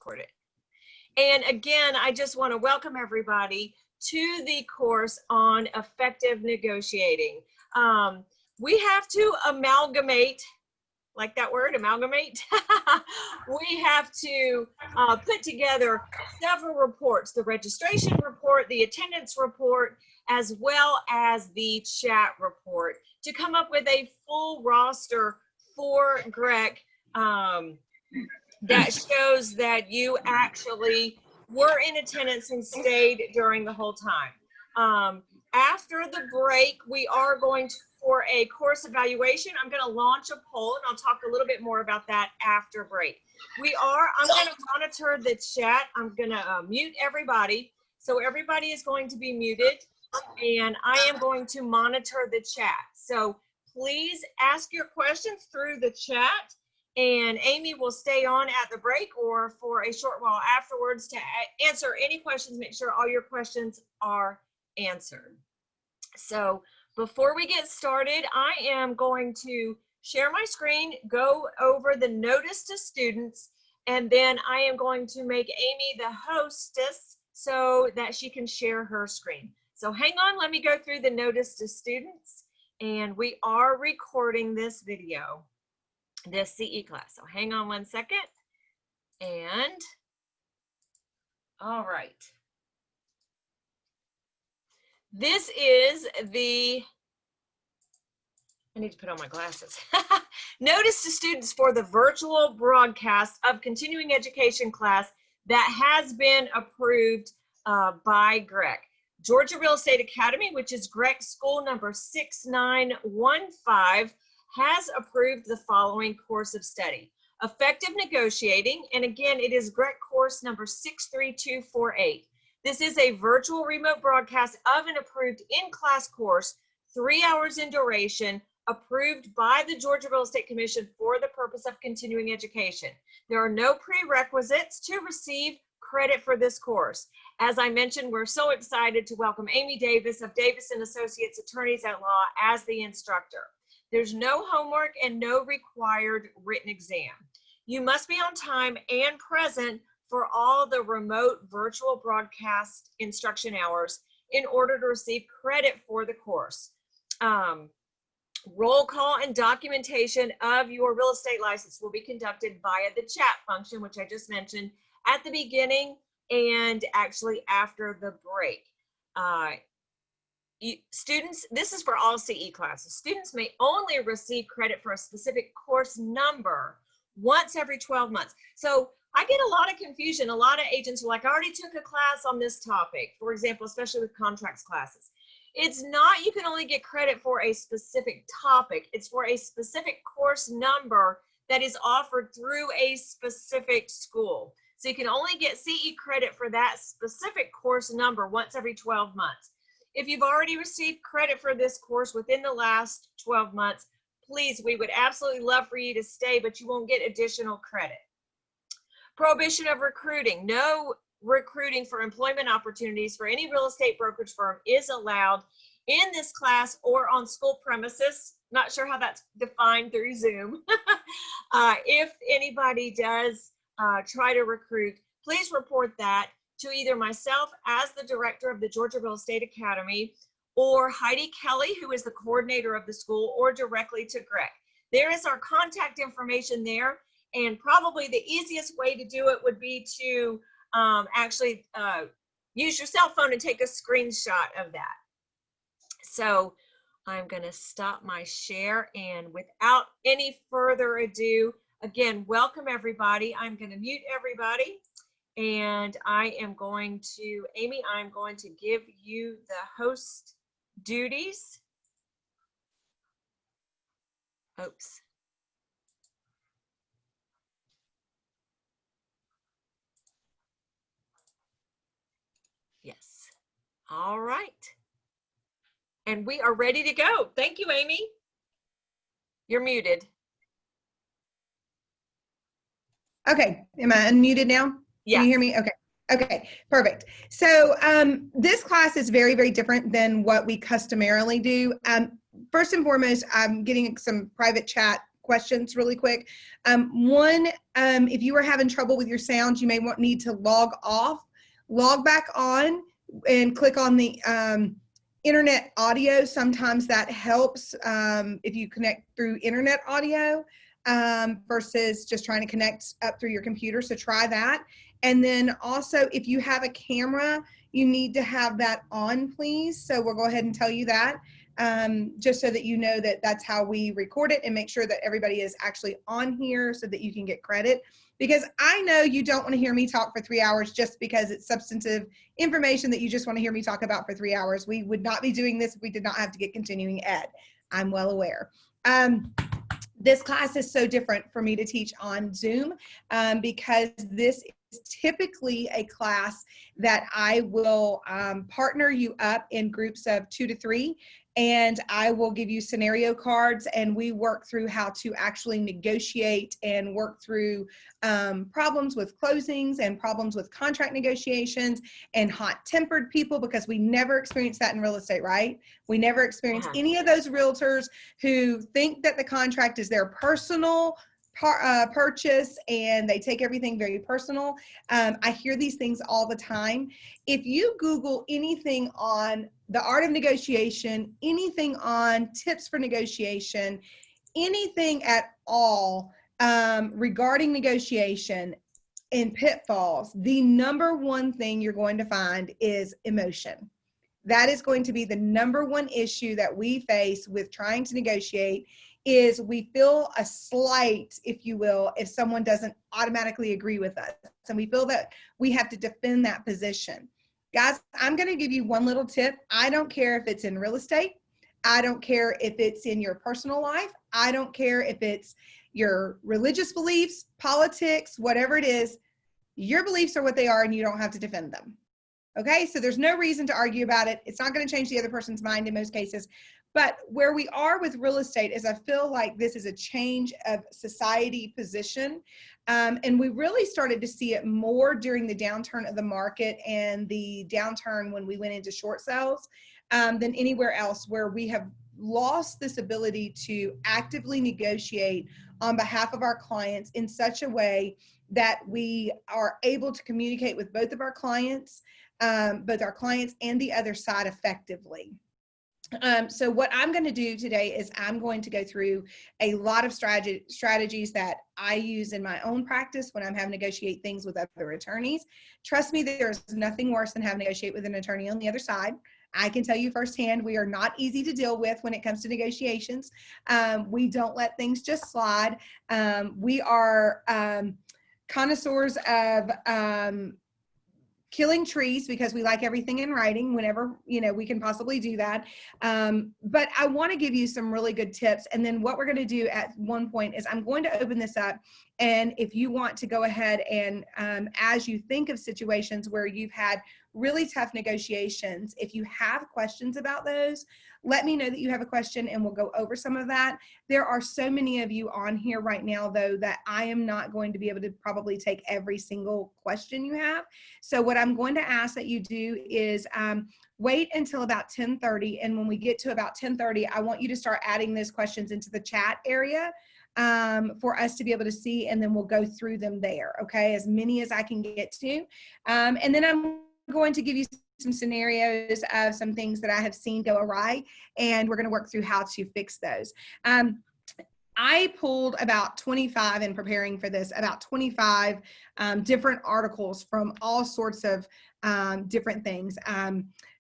record it. And again, I just want to welcome everybody to the course on effective negotiating. We have to amalgamate, like that word, amalgamate. We have to put together several reports, the registration report, the attendance report, as well as the chat report, to come up with a full roster for GREC that shows that you actually were in attendance and stayed during the whole time. After the break, we are going to, for a course evaluation, I'm going to launch a poll, and I'll talk a little bit more about that after break. I'm going to monitor the chat. I'm going to mute everybody. So everybody is going to be muted, and I am going to monitor the chat. So please ask your questions through the chat, and Amy will stay on at the break or for a short while afterwards to answer any questions, make sure all your questions are answered. So before we get started, I am going to share my screen, go over the notice to students, and then I am going to make Amy the hostess so that she can share her screen. So hang on, let me go through the notice to students, and we are recording this video, this CE class. So hang on one second, and all right. This is the, I need to put on my glasses. Notice to students for the virtual broadcast of continuing education class that has been approved by GREC. Georgia Real Estate Academy, which is GREC school number 6915, has approved the following course of study. Effective negotiating, and again, it is GREC course number 63248. This is a virtual remote broadcast of an approved in-class course, 3 hours in duration, approved by the Georgia Real Estate Commission for the purpose of continuing education. There are no prerequisites to receive credit for this course. As I mentioned, we're so excited to welcome Amee Davis of Davis & Associates Attorneys at Law as the instructor. There's no homework and no required written exam. You must be on time and present for all the remote virtual broadcast instruction hours in order to receive credit for the course. Roll call and documentation of your real estate license will be conducted via the chat function, which I just mentioned at the beginning and actually after the break. Students, this is for all CE classes. Students may only receive credit for a specific course number once every 12 months. So I get a lot of confusion. A lot of agents are like, I already took a class on this topic, for example, especially with contracts classes. It's not, you can only get credit for a specific topic. It's for a specific course number that is offered through a specific school. So you can only get CE credit for that specific course number once every 12 months. If you've already received credit for this course within the last 12 months, please, we would absolutely love for you to stay, but you won't get additional credit. Prohibition of recruiting. No recruiting for employment opportunities for any real estate brokerage firm is allowed in this class or on school premises. Not sure how that's defined through Zoom. If anybody does try to recruit, please report that to either myself as the director of the Georgia Real Estate Academy or Heidi Kelly, who is the coordinator of the school, or directly to GREC. There is our contact information there, and probably the easiest way to do it would be to actually use your cell phone and take a screenshot of that. So I'm going to stop my share, and without any further ado, again, welcome everybody. I'm going to mute everybody, and I am going to, Amy, I'm going to give you the host duties. Oops. Yes. All right. And we are ready to go. Thank you, Amy. You're muted. Okay. Am I unmuted now? Yeah. Can you hear me? Okay. Okay, perfect. So this class is very, very different than what we customarily do. First and foremost, I'm getting some private chat questions really quick. One, if you are having trouble with your sound, you may need to log off, log back on, and click on the internet audio. Sometimes that helps if you connect through internet audio versus just trying to connect up through your computer. So try that. And then also, if you have a camera, you need to have that on, please. So we'll go ahead and tell you that, just so that you know that that's how we record it, and make sure that everybody is actually on here so that you can get credit. Because I know you don't want to hear me talk for 3 hours just because it's substantive information that you just want to hear me talk about for 3 hours. We would not be doing this if we did not have to get continuing ed. I'm well aware. This class is so different for me to teach on Zoom because this is typically a class that I will partner you up in groups of 2 to 3, and I will give you scenario cards, and we work through how to actually negotiate and work through problems with closings and problems with contract negotiations and hot-tempered people, because we never experience that in real estate, right? We never experience any of those realtors who think that the contract is their personal purchase and they take everything very personal. I hear these things all the time. If you Google anything on the art of negotiation, anything on tips for negotiation, anything at all regarding negotiation and pitfalls, the number one thing you're going to find is emotion. That is going to be the number one issue that we face with trying to negotiate, is we feel a slight, if you will, if someone doesn't automatically agree with us. And we feel that we have to defend that position. Guys, I'm going to give you one little tip. I don't care if it's in real estate. I don't care if it's in your personal life. I don't care if it's your religious beliefs, politics, whatever it is. Your beliefs are what they are, and you don't have to defend them. Okay, so there's no reason to argue about it. It's not going to change the other person's mind in most cases. But where we are with real estate is I feel like this is a change of society position. And we really started to see it more during the downturn of the market and the downturn when we went into short sales than anywhere else, where we have lost this ability to actively negotiate on behalf of our clients in such a way that we are able to communicate with both of our clients, both our clients and the other side effectively. So what I'm going to do today is I'm going to go through a lot of strategies that I use in my own practice when I'm having to negotiate things with other attorneys. Trust me, there's nothing worse than having to negotiate with an attorney on the other side. I can tell you firsthand, we are not easy to deal with when it comes to negotiations. We don't let things just slide. We are connoisseurs of killing trees because we like everything in writing whenever, we can possibly do that. But I want to give you some really good tips. And then what we're going to do at one point is I'm going to open this up. And if you want to go ahead and as you think of situations where you've had really tough negotiations, if you have questions about those, let me know that you have a question and we'll go over some of that. There are so many of you on here right now, though, that I am not going to be able to probably take every single question you have. So what I'm going to ask that you do is wait until about 10:30. And when we get to about 10:30, I want you to start adding those questions into the chat area for us to be able to see, and then we'll go through them there, okay? As many as I can get to. And then I'm going to give you some scenarios of some things that I have seen go awry, and we're going to work through how to fix those. I pulled about 25 in preparing for this, about 25 different articles from all sorts of different things.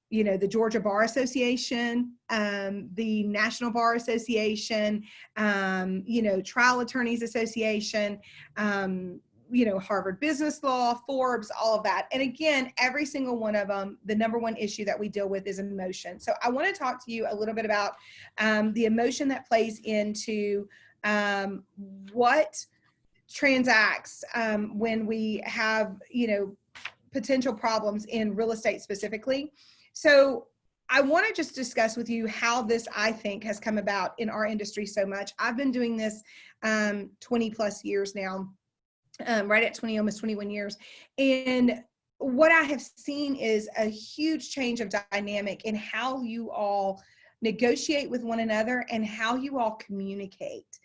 The Georgia Bar Association, the National Bar Association, Trial Attorneys Association, Harvard Business Law, Forbes, all of that. And again, every single one of them, the number one issue that we deal with is emotion. So I want to talk to you a little bit about the emotion that plays into what transacts when we have, potential problems in real estate specifically. So I want to just discuss with you how this, I think, has come about in our industry so much. I've been doing this 20 plus years now. Right at 20, almost 21 years. And what I have seen is a huge change of dynamic in how you all negotiate with one another, and how you all communicate.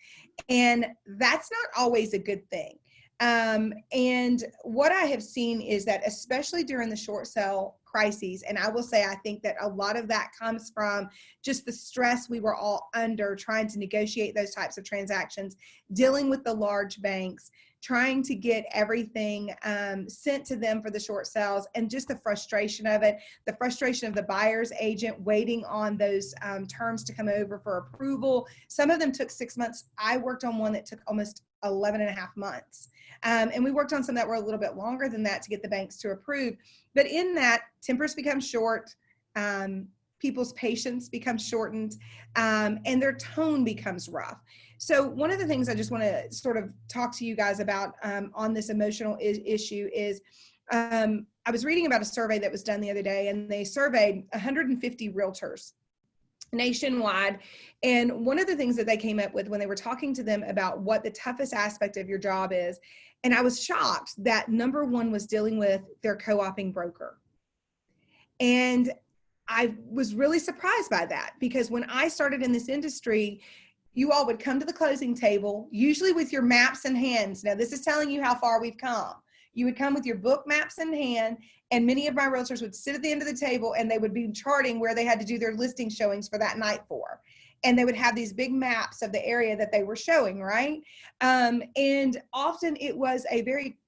And that's not always a good thing. And what I have seen is that, especially during the short sale crises, and I will say, I think that a lot of that comes from just the stress we were all under trying to negotiate those types of transactions, dealing with the large banks, trying to get everything sent to them for the short sales, and just the frustration of it, the frustration of the buyer's agent waiting on those terms to come over for approval. Some of them took 6 months. I worked on one that took almost 11 and a half months. And we worked on some that were a little bit longer than that to get the banks to approve. But in that, tempers become short, people's patience becomes shortened, and their tone becomes rough. So one of the things I just want to sort of talk to you guys about on this emotional issue is, I was reading about a survey that was done the other day, and they surveyed 150 realtors nationwide. And one of the things that they came up with when they were talking to them about what the toughest aspect of your job is, and I was shocked that number one was dealing with their co-oping broker. And I was really surprised by that, because when I started in this industry, you all would come to the closing table, usually with your maps in hands. Now, this is telling you how far we've come. You would come with your book maps in hand, and many of my realtors would sit at the end of the table, and they would be charting where they had to do their listing showings for that night for. And they would have these big maps of the area that they were showing, right? And often it was a very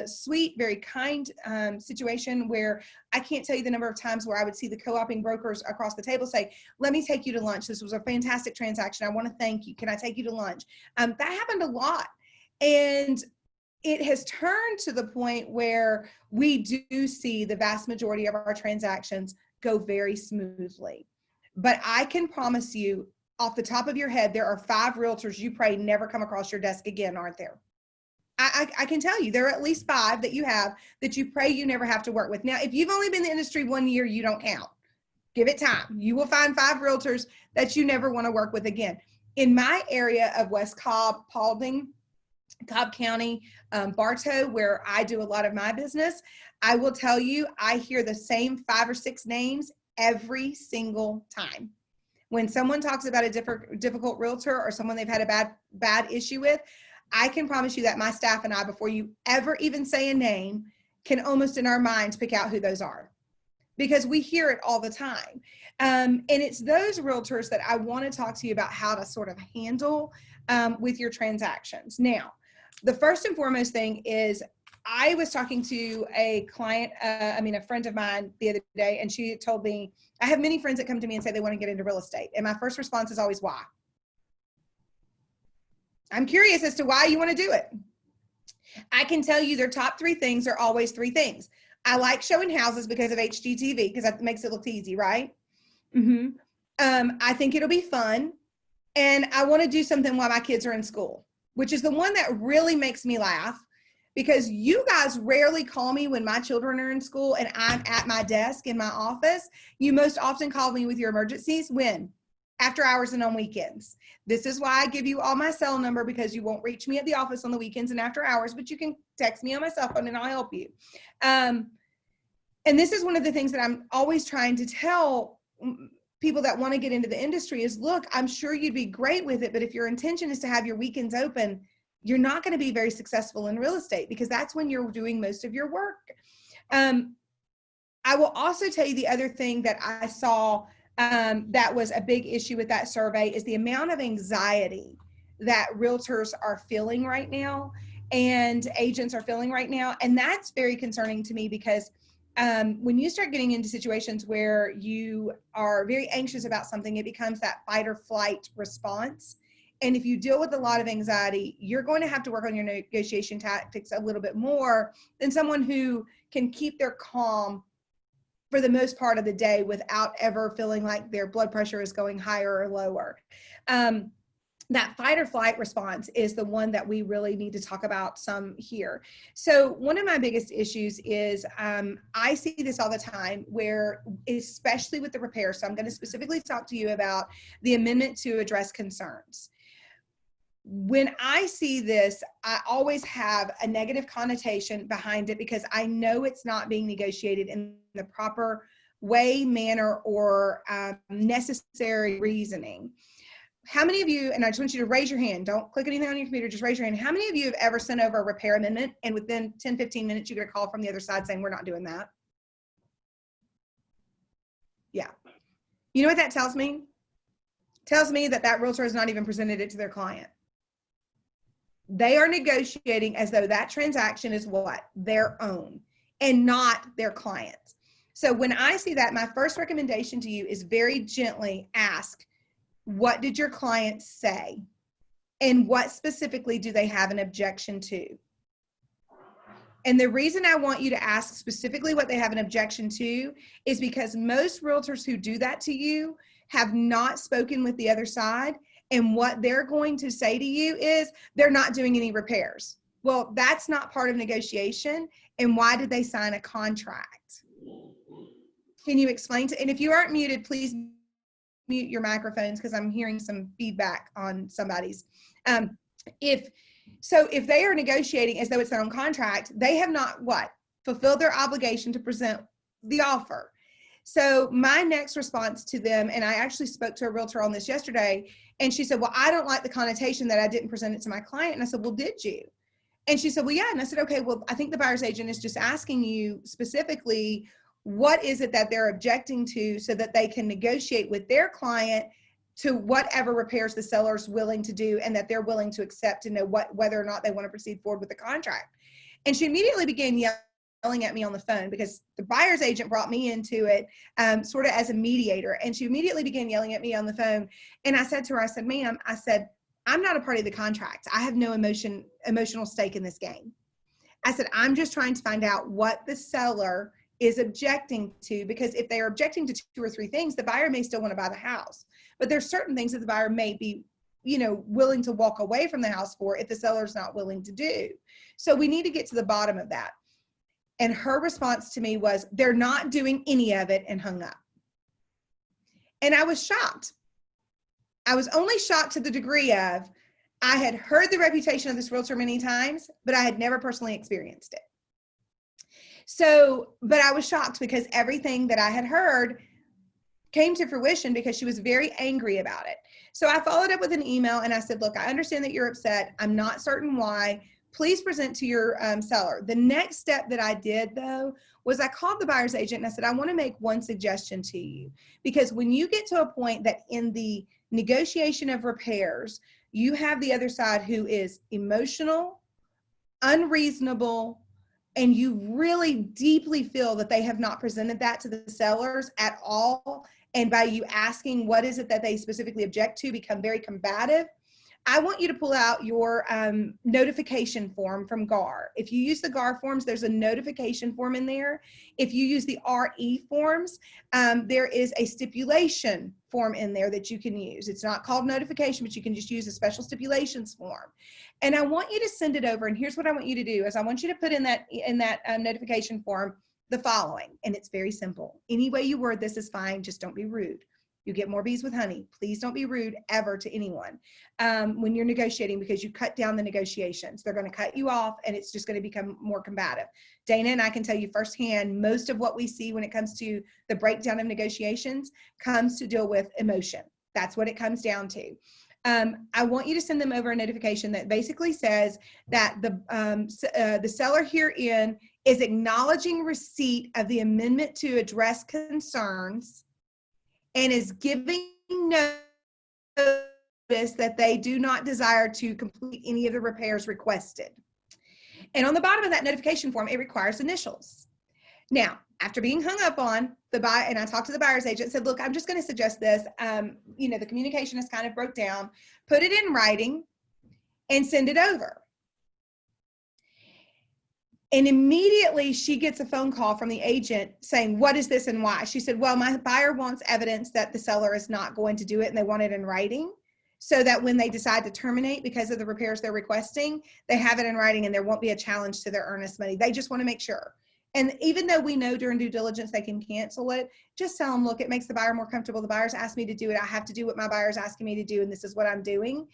sweet, very kind situation where I can't tell you the number of times where I would see the co-oping brokers across the table say, "Let me take you to lunch. This was a fantastic transaction. I want to thank you. Can I take you to lunch?" That happened a lot. And it has turned to the point where we do see the vast majority of our transactions go very smoothly. But I can promise you, off the top of your head, there are 5 realtors you pray never come across your desk again, aren't there? I can tell you there are at least 5 that you have that you pray you never have to work with. Now, if you've only been in the industry 1 year, you don't count. Give it time. You will find 5 realtors that you never want to work with again. In my area of West Cobb, Paulding, Cobb County, Bartow, where I do a lot of my business, I will tell you, I hear the same 5 or 6 names every single time. When someone talks about a difficult realtor or someone they've had a bad issue with, I can promise you that my staff and I, before you ever even say a name, can almost in our minds pick out who those are, because we hear it all the time. And it's those realtors that I want to talk to you about how to sort of handle with your transactions. Now, the first and foremost thing is, I was talking to a client, a friend of mine the other day, and she told me, I have many friends that come to me and say they want to get into real estate. And my first response is always, why? I'm curious as to why you want to do it. I can tell you their top 3 things are always 3 things. I like showing houses because of HGTV, because that makes it look easy, right? I think it'll be fun. And I want to do something while my kids are in school, which is the one that really makes me laugh, because you guys rarely call me when my children are in school and I'm at my desk in my office. You most often call me with your emergencies. When? After hours and on weekends. This is why I give you all my cell number, because you won't reach me at the office on the weekends and after hours, but you can text me on my cell phone and I'll help you. And this is one of the things that I'm always trying to tell people that want to get into the industry is, look, I'm sure you'd be great with it, but if your intention is to have your weekends open, you're not going to be very successful in real estate, because that's when you're doing most of your work. I will also tell you the other thing that I saw that was a big issue with that survey is the amount of anxiety that realtors are feeling right now and agents are feeling right now. And that's very concerning to me, because when you start getting into situations where you are very anxious about something, it becomes that fight or flight response. And if you deal with a lot of anxiety, you're going to have to work on your negotiation tactics a little bit more than someone who can keep their calm for the most part of the day without ever feeling like their blood pressure is going higher or lower. That fight or flight response is the one that we really need to talk about some here. So one of my biggest issues is I see this all the time, where, especially with the repair, so I'm going to specifically talk to you about the amendment to address concerns. When I see this, I always have a negative connotation behind it, because I know it's not being negotiated in the proper way, manner, or necessary reasoning. How many of you, and I just want you to raise your hand, don't click anything on your computer, just raise your hand. How many of you have ever sent over a repair amendment and within 10, 15 minutes you get a call from the other side saying, we're not doing that? Yeah. You know what that tells me? It tells me that that realtor has not even presented it to their client. They are negotiating as though that transaction is what? Their own and not their client's. So when I see that, my first recommendation to you is very gently ask, what did your client say? And what specifically do they have an objection to? And the reason I want you to ask specifically what they have an objection to is because most realtors who do that to you have not spoken with the other side. And what they're going to say to you is they're not doing any repairs. Well, that's not part of negotiation. And why did they sign a contract? Can you explain to, and if you aren't muted, please mute your microphones because I'm hearing some feedback on somebody's. If they are negotiating as though it's their own contract, they have not fulfilled their obligation to present the offer. So my next response to them, and I actually spoke to a realtor on this yesterday, and she said, well, I don't like the connotation that I didn't present it to my client. And I said, well, did you? And she said, well, yeah. And I said, okay, well, I think the buyer's agent is just asking you specifically, what is it that they're objecting to so that they can negotiate with their client to whatever repairs the seller's willing to do and that they're willing to accept to know whether or not they want to proceed forward with the contract. And she immediately began yelling at me on the phone because the buyer's agent brought me into it sort of as a mediator. And she immediately began yelling at me on the phone. And I said to her, I said, ma'am, I said, I'm not a party to the contract. I have no emotional stake in this game. I said, I'm just trying to find out what the seller is objecting to, because if they are objecting to 2 or 3 things, the buyer may still want to buy the house. But there's certain things that the buyer may be, willing to walk away from the house for if the seller's not willing to do. So we need to get to the bottom of that. And her response to me was, they're not doing any of it, and hung up. And I was shocked. I was only shocked to the degree of, I had heard the reputation of this realtor many times, but I had never personally experienced it. So, but I was shocked because everything that I had heard came to fruition because she was very angry about it. So I followed up with an email and I said, look, I understand that you're upset. I'm not certain why. Please present to your seller. The next step that I did, though, was I called the buyer's agent and I said, I want to make one suggestion to you, because when you get to a point that in the negotiation of repairs, you have the other side who is emotional, unreasonable, and you really deeply feel that they have not presented that to the sellers at all, and by you asking what is it that they specifically object to, become very combative, I want you to pull out your notification form from GAR. If you use the GAR forms, there's a notification form in there. If you use the RE forms, there is a stipulation form in there that you can use. It's not called notification, but you can just use a special stipulations form. And I want you to send it over. And here's what I want you to do is I want you to put in that notification form the following, and it's very simple. Any way you word this is fine. Just don't be rude. You get more bees with honey. Please don't be rude ever to anyone when you're negotiating, because you cut down the negotiations. They're going to cut you off and it's just going to become more combative. Dana and I can tell you firsthand, most of what we see when it comes to the breakdown of negotiations comes to deal with emotion. That's what it comes down to. I want you to send them over a notification that basically says that the seller herein is acknowledging receipt of the amendment to address concerns and is giving notice that they do not desire to complete any of the repairs requested. And on the bottom of that notification form, it requires initials. Now, after being hung up on, the buyer, and I talked to the buyer's agent, said, look, I'm just going to suggest this. The communication is kind of broke down. Put it in writing and send it over. And immediately she gets a phone call from the agent saying, what is this and why? She said, well, my buyer wants evidence that the seller is not going to do it, and they want it in writing so that when they decide to terminate because of the repairs they're requesting, they have it in writing and there won't be a challenge to their earnest money. They just want to make sure. And even though we know during due diligence they can cancel it, just tell them, look, it makes the buyer more comfortable. The buyer's asked me to do it. I have to do what my buyer's asking me to do, and this is what I'm doing.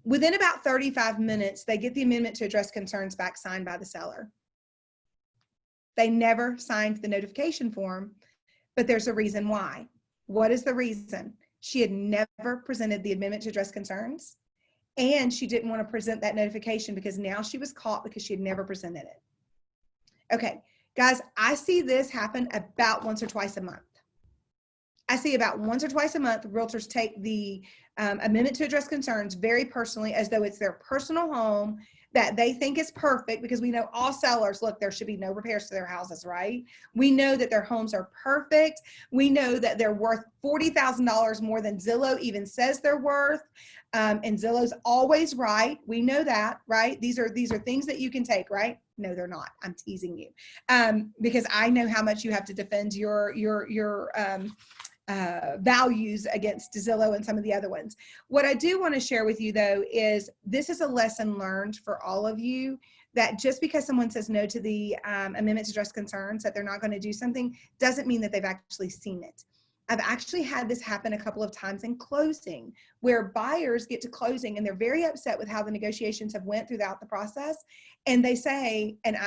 Within about 35 minutes, they get the amendment to address concerns back signed by the seller. They never signed the notification form but there's a reason why. What is the reason? She had never presented the amendment to address concerns, and she didn't want to present that notification because now she was caught because she had never presented it. Okay, guys, I see this happen about once or twice a month. I see about once or twice a month, realtors take the amendment to address concerns very personally, as though it's their personal home that they think is perfect, because we know all sellers, look, there should be no repairs to their houses, right? We know that their homes are perfect. We know that they're worth $40,000 more than Zillow even says they're worth. And Zillow's always right. We know that, right? These are things that you can take, right? No, they're not. I'm teasing you because I know how much you have to defend your values against Zillow and some of the other ones. What I do want to share with you, though, is this is a lesson learned for all of you, that just because someone says no to the amendment to address concerns, that they're not going to do something, doesn't mean that they've actually seen it. I've actually had this happen a couple of times in closing, where buyers get to closing and they're very upset with how the negotiations have went throughout the process. And they say, and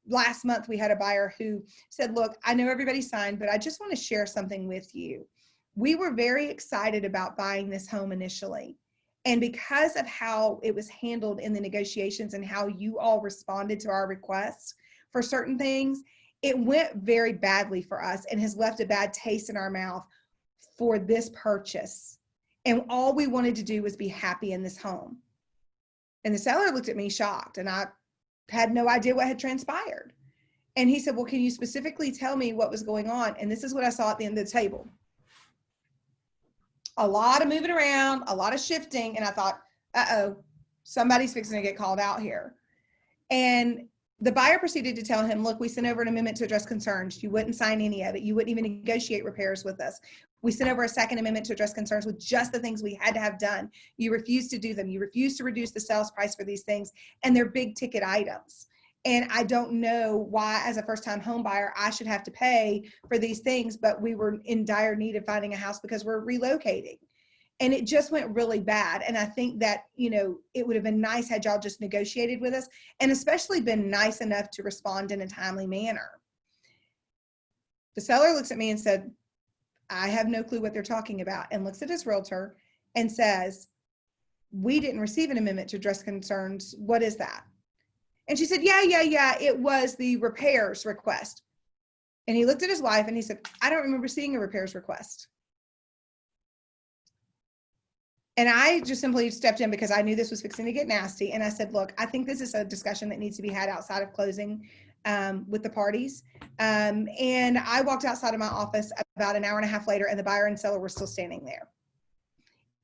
last month we had a buyer who said, look, I know everybody signed, but I just want to share something with you. We were very excited about buying this home initially. And because of how it was handled in the negotiations and how you all responded to our requests for certain things, it went very badly for us and has left a bad taste in our mouth for this purchase. And all we wanted to do was be happy in this home. And the seller looked at me shocked, and I had no idea what had transpired. And he said, well, can you specifically tell me what was going on? And this is what I saw at the end of the table. A lot of moving around, a lot of shifting. And I thought, uh-oh, somebody's fixing to get called out here. And the buyer proceeded to tell him, look, we sent over an amendment to address concerns. You wouldn't sign any of it. You wouldn't even negotiate repairs with us. We sent over a second amendment to address concerns with just the things we had to have done. You refused to do them. You refused to reduce the sales price for these things, and they're big ticket items. And I don't know why, as a first-time home buyer, I should have to pay for these things, but we were in dire need of finding a house because we're relocating. And it just went really bad. And I think that, you know, it would have been nice had y'all just negotiated with us, and especially been nice enough to respond in a timely manner. The seller looks at me and said, I have no clue what they're talking about, and looks at his realtor and says, we didn't receive an amendment to address concerns. What is that? And she said, yeah, it was the repairs request. And he looked at his wife and he said, I don't remember seeing a repairs request. And I just simply stepped in because I knew this was fixing to get nasty. And I said, look, I think this is a discussion that needs to be had outside of closing with the parties. And I walked outside of my office about an hour and a half later, and the buyer and seller were still standing there.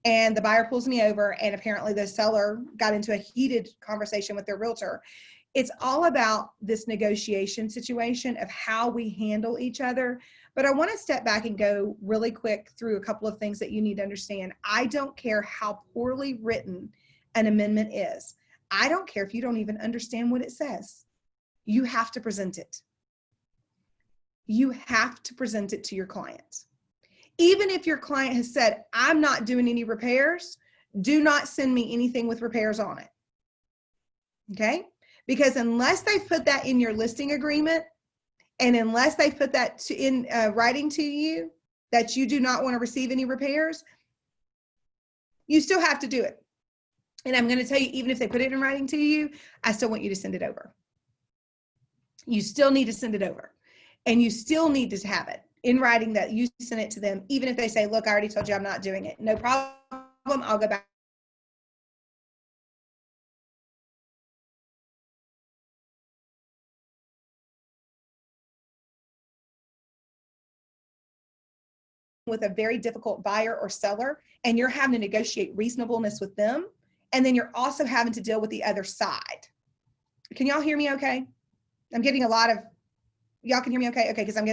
And the buyer pulls me over, and apparently the seller got into a heated conversation with their realtor. It's all about this negotiation situation of how we handle each other. But I want to step back and go really quick through a couple of things that you need to understand. I don't care how poorly written an amendment is. I don't care if you don't even understand what it says. You have to present it. You have to present it to your client. Even if your client has said, I'm not doing any repairs, do not send me anything with repairs on it. Okay? Because unless they put that in your listing agreement, and unless they put that in writing to you, that you do not want to receive any repairs, you still have to do it. And I'm going to tell you, even if they put it in writing to you, I still want you to send it over. You still need to send it over. And you still need to have it in writing that you sent it to them, even if they say, look, I already told you I'm not doing it. No problem. I'll go back with a very difficult buyer or seller, and you're having to negotiate reasonableness with them. And then you're also having to deal with the other side. Can y'all hear me okay? I'm getting a lot of, y'all can hear me okay? Okay, because I'm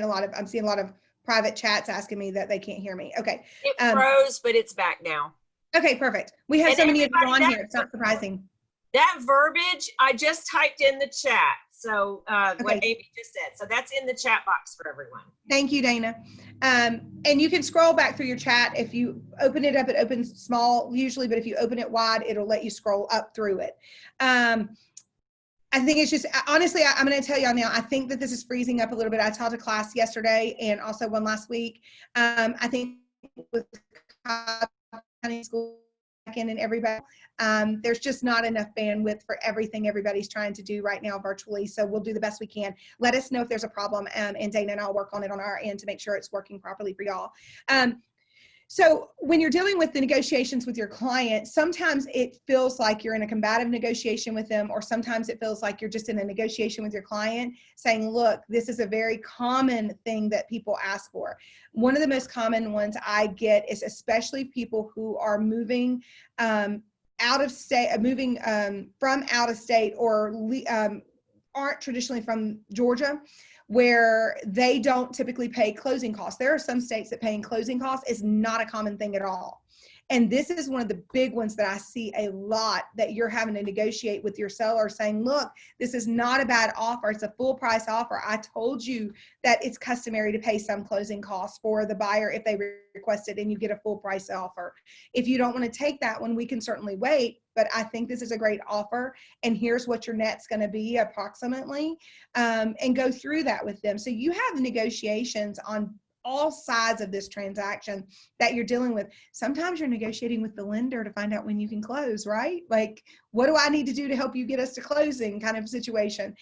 seeing a lot of private chats asking me that they can't hear me. Okay. It froze, but it's back now. Okay, perfect. We have so many of you on here. It's not surprising. That verbiage, I just typed in the chat. So what Amy just said. So that's in the chat box for everyone. Thank you, Dana. And you can scroll back through your chat. If you open it up, it opens small usually, but if you open it wide, it'll let you scroll up through it. I think it's just, honestly, I'm going to tell y'all now, I think that this is freezing up a little bit. I taught a class yesterday and also one last week. I think with county school and everybody, there's just not enough bandwidth for everything everybody's trying to do right now virtually. So we'll do the best we can. Let us know if there's a problem, and Dana and I'll work on it on our end to make sure it's working properly for y'all. So when you're dealing with the negotiations with your client, sometimes it feels like you're in a combative negotiation with them, or sometimes it feels like you're just in a negotiation with your client saying, look, this is a very common thing that people ask for. One of the most common ones I get is especially people who are moving out of state, moving from out of state, or aren't traditionally from Georgia, where they don't typically pay closing costs. There are some states that paying closing costs is not a common thing at all. And this is one of the big ones that I see a lot, that you're having to negotiate with your seller saying, look, this is not a bad offer. It's a full price offer. I told you that it's customary to pay some closing costs for the buyer if they request it, and you get a full price offer. If you don't want to take that one, we can certainly wait, but I think this is a great offer, and here's what your net's going to be approximately, and go through that with them. So you have negotiations on all sides of this transaction that you're dealing with. Sometimes you're negotiating with the lender to find out when you can close, right? Like, what do I need to do to help you get us to closing kind of situation.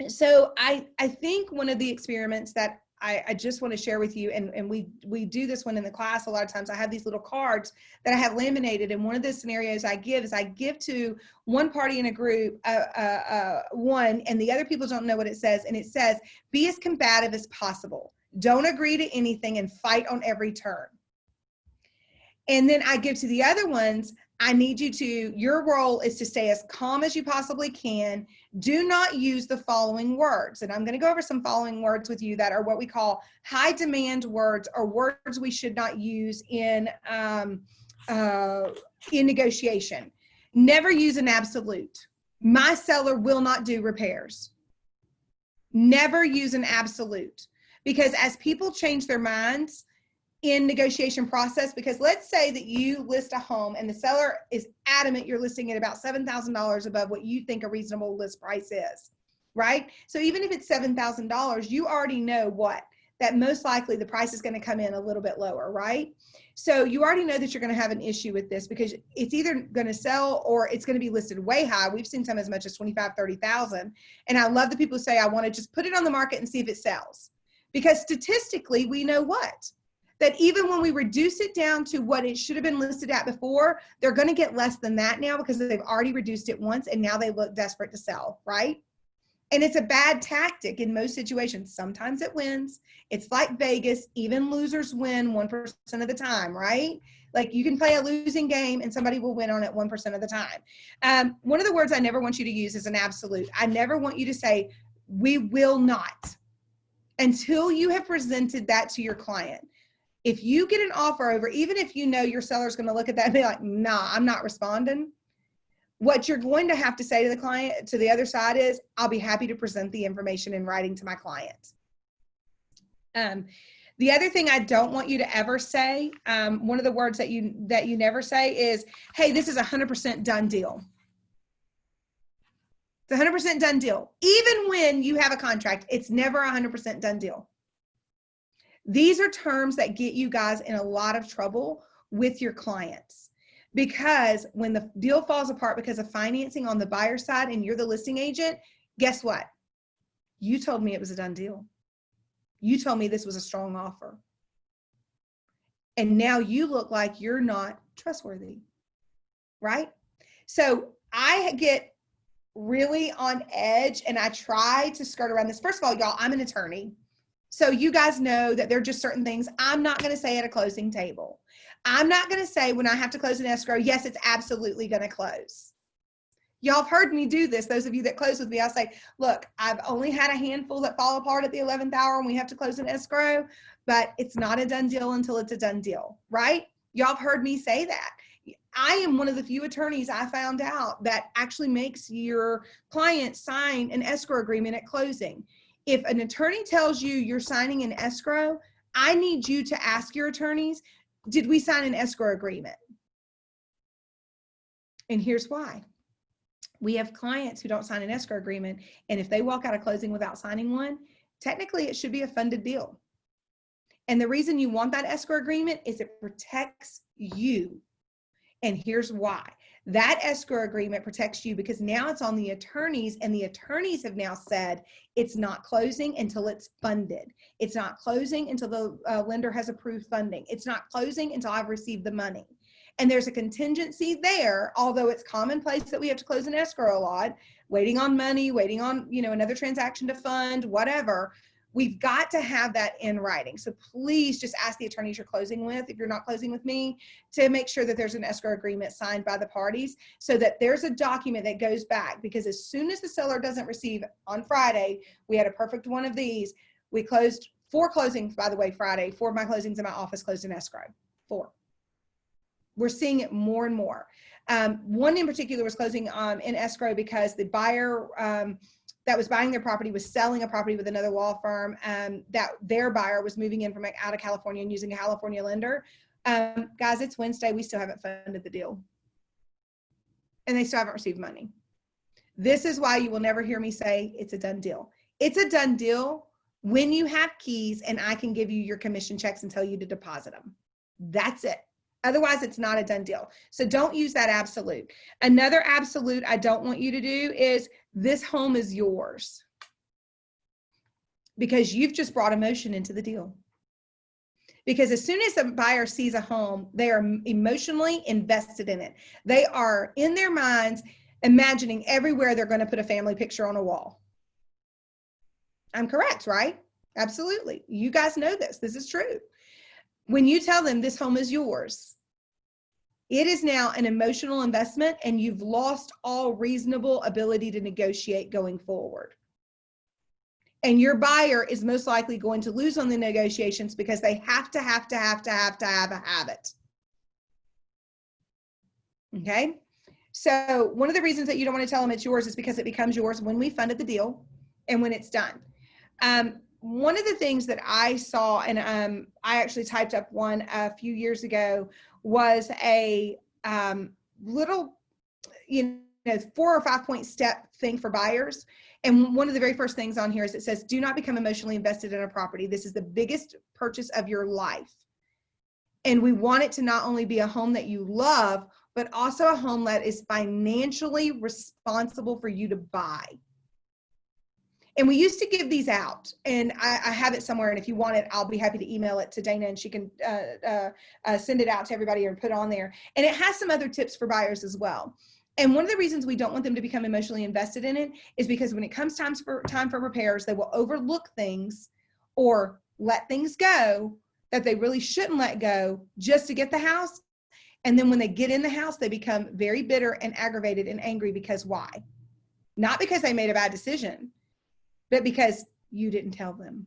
So I think one of the experiments that I just want to share with you, and we do this one in the class a lot of times. I have these little cards that I have laminated, and one of the scenarios I give is I give to one party in a group one, and the other people don't know what it says, and it says, be as combative as possible. Don't agree to anything and fight on every turn. And then I give to the other ones, I need you to, your role is to stay as calm as you possibly can. Do not use the following words. And I'm going to go over some following words with you that are what we call high demand words, or words we should not use in negotiation. Never use an absolute. My seller will not do repairs. Never use an absolute. Because as people change their minds in negotiation process, because let's say that you list a home and the seller is adamant you're listing it about $7,000 above what you think a reasonable list price is, right? So even if it's $7,000, you already know that most likely the price is going to come in a little bit lower, right? So you already know that you're going to have an issue with this, because it's either going to sell or it's going to be listed way high. We've seen some as much as 25, 30,000. And I love the people who say, I want to just put it on the market and see if it sells. Because statistically, we know that even when we reduce it down to what it should have been listed at before, they're going to get less than that now, because they've already reduced it once and now they look desperate to sell, right? And it's a bad tactic in most situations. Sometimes it wins. It's like Vegas, even losers win 1% of the time, right? Like, you can play a losing game and somebody will win on it 1% of the time. One of the words I never want you to use is an absolute. I never want you to say, we will not, until you have presented that to your client. If you get an offer over, even if you know your seller's going to look at that and be like, nah, I'm not responding, what you're going to have to say to the client, to the other side, is, I'll be happy to present the information in writing to my client. The other thing I don't want you to ever say, one of the words that you never say is, hey, this is 100% done deal. It's 100% done deal. Even when you have a contract, it's never 100% done deal. These are terms that get you guys in a lot of trouble with your clients, because when the deal falls apart because of financing on the buyer side and you're the listing agent, guess what? You told me it was a done deal. You told me this was a strong offer. And now you look like you're not trustworthy, right? So I get really on edge and I try to skirt around this. First of all, y'all, I'm an attorney. So you guys know that there are just certain things I'm not going to say at a closing table. I'm not going to say when I have to close an escrow, yes, it's absolutely going to close. Y'all have heard me do this. Those of you that close with me, I'll say, look, I've only had a handful that fall apart at the 11th hour and we have to close an escrow, but it's not a done deal until it's a done deal, right? Y'all have heard me say that. I am one of the few attorneys I found out that actually makes your client sign an escrow agreement at closing. If an attorney tells you you're signing an escrow, I need you to ask your attorneys, did we sign an escrow agreement? And here's why. We have clients who don't sign an escrow agreement, and if they walk out of closing without signing one, technically it should be a funded deal. And the reason you want that escrow agreement is it protects you. And here's why. That escrow agreement protects you because now it's on the attorneys, and the attorneys have now said it's not closing until it's funded. It's not closing until the lender has approved funding. It's not closing until I've received the money. And there's a contingency there, although it's commonplace that we have to close an escrow a lot, waiting on money, waiting on, another transaction to fund, whatever. We've got to have that in writing. So please just ask the attorneys you're closing with, if you're not closing with me, to make sure that there's an escrow agreement signed by the parties so that there's a document that goes back. Because as soon as the seller doesn't receive, on Friday, we had a perfect one of these. We closed 4 closings, by the way, Friday. 4 of my closings in my office closed in escrow. 4. We're seeing it more and more. One in particular was closing in escrow because the buyer that was buying their property was selling a property with another law firm, that their buyer was moving in from out of California and using a California lender. Guys, it's Wednesday. We still haven't funded the deal. And they still haven't received money. This is why you will never hear me say it's a done deal. It's a done deal when you have keys and I can give you your commission checks and tell you to deposit them. That's it. Otherwise, it's not a done deal. So don't use that absolute. Another absolute I don't want you to do is this home is yours, because you've just brought emotion into the deal. Because as soon as a buyer sees a home, they are emotionally invested in it. They are in their minds imagining everywhere they're going to put a family picture on a wall. I'm correct, right? Absolutely. You guys know this. This is true. When you tell them this home is yours, it is now an emotional investment, and you've lost all reasonable ability to negotiate going forward. And your buyer is most likely going to lose on the negotiations because they have to have a habit. Okay? So one of the reasons that you don't want to tell them it's yours is because it becomes yours when we funded the deal and when it's done. One of the things that I saw, and I actually typed up one a few years ago, was a little, 4 or 5 point step thing for buyers. And one of the very first things on here is it says, do not become emotionally invested in a property. This is the biggest purchase of your life. And we want it to not only be a home that you love, but also a home that is financially responsible for you to buy. And we used to give these out, and I have it somewhere, and if you want it, I'll be happy to email it to Dana, and she can send it out to everybody or put it on there. And it has some other tips for buyers as well. And one of the reasons we don't want them to become emotionally invested in it is because when it comes time for repairs, they will overlook things or let things go that they really shouldn't let go just to get the house. And then when they get in the house, they become very bitter and aggravated and angry because why? Not because they made a bad decision, but because you didn't tell them,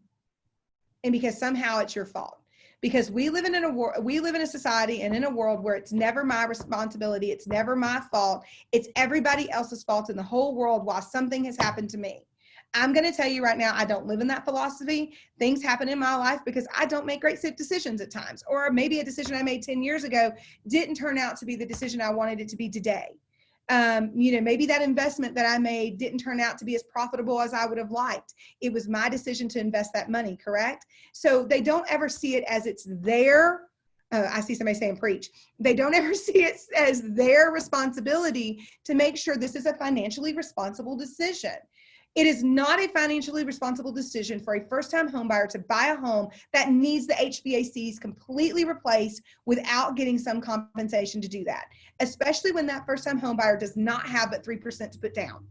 and because somehow it's your fault. Because we live in a society and in a world where it's never my responsibility, it's never my fault, it's everybody else's fault in the whole world while something has happened to me. I'm going to tell you right now, I don't live in that philosophy. Things happen in my life because I don't make great decisions at times, or maybe a decision I made 10 years ago didn't turn out to be the decision I wanted it to be today. Maybe that investment that I made didn't turn out to be as profitable as I would have liked. It was my decision to invest that money, correct? So they don't ever see it as it's their, I see somebody saying preach. They don't ever see it as their responsibility to make sure this is a financially responsible decision. It is not a financially responsible decision for a first-time home buyer to buy a home that needs the HVACs completely replaced without getting some compensation to do that, especially when that first-time home buyer does not have but 3% to put down.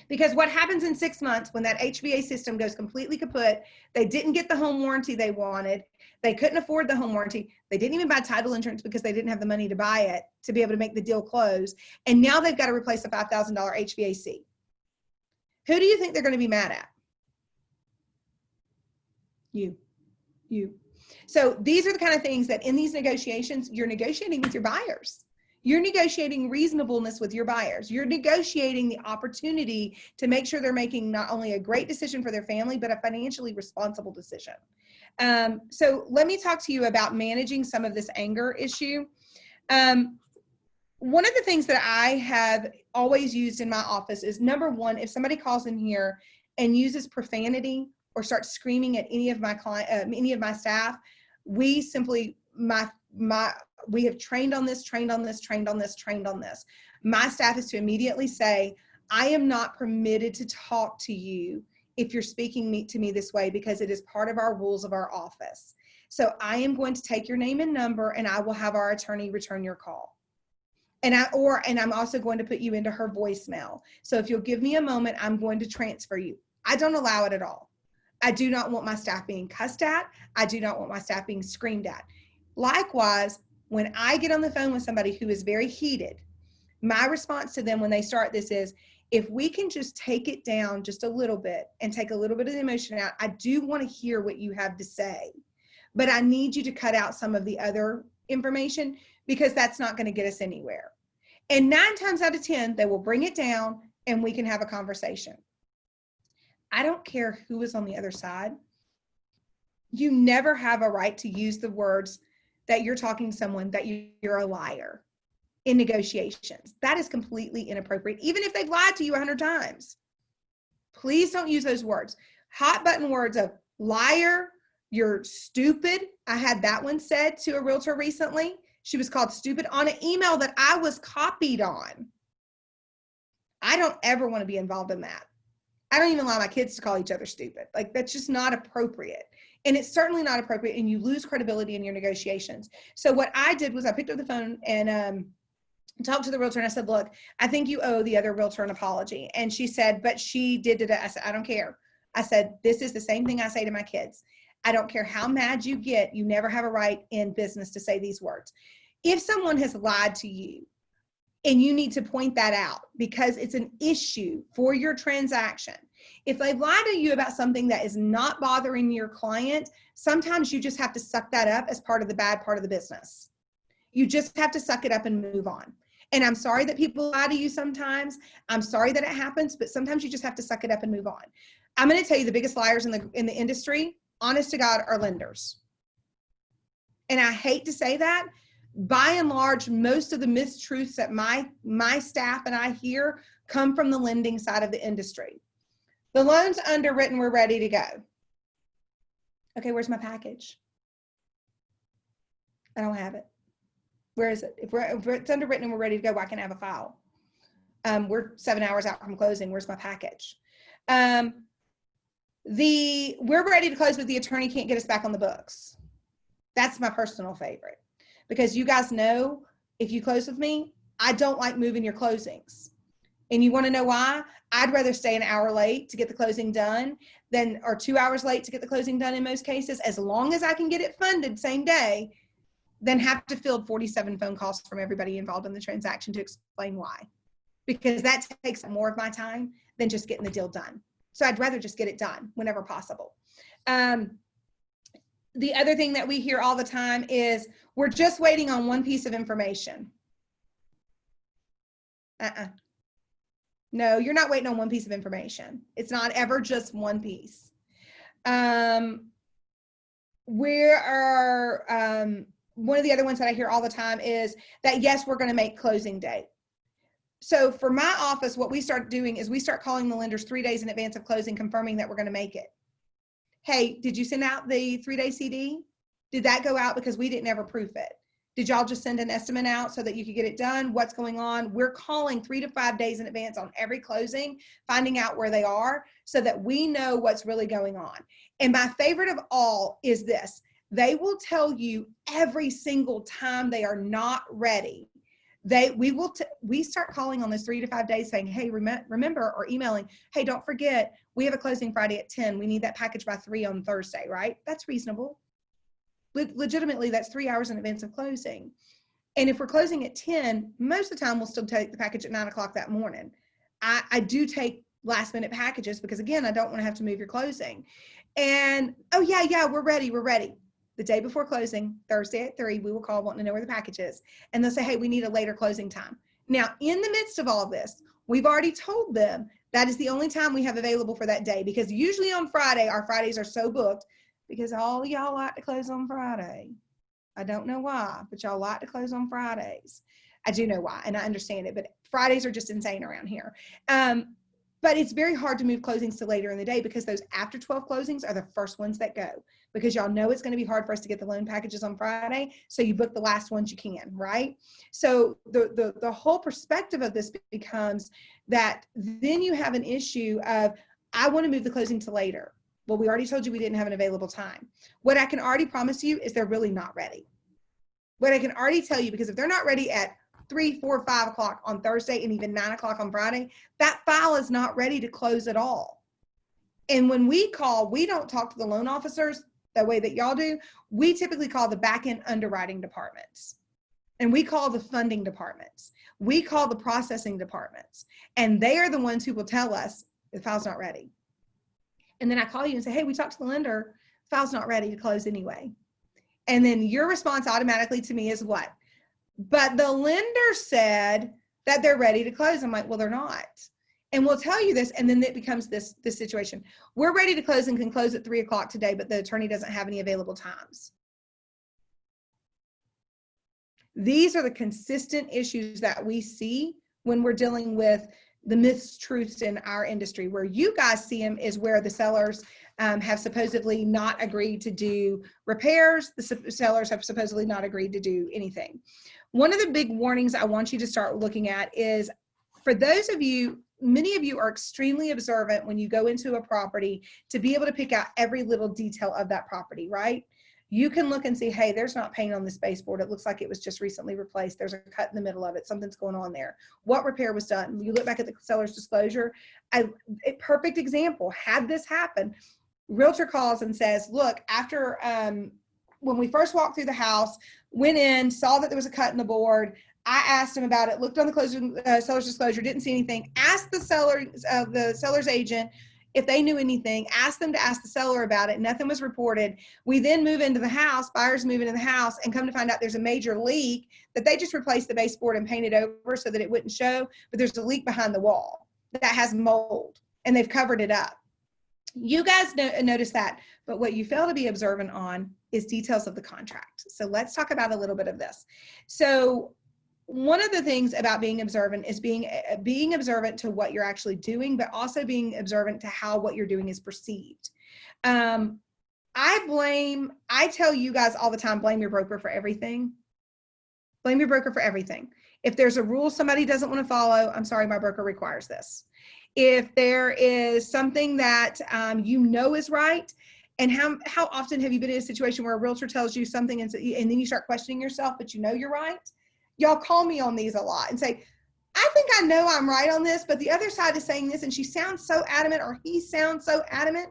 Because what happens in 6 months when that HVAC system goes completely kaput, they didn't get the home warranty they wanted, they couldn't afford the home warranty, they didn't even buy title insurance because they didn't have the money to buy it to be able to make the deal close, and now they've got to replace a $5,000 HVAC. Who do you think they're going to be mad at? You. So these are the kind of things that in these negotiations, you're negotiating with your buyers. You're negotiating reasonableness with your buyers. You're negotiating the opportunity to make sure they're making not only a great decision for their family, but a financially responsible decision. So let me talk to you about managing some of this anger issue. one of the things that I have always used in my office is, number one, if somebody calls in here and uses profanity or starts screaming at any of my any of my staff, we simply, we have trained on this. My staff is to immediately say, I am not permitted to talk to you if you're speaking to me this way, because it is part of our rules of our office. So I am going to take your name and number, and I will have our attorney return your call. And I'm also going to put you into her voicemail. So if you'll give me a moment, I'm going to transfer you. I don't allow it at all. I do not want my staff being cussed at. I do not want my staff being screamed at. Likewise, when I get on the phone with somebody who is very heated, my response to them when they start this is, if we can just take it down just a little bit and take a little bit of the emotion out, I do want to hear what you have to say, but I need you to cut out some of the other information, because that's not going to get us anywhere. And 9 times out of 10, they will bring it down and we can have a conversation. I don't care who is on the other side. You never have a right to use the words that you're talking to someone that you're a liar in negotiations. That is completely inappropriate, even if they've lied to you 100 times. Please don't use those words. Hot button words of liar, you're stupid. I had that one said to a realtor recently. She was called stupid on an email that I was copied on. I don't ever want to be involved in that. I don't even allow my kids to call each other stupid. Like, that's just not appropriate. And it's certainly not appropriate, and you lose credibility in your negotiations. So what I did was I picked up the phone and talked to the realtor, and I said, look, I think you owe the other realtor an apology. And she said, but she did it. I said, I don't care. I said, this is the same thing I say to my kids. I don't care how mad you get. You never have a right in business to say these words. If someone has lied to you and you need to point that out because it's an issue for your transaction, if they've lied to you about something that is not bothering your client, sometimes you just have to suck that up as part of the bad part of the business. You just have to suck it up and move on. And I'm sorry that people lie to you sometimes. I'm sorry that it happens, but sometimes you just have to suck it up and move on. I'm going to tell you, the biggest liars in the industry, honest to God, are lenders. And I hate to say that. By and large, most of the mistruths that my staff and I hear come from the lending side of the industry. The loan's underwritten, we're ready to go. Okay, where's my package? I don't have it. Where is it? If it's underwritten and we're ready to go, I can have a file. We're 7 hours out from closing. Where's my package? We're ready to close, but the attorney can't get us back on the books. That's my personal favorite, because you guys know, if you close with me, I don't like moving your closings. And you want to know why? I'd rather stay an hour late to get the closing done or 2 hours late to get the closing done in most cases, as long as I can get it funded same day, than have to field 47 phone calls from everybody involved in the transaction to explain why. Because that takes more of my time than just getting the deal done. So I'd rather just get it done whenever possible. The other thing that we hear all the time is, we're just waiting on one piece of information. No, you're not waiting on one piece of information. It's not ever just one piece. One of the other ones that I hear all the time is that, yes, we're going to make closing date. So for my office, what we start doing is we start calling the lenders 3 days in advance of closing, confirming that we're going to make it. Hey, did you send out the 3-day CD? Did that go out? Because we didn't ever proof it. Did y'all just send an estimate out so that you could get it done? What's going on? We're calling 3 to 5 days in advance on every closing, finding out where they are so that we know what's really going on. And my favorite of all is this. They will tell you every single time they are not ready. We start calling on those 3 to 5 days saying, hey, remember, or emailing, hey, don't forget, we have a closing Friday at 10. We need that package by 3 on Thursday, right? That's reasonable. Legitimately, that's 3 hours in advance of closing. And if we're closing at 10, most of the time we'll still take the package at 9 o'clock that morning. I do take last minute packages because, again, I don't want to have to move your closing. And, oh, yeah, we're ready. The day before closing, Thursday at 3, we will call wanting to know where the package is. And they'll say, hey, we need a later closing time. Now, in the midst of all of this, we've already told them that is the only time we have available for that day, because usually on Friday, our Fridays are so booked because all y'all like to close on Friday. I don't know why, but y'all like to close on Fridays. I do know why, and I understand it, but Fridays are just insane around here. But it's very hard to move closings to later in the day because those after 12 closings are the first ones that go, because y'all know it's going to be hard for us to get the loan packages on Friday. So you book the last ones you can, right? So the whole perspective of this becomes that then you have an issue of, I want to move the closing to later. Well, we already told you we didn't have an available time. What I can already promise you is they're really not ready. What I can already tell you, because if they're not ready at 3, 4, 5 o'clock on Thursday and even 9 o'clock on Friday, that file is not ready to close at all. And when we call, we don't talk to the loan officers the way that y'all do. We typically call the back-end underwriting departments. And we call the funding departments. We call the processing departments. And they are the ones who will tell us the file's not ready. And then I call you and say, hey, we talked to the lender, the file's not ready to close anyway. And then your response automatically to me is what? But the lender said that they're ready to close. I'm like, well, they're not. And we'll tell you this, and then it becomes this situation. We're ready to close and can close at 3 o'clock today, but the attorney doesn't have any available times. These are the consistent issues that we see when we're dealing with the mistruths in our industry. Where you guys see them is where the sellers have supposedly not agreed to do repairs. The sellers have supposedly not agreed to do anything. One of the big warnings I want you to start looking at is, for those of you, many of you are extremely observant when you go into a property to be able to pick out every little detail of that property, right? You can look and see, hey, there's not paint on this baseboard. It looks like it was just recently replaced. There's a cut in the middle of it. Something's going on there. What repair was done? You look back at the seller's disclosure. A perfect example, had this happen, realtor calls and says, look, after when we first walked through the house, went in, saw that there was a cut in the board. I asked him about it, looked on the seller's disclosure, didn't see anything, asked the seller's agent if they knew anything, asked them to ask the seller about it. Nothing was reported. We then move into the house, buyers move into the house, and come to find out there's a major leak that they just replaced the baseboard and painted over so that it wouldn't show, but there's a leak behind the wall that has mold, and they've covered it up. You guys notice that, but what you fail to be observant on is details of the contract. So let's talk about a little bit of this. So one of the things about being observant is being observant to what you're actually doing, but also being observant to how what you're doing is perceived. I tell you guys all the time, blame your broker for everything. Blame your broker for everything. If there's a rule somebody doesn't want to follow, I'm sorry, my broker requires this. If there is something that you know is right, and how often have you been in a situation where a realtor tells you something and then you start questioning yourself, but you know you're right? Y'all call me on these a lot and say, I think I know I'm right on this, but the other side is saying this and she sounds so adamant, or he sounds so adamant.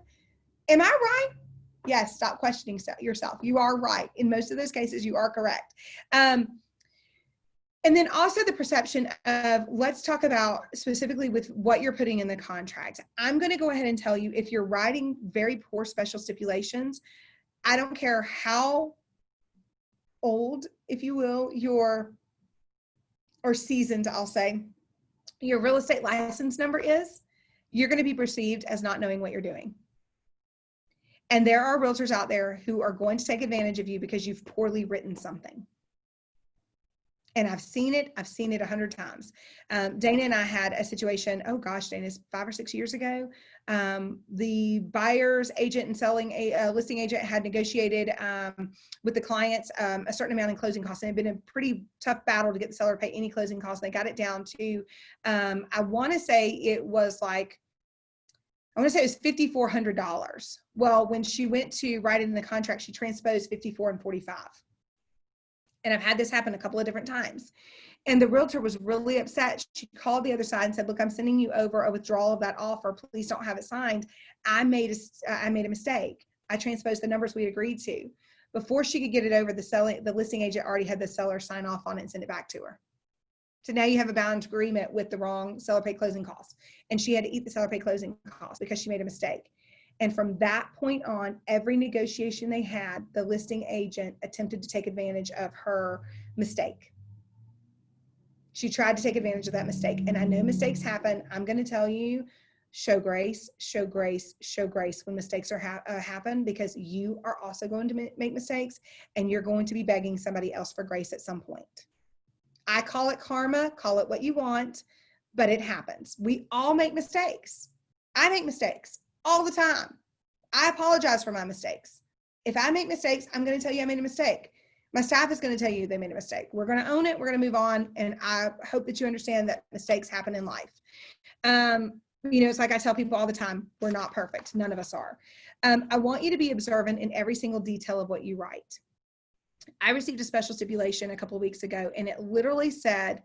Am I right? Yes, stop questioning yourself. You are right. In most of those cases, you are correct. And then also the perception of, let's talk about specifically with what you're putting in the contract. I'm going to go ahead and tell you, if you're writing very poor special stipulations, I don't care how old, if you will, or seasoned, I'll say, your real estate license number is, you're going to be perceived as not knowing what you're doing. And there are realtors out there who are going to take advantage of you because you've poorly written something. And I've seen it 100 times. Dana and I had a situation, oh gosh, Dana's 5 or 6 years ago. The buyer's agent and selling a listing agent had negotiated with the clients a certain amount in closing costs. And it had been a pretty tough battle to get the seller to pay any closing costs. And they got it down to, I want to say it was $5,400. Well, when she went to write it in the contract, she transposed 54 and 45. And I've had this happen a couple of different times. And the realtor was really upset. She called the other side and said, look, I'm sending you over a withdrawal of that offer. Please don't have it signed. I made a mistake. I transposed the numbers we agreed to. Before she could get it over, the listing agent already had the seller sign off on it and send it back to her. So now you have a bound agreement with the wrong seller pay closing costs. And she had to eat the seller pay closing costs because she made a mistake. And from that point on, every negotiation they had, the listing agent attempted to take advantage of her mistake. She tried to take advantage of that mistake. And I know mistakes happen. I'm going to tell you, show grace, show grace, show grace when mistakes happen, because you are also going to make mistakes and you're going to be begging somebody else for grace at some point. I call it karma, call it what you want, but it happens. We all make mistakes. I make mistakes all the time. I apologize for my mistakes. If I make mistakes, I'm going to tell you I made a mistake. My staff is going to tell you they made a mistake. We're going to own it. We're going to move on. And I hope that you understand that mistakes happen in life. It's like I tell people all the time, we're not perfect. None of us are. I want you to be observant in every single detail of what you write. I received a special stipulation a couple of weeks ago, and it literally said,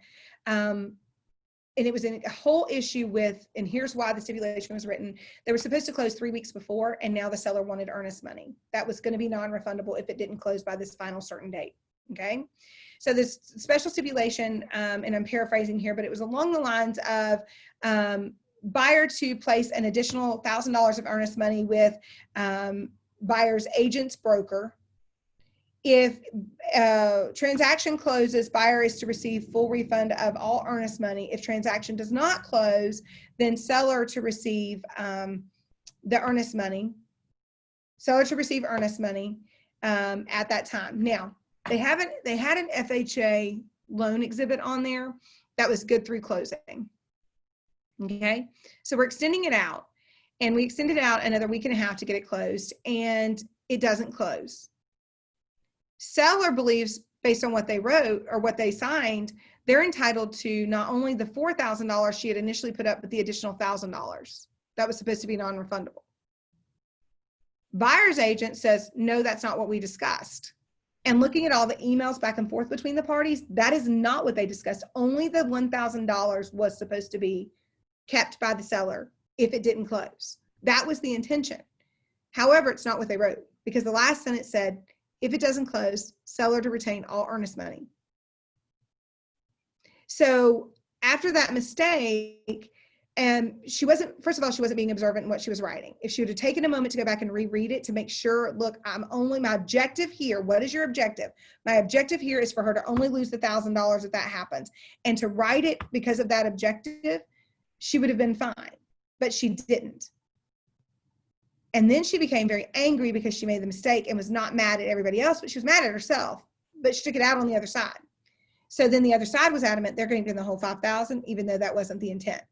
and it was a whole issue with, and here's why the stipulation was written. They were supposed to close 3 weeks before, and now the seller wanted earnest money. That was going to be non-refundable if it didn't close by this final certain date. Okay. So this special stipulation, and I'm paraphrasing here, but it was along the lines of buyer to place an additional $1,000 of earnest money with buyer's agent's broker. If transaction closes, buyer is to receive full refund of all earnest money. If transaction does not close, then seller to receive the earnest money. Seller to receive earnest money at that time. Now, they had an FHA loan exhibit on there that was good through closing. Okay, so we're extending it out, and we extended it out another week and a half to get it closed, and it doesn't close. Seller believes, based on what they wrote or what they signed, they're entitled to not only the $4,000 she had initially put up, but the additional $1,000 that was supposed to be non-refundable. Buyer's agent says, no, that's not what we discussed. And looking at all the emails back and forth between the parties, that is not what they discussed. Only the $1,000 was supposed to be kept by the seller if it didn't close. That was the intention. However, it's not what they wrote, because the last sentence said, if it doesn't close, seller to retain all earnest money. So after that mistake, she wasn't being observant in what she was writing. If she would have taken a moment to go back and reread it to make sure, look, my objective here, what is your objective? My objective here is for her to only lose the $1,000 if that happens. And to write it because of that objective, she would have been fine, but she didn't. And then she became very angry because she made the mistake and was not mad at everybody else, but she was mad at herself, but she took it out on the other side. So then the other side was adamant they're going to give the whole $5,000, even though that wasn't the intent.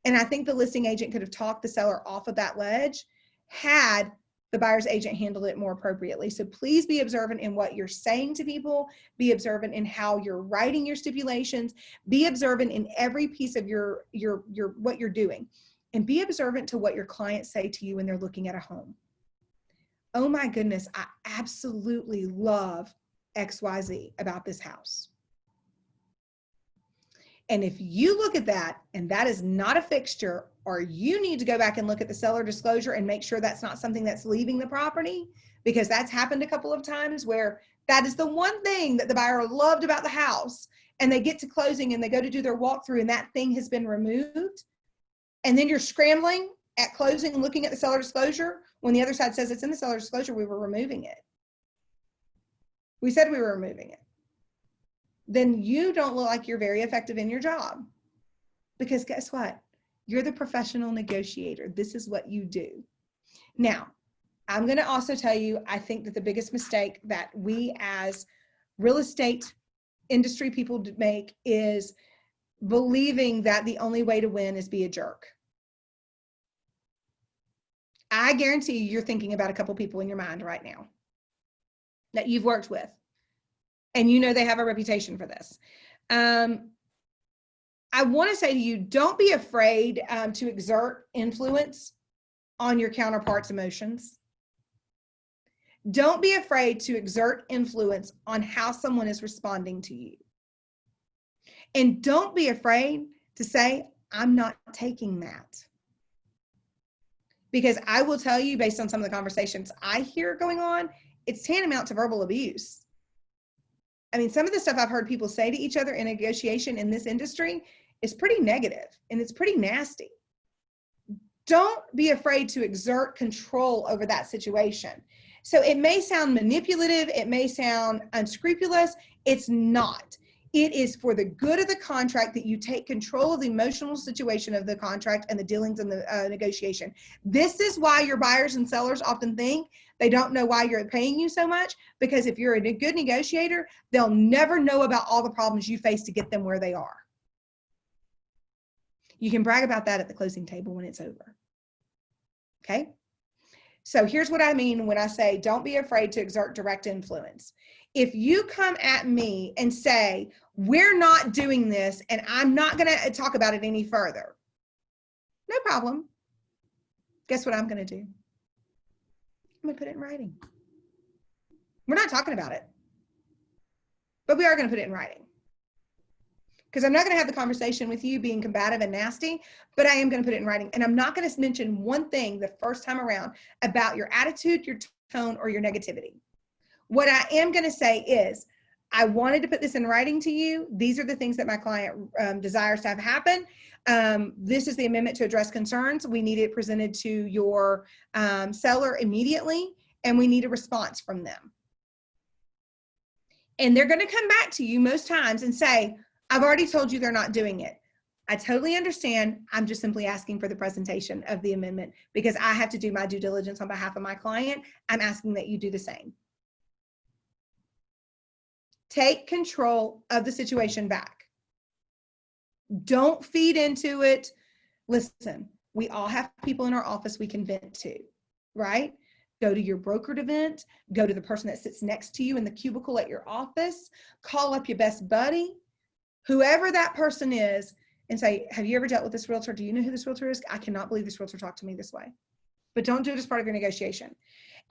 And I think the listing agent could have talked the seller off of that ledge had the buyer's agent handled it more appropriately. So please be observant in what you're saying to people, be observant in how you're writing your stipulations, be observant in every piece of your what you're doing. And be observant to what your clients say to you when they're looking at a home. Oh my goodness, I absolutely love XYZ about this house. And if you look at that and that is not a fixture, or you need to go back and look at the seller disclosure and make sure that's not something that's leaving the property, because that's happened a couple of times where that is the one thing that the buyer loved about the house, and they get to closing and they go to do their walkthrough and that thing has been removed. And then you're scrambling at closing and looking at the seller disclosure when the other side says it's in the seller disclosure, we were removing it. We said we were removing it. Then you don't look like you're very effective in your job, because guess what? You're the professional negotiator. This is what you do. Now, I'm going to also tell you, I think that the biggest mistake that we as real estate industry people make is believing that the only way to win is be a jerk. I guarantee you're thinking about a couple people in your mind right now that you've worked with, and you know they have a reputation for this. I want to say to you, don't be afraid to exert influence on your counterpart's emotions. Don't be afraid to exert influence on how someone is responding to you. And don't be afraid to say, I'm not taking that. Because I will tell you, based on some of the conversations I hear going on, it's tantamount to verbal abuse. I mean, some of the stuff I've heard people say to each other in negotiation in this industry is pretty negative and it's pretty nasty. Don't be afraid to exert control over that situation. So it may sound manipulative, it may sound unscrupulous, it's not. It is for the good of the contract that you take control of the emotional situation of the contract and the dealings and the negotiation. This is why your buyers and sellers often think they don't know why you're paying you so much, because if you're a good negotiator, they'll never know about all the problems you face to get them where they are. You can brag about that at the closing table when it's over. Okay? So here's what I mean when I say don't be afraid to exert direct influence. If you come at me and say, we're not doing this and I'm not going to talk about it any further, no problem. Guess what I'm going to do? I'm going to put it in writing. We're not talking about it, but we are going to put it in writing. Because I'm not going to have the conversation with you being combative and nasty, but I am going to put it in writing. And I'm not going to mention one thing the first time around about your attitude, your tone, or your negativity. What I am going to say is, I wanted to put this in writing to you. These are the things that my client desires to have happen. This is the amendment to address concerns. We need it presented to your seller immediately, and we need a response from them. And they're going to come back to you most times and say, I've already told you they're not doing it. I totally understand. I'm just simply asking for the presentation of the amendment because I have to do my due diligence on behalf of my client. I'm asking that you do the same. Take control of the situation back. Don't feed into it. Listen, we all have people in our office we can vent to, right? Go to your brokered event. Go to the person that sits next to you in the cubicle at your office. Call up your best buddy, whoever that person is, and say, have you ever dealt with this realtor? Do you know who this realtor is? I cannot believe this realtor talked to me this way. But don't do it as part of your negotiation.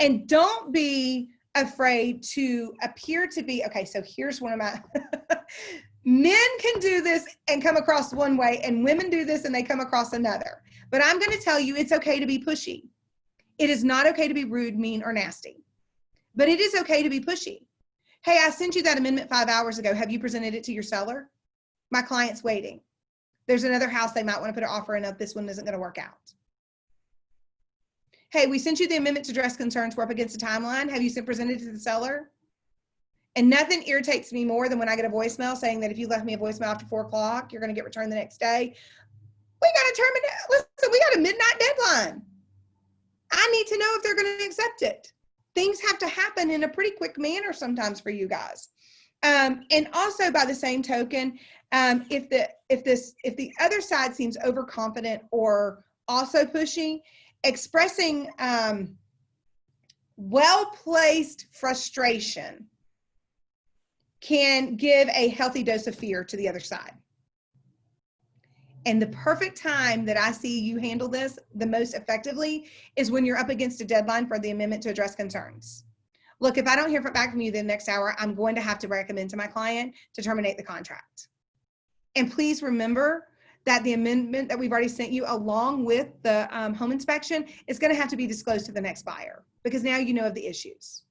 And don't be afraid to appear to be, okay, so here's one of my, men can do this and come across one way, and women do this and they come across another. But I'm going to tell you, it's okay to be pushy. It is not okay to be rude, mean, or nasty. But it is okay to be pushy. Hey, I sent you that amendment 5 hours ago. Have you presented it to your seller? My client's waiting. There's another house they might want to put an offer in of. This one isn't going to work out. Hey, we sent you the amendment to address concerns. We're up against a timeline. Have you presented it to the seller? And nothing irritates me more than when I get a voicemail saying that if you left me a voicemail after 4 o'clock, you're going to get returned the next day. We got to terminate. Listen, we got a midnight deadline. I need to know if they're going to accept it. Things have to happen in a pretty quick manner sometimes for you guys. And also by the same token, if the other side seems overconfident or also pushy, expressing well-placed frustration can give a healthy dose of fear to the other side. And the perfect time that I see you handle this the most effectively is when you're up against a deadline for the amendment to address concerns. Look, if I don't hear back from you the next hour, I'm going to have to recommend to my client to terminate the contract. And please remember that the amendment that we've already sent you along with the home inspection is going to have to be disclosed to the next buyer because now you know of the issues.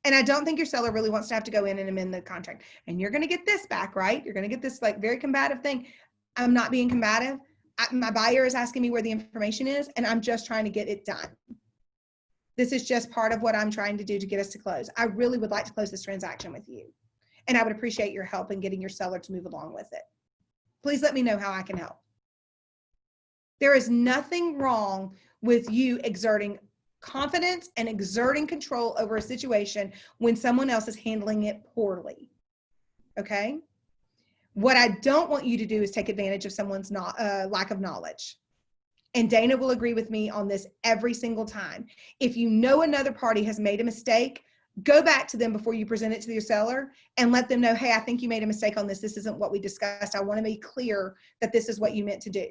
And I don't think your seller really wants to have to go in and amend the contract. And you're going to get this back, right? You're going to get this like very combative thing. I'm not being combative. My buyer is asking me where the information is, and I'm just trying to get it done. This is just part of what I'm trying to do to get us to close. I really would like to close this transaction with you. And I would appreciate your help in getting your seller to move along with it. Please let me know how I can help. There is nothing wrong with you exerting confidence and exerting control over a situation when someone else is handling it poorly. Okay? What I don't want you to do is take advantage of someone's lack of knowledge. And Dana will agree with me on this every single time. If you know another party has made a mistake, go back to them before you present it to your seller and let them know, hey, I think you made a mistake on this. This isn't what we discussed. I want to be clear that this is what you meant to do.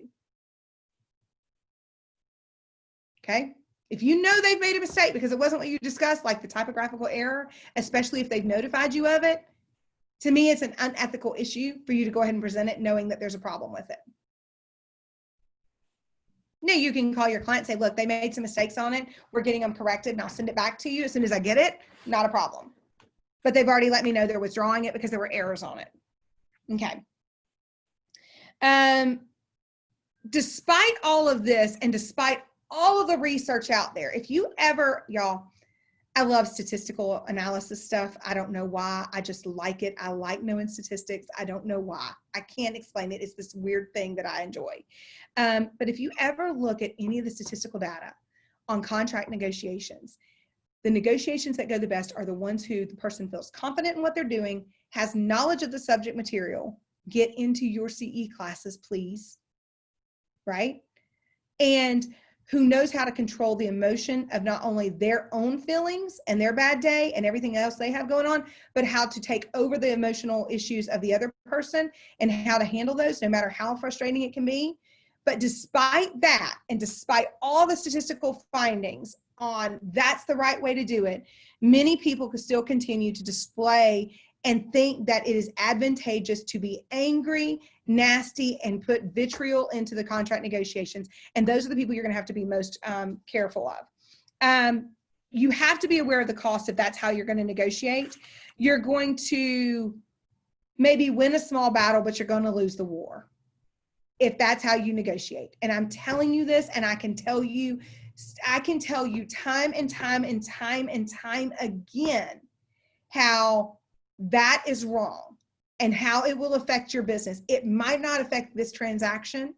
Okay? If you know they've made a mistake because it wasn't what you discussed, like the typographical error, especially if they've notified you of it, to me, it's an unethical issue for you to go ahead and present it knowing that there's a problem with it. Now, you can call your client and say, look, they made some mistakes on it. We're getting them corrected, and I'll send it back to you as soon as I get it. Not a problem. But they've already let me know they're withdrawing it because there were errors on it. Okay. Despite all of this and despite all of the research out there, if you ever, y'all, I love statistical analysis stuff. I don't know why. I just like it. I like knowing statistics. I don't know why. I can't explain it. It's this weird thing that I enjoy. But if you ever look at any of the statistical data on contract negotiations, the negotiations that go the best are the ones who the person feels confident in what they're doing, has knowledge of the subject material. Get into your CE classes, please. Right? And who knows how to control the emotion of not only their own feelings and their bad day and everything else they have going on, but how to take over the emotional issues of the other person and how to handle those, no matter how frustrating it can be. But despite that, and despite all the statistical findings on that's the right way to do it, many people could still continue to display and think that it is advantageous to be angry, nasty, and put vitriol into the contract negotiations. And those are the people you're going to have to be most careful of. You have to be aware of the cost if that's how you're going to negotiate. You're going to maybe win a small battle, but you're going to lose the war if that's how you negotiate. And I'm telling you this, and I can tell you time and time and time and time again how that is wrong and how it will affect your business. It might not affect this transaction,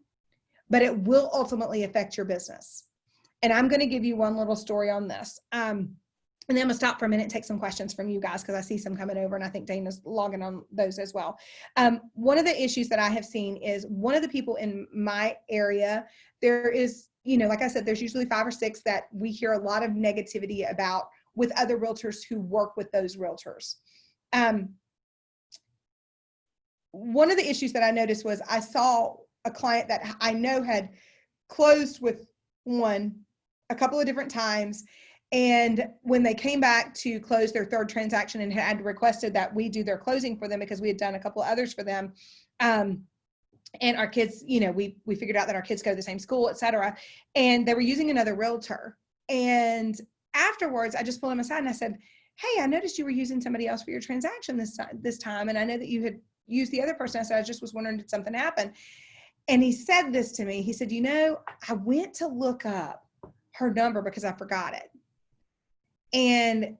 but it will ultimately affect your business. And I'm going to give you one little story on this. And then I'm going to stop for a minute and take some questions from you guys because I see some coming over and I think Dana's logging on those as well. One of the issues that I have seen is one of the people in my area, there is, like I said, there's usually 5 or 6 that we hear a lot of negativity about with other realtors who work with those realtors. One of the issues that I noticed was I saw a client that I know had closed with one a couple of different times. And when they came back to close their 3rd transaction and had requested that we do their closing for them because we had done a couple of others for them. And our kids, we figured out that our kids go to the same school, et cetera. And they were using another realtor. And afterwards, I just pulled him aside and I said, hey, I noticed you were using somebody else for your transaction this time. And I know that you had used the other person. I said, I just was wondering, did something happen? And he said this to me. He said, I went to look up her number because I forgot it. And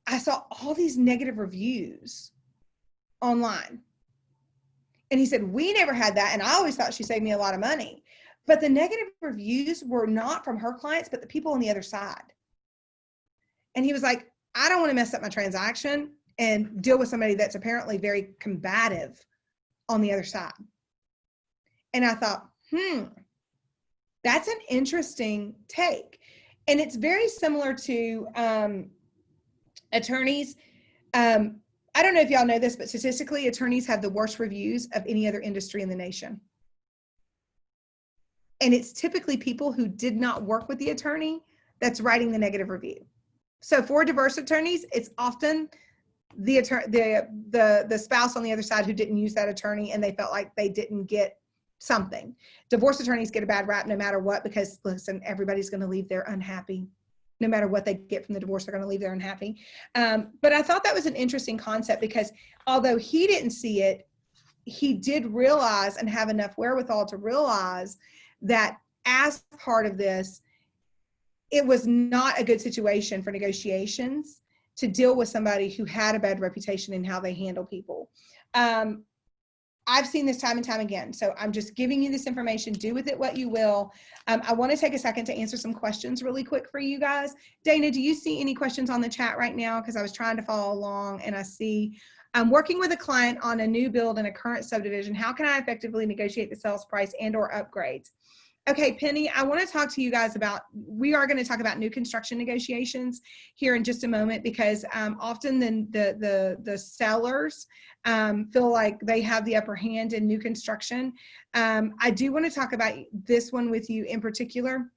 I saw all these negative reviews online. And he said, we never had that. And I always thought she saved me a lot of money. But the negative reviews were not from her clients, but the people on the other side. And he was like, I don't want to mess up my transaction and deal with somebody that's apparently very combative on the other side. And I thought, that's an interesting take. And it's very similar to attorneys. I don't know if y'all know this, but statistically, attorneys have the worst reviews of any other industry in the nation. And it's typically people who did not work with the attorney that's writing the negative review. So for diverse attorneys, it's often the spouse on the other side who didn't use that attorney and they felt like they didn't get something. Divorce attorneys get a bad rap no matter what, because listen, everybody's going to leave there unhappy. No matter what they get from the divorce, they're going to leave there unhappy. But I thought that was an interesting concept because although he didn't see it, he did realize and have enough wherewithal to realize that as part of this, it was not a good situation for negotiations to deal with somebody who had a bad reputation in how they handle people. I've seen this time and time again. So I'm just giving you this information. Do with it what you will. I want to take a second to answer some questions really quick for you guys. Dana, do you see any questions on the chat right now? Because I was trying to follow along and I see, I'm working with a client on a new build in a current subdivision. How can I effectively negotiate the sales price and or upgrades? Okay, Penny, I want to talk to you guys about, we are going to talk about new construction negotiations here in just a moment because often the sellers feel like they have the upper hand in new construction. I do want to talk about this one with you in particular.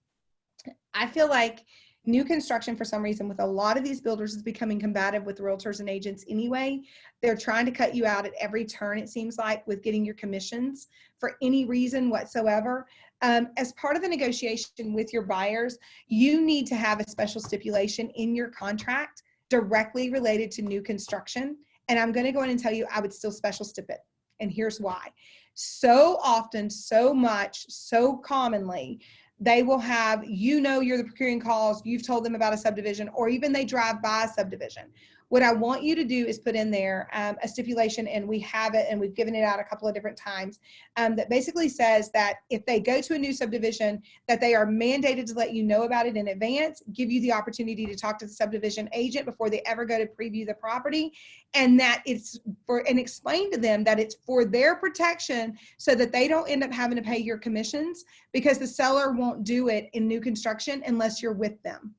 I feel like new construction, for some reason, with a lot of these builders is becoming combative with realtors and agents anyway. They're trying to cut you out at every turn, it seems like, with getting your commissions for any reason whatsoever. As part of the negotiation with your buyers, you need to have a special stipulation in your contract directly related to new construction. And I'm going to go in and tell you I would still special stip it. And here's why. So often, so much, so commonly, They will have, you're the procuring cause, you've told them about a subdivision, or even they drive by a subdivision. What I want you to do is put in there a stipulation, and we have it, and we've given it out a couple of different times, that basically says that if they go to a new subdivision, that they are mandated to let you know about it in advance, give you the opportunity to talk to the subdivision agent before they ever go to preview the property, and that and explain to them that it's for their protection so that they don't end up having to pay your commissions, because the seller won't do it in new construction unless you're with them.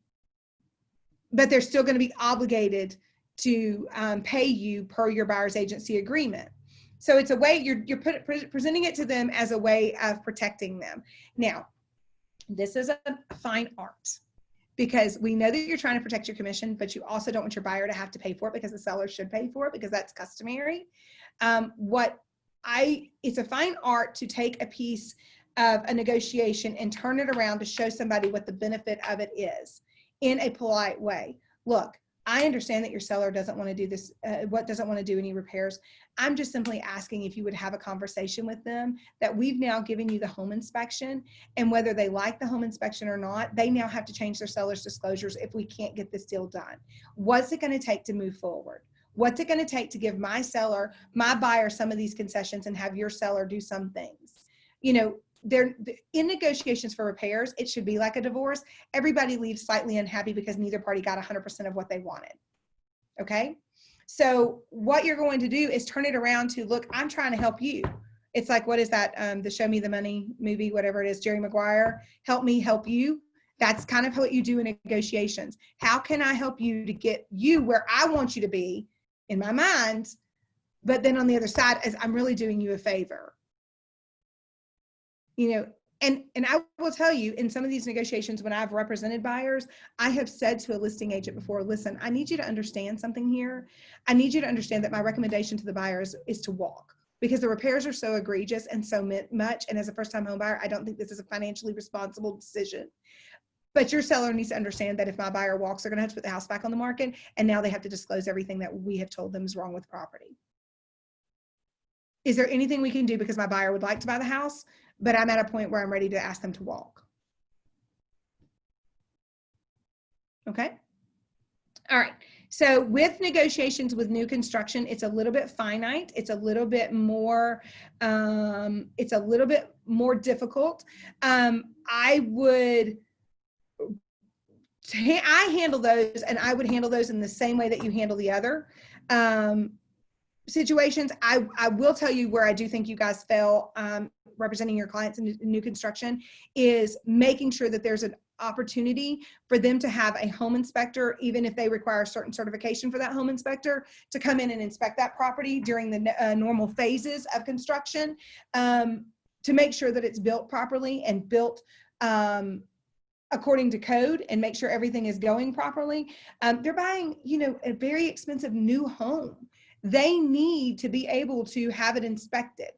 But they're still going to be obligated to pay you per your buyer's agency agreement. So it's a way you're presenting it to them as a way of protecting them. Now, this is a fine art, because we know that you're trying to protect your commission, but you also don't want your buyer to have to pay for it, because the seller should pay for it, because that's customary. It's a fine art to take a piece of a negotiation and turn it around to show somebody what the benefit of it is in a polite way. Look, I understand that your seller doesn't want to do this, doesn't want to do any repairs. I'm just simply asking if you would have a conversation with them that we've now given you the home inspection, and whether they like the home inspection or not, they now have to change their seller's disclosures if we can't get this deal done. What's it going to take to move forward? What's it going to take to give my buyer some of these concessions and have your seller do some things? They're in negotiations for repairs. It should be like a divorce. Everybody leaves slightly unhappy because neither party got 100% of what they wanted. Okay. So what you're going to do is turn it around to, look, I'm trying to help you. It's like, what is that? The Show Me the Money movie, whatever it is, Jerry Maguire, help me help you. That's kind of what you do in negotiations. How can I help you to get you where I want you to be in my mind? But then on the other side, as I'm really doing you a favor. And I will tell you, in some of these negotiations, when I've represented buyers, I have said to a listing agent before, listen, I need you to understand something here. I need you to understand that my recommendation to the buyers is to walk, because the repairs are so egregious and so much. And as a first-time home buyer, I don't think this is a financially responsible decision. But your seller needs to understand that if my buyer walks, they're going to have to put the house back on the market. And now they have to disclose everything that we have told them is wrong with the property. Is there anything we can do, because my buyer would like to buy the house, but I'm at a point where I'm ready to ask them to walk? Okay. All right. So with negotiations with new construction, it's a little bit finite. It's a little bit more, difficult. I handle those, and I would handle those in the same way that you handle the other situations. I will tell you where I do think you guys fail representing your clients in new construction is making sure that there's an opportunity for them to have a home inspector, even if they require a certain certification for that home inspector, to come in and inspect that property during the normal phases of construction, to make sure that it's built properly and built according to code, and make sure everything is going properly. They're buying, a very expensive new home. They need to be able to have it inspected.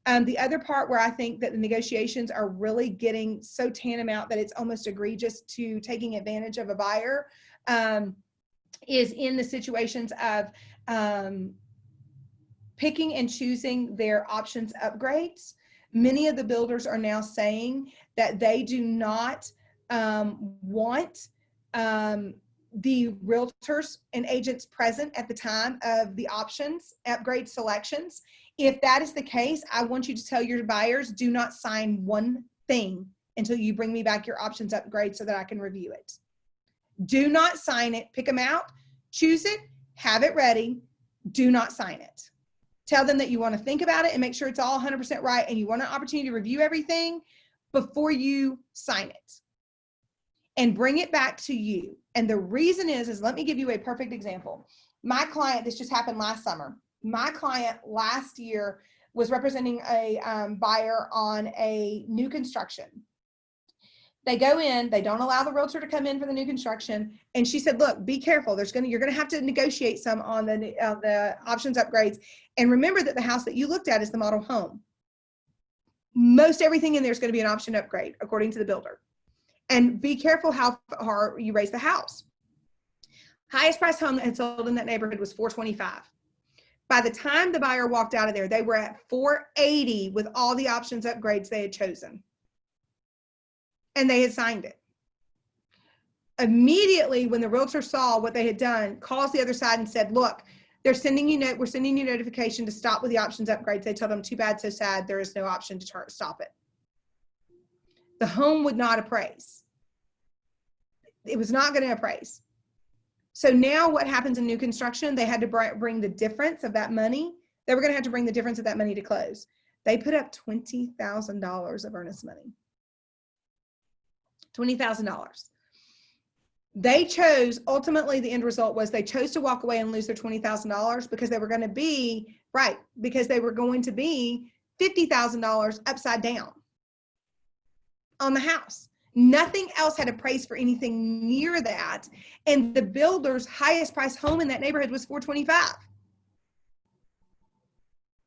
The other part where I think that the negotiations are really getting so tantamount that it's almost egregious to taking advantage of a buyer is in the situations of picking and choosing their options upgrades. Many of the builders are now saying that they do not want the realtors and agents present at the time of the options upgrade selections. If that is the case, I want you to tell your buyers, do not sign one thing until you bring me back your options upgrade so that I can review it. Do not sign it. Pick them out, choose it, have it ready. Do not sign it. Tell them that you want to think about it and make sure it's all 100% right, and you want an opportunity to review everything before you sign it, and bring it back to you. And the reason is let me give you a perfect example. My client, this just happened last summer. My client last year was representing a buyer on a new construction. They go in, they don't allow the realtor to come in for the new construction. And she said, look, be careful. You're going to have to negotiate some on the options upgrades. And remember that the house that you looked at is the model home. Most everything in there is going to be an option upgrade, according to the builder. And be careful how far you raise the house. Highest price home that had sold in that neighborhood was $425. By the time the buyer walked out of there, they were at $480 with all the options upgrades they had chosen. and they had signed it. Immediately, when the realtor saw what they had done, calls the other side and said, look, we're sending you notification to stop with the options upgrades. They told them, too bad, so sad, there is no option to stop it. The home would not appraise. It was not going to appraise. So now what happens in new construction? They had to bring the difference of that money. They were going to have to bring the difference of that money to close. They put up $20,000 of earnest money. $20,000. They chose, ultimately the end result was they chose to walk away and lose their $20,000 because they were going to be, because they were going to be $50,000 upside down on the house. Nothing else had appraised for anything near that. And the builder's highest price home in that neighborhood was $425,000.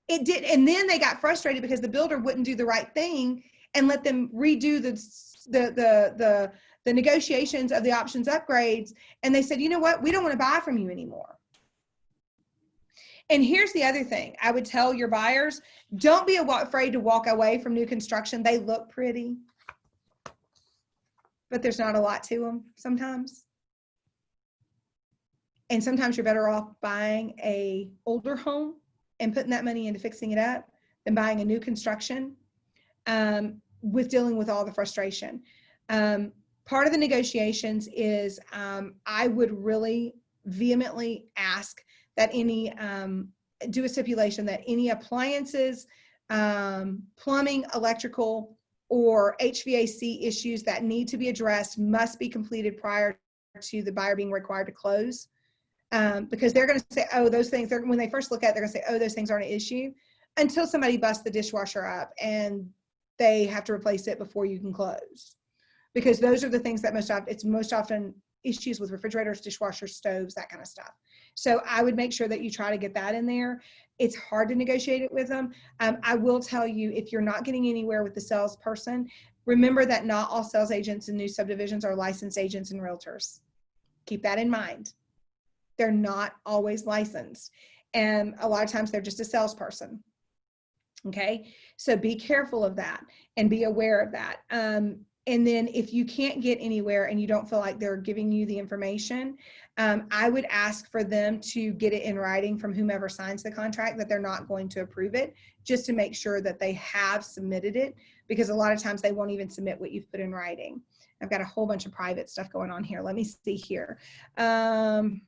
It did. And then they got frustrated because the builder wouldn't do the right thing and let them redo the negotiations of the options upgrades. And they said, you know what? We don't want to buy from you anymore. And here's the other thing. I would tell your buyers, don't be afraid to walk away from new construction. They look pretty, but there's not a lot to them sometimes. And sometimes you're better off buying a older home and putting that money into fixing it up than buying a new construction with dealing with all the frustration. Part of the negotiations is I would really vehemently ask that do a stipulation that any appliances, plumbing, electrical, or HVAC issues that need to be addressed must be completed prior to the buyer being required to close. Because they're going to say, oh, those things, when they first look at it, they're going to say, oh, those things aren't an issue, until somebody busts the dishwasher up and they have to replace it before you can close. Because those are the things that most often issues with refrigerators, dishwashers, stoves, that kind of stuff. So I would make sure that you try to get that in there. It's hard to negotiate it with them. I will tell you, if you're not getting anywhere with the salesperson, remember that not all sales agents in new subdivisions are licensed agents and realtors. Keep that in mind. They're not always licensed. And a lot of times they're just a salesperson. Okay. So be careful of that and be aware of that. And then if you can't get anywhere and you don't feel like they're giving you the information, I would ask for them to get it in writing from whomever signs the contract that they're not going to approve it, just to make sure that they have submitted it, because a lot of times they won't even submit what you've put in writing. I've got a whole bunch of private stuff going on here. Let me see here. Amee,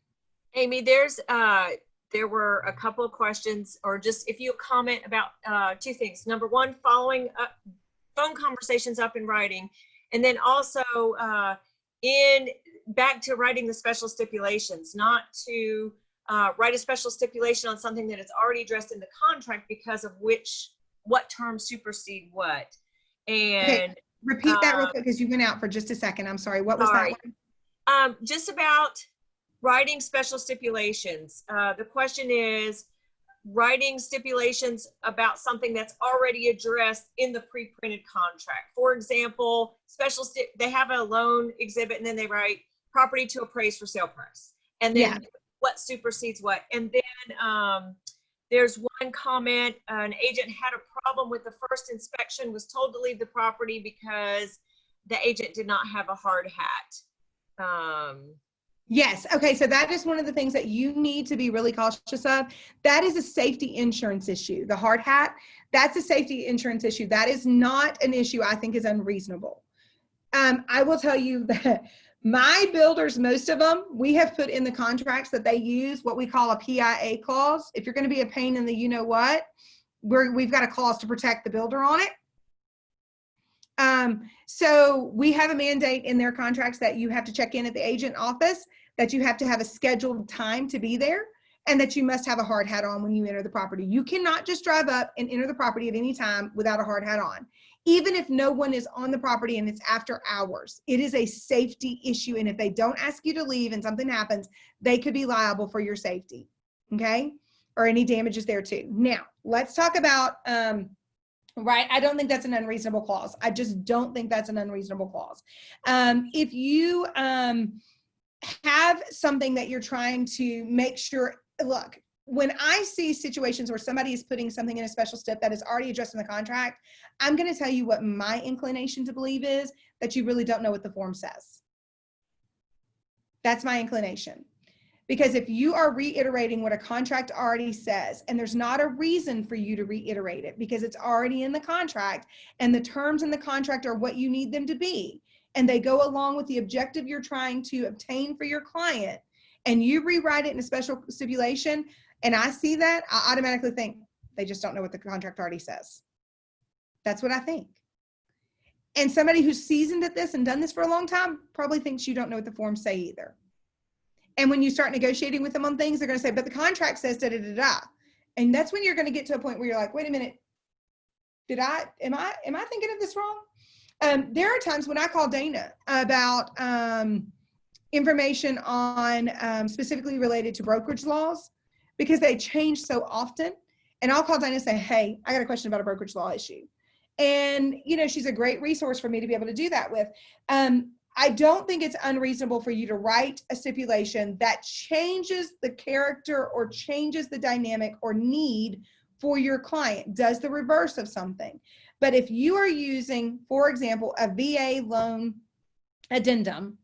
there were a couple of questions, or just if you comment about two things. Number one, following up phone conversations up in writing, and then also back to writing the special stipulations, not to write a special stipulation on something that is already addressed in the contract because of what terms supersede what. And okay, repeat that real quick because you went out for just a second. I'm sorry. What was that one? Just about writing special stipulations. The question is writing stipulations about something that's already addressed in the pre-printed contract. For example, they have a loan exhibit and then they write property to appraise for sale price. And then what supersedes what. And then there's one comment, an agent had a problem with the first inspection, was told to leave the property because the agent did not have a hard hat. Yes. Okay. So that is one of the things that you need to be really cautious of. That is a safety insurance issue. The hard hat, that's a safety insurance issue. That is not an issue I think is unreasonable. I will tell you that my builders, most of them, we have put in the contracts that they use what we call a PIA clause. If you're going to be a pain in the you know what, we've got a clause to protect the builder on it. So we have a mandate in their contracts that you have to check in at the agent office, that you have to have a scheduled time to be there, and that you must have a hard hat on when you enter the property. You cannot just drive up and enter the property at any time without a hard hat on, even if no one is on the property and it's after hours. It is a safety issue, and if they don't ask you to leave and something happens, they could be liable for your safety, okay, or any damages there too. Now, let's talk about right, I don't think that's an unreasonable clause. I just don't think that's an unreasonable clause. If you have something that you're trying to make sure, look, when I see situations where somebody is putting something in a special step that is already addressed in the contract, I'm going to tell you what my inclination to believe is, that you really don't know what the form says. That's my inclination. Because if you are reiterating what a contract already says, and there's not a reason for you to reiterate it because it's already in the contract, and the terms in the contract are what you need them to be, and they go along with the objective you're trying to obtain for your client, and you rewrite it in a special stipulation, and I see that, I automatically think they just don't know what the contract already says. That's what I think. And somebody who's seasoned at this and done this for a long time probably thinks you don't know what the forms say either. And when you start negotiating with them on things, they're going to say, but the contract says da da da da. And that's when you're going to get to a point where you're like, wait a minute, am I thinking of this wrong? There are times when I call Dana about information on specifically related to brokerage laws, because they change so often. And I'll call Dana and say, hey, I got a question about a brokerage law issue. And, you know, she's a great resource for me to be able to do that with. I don't think it's unreasonable for you to write a stipulation that changes the character or changes the dynamic or need for your client, does the reverse of something. But if you are using, for example, a VA loan addendum,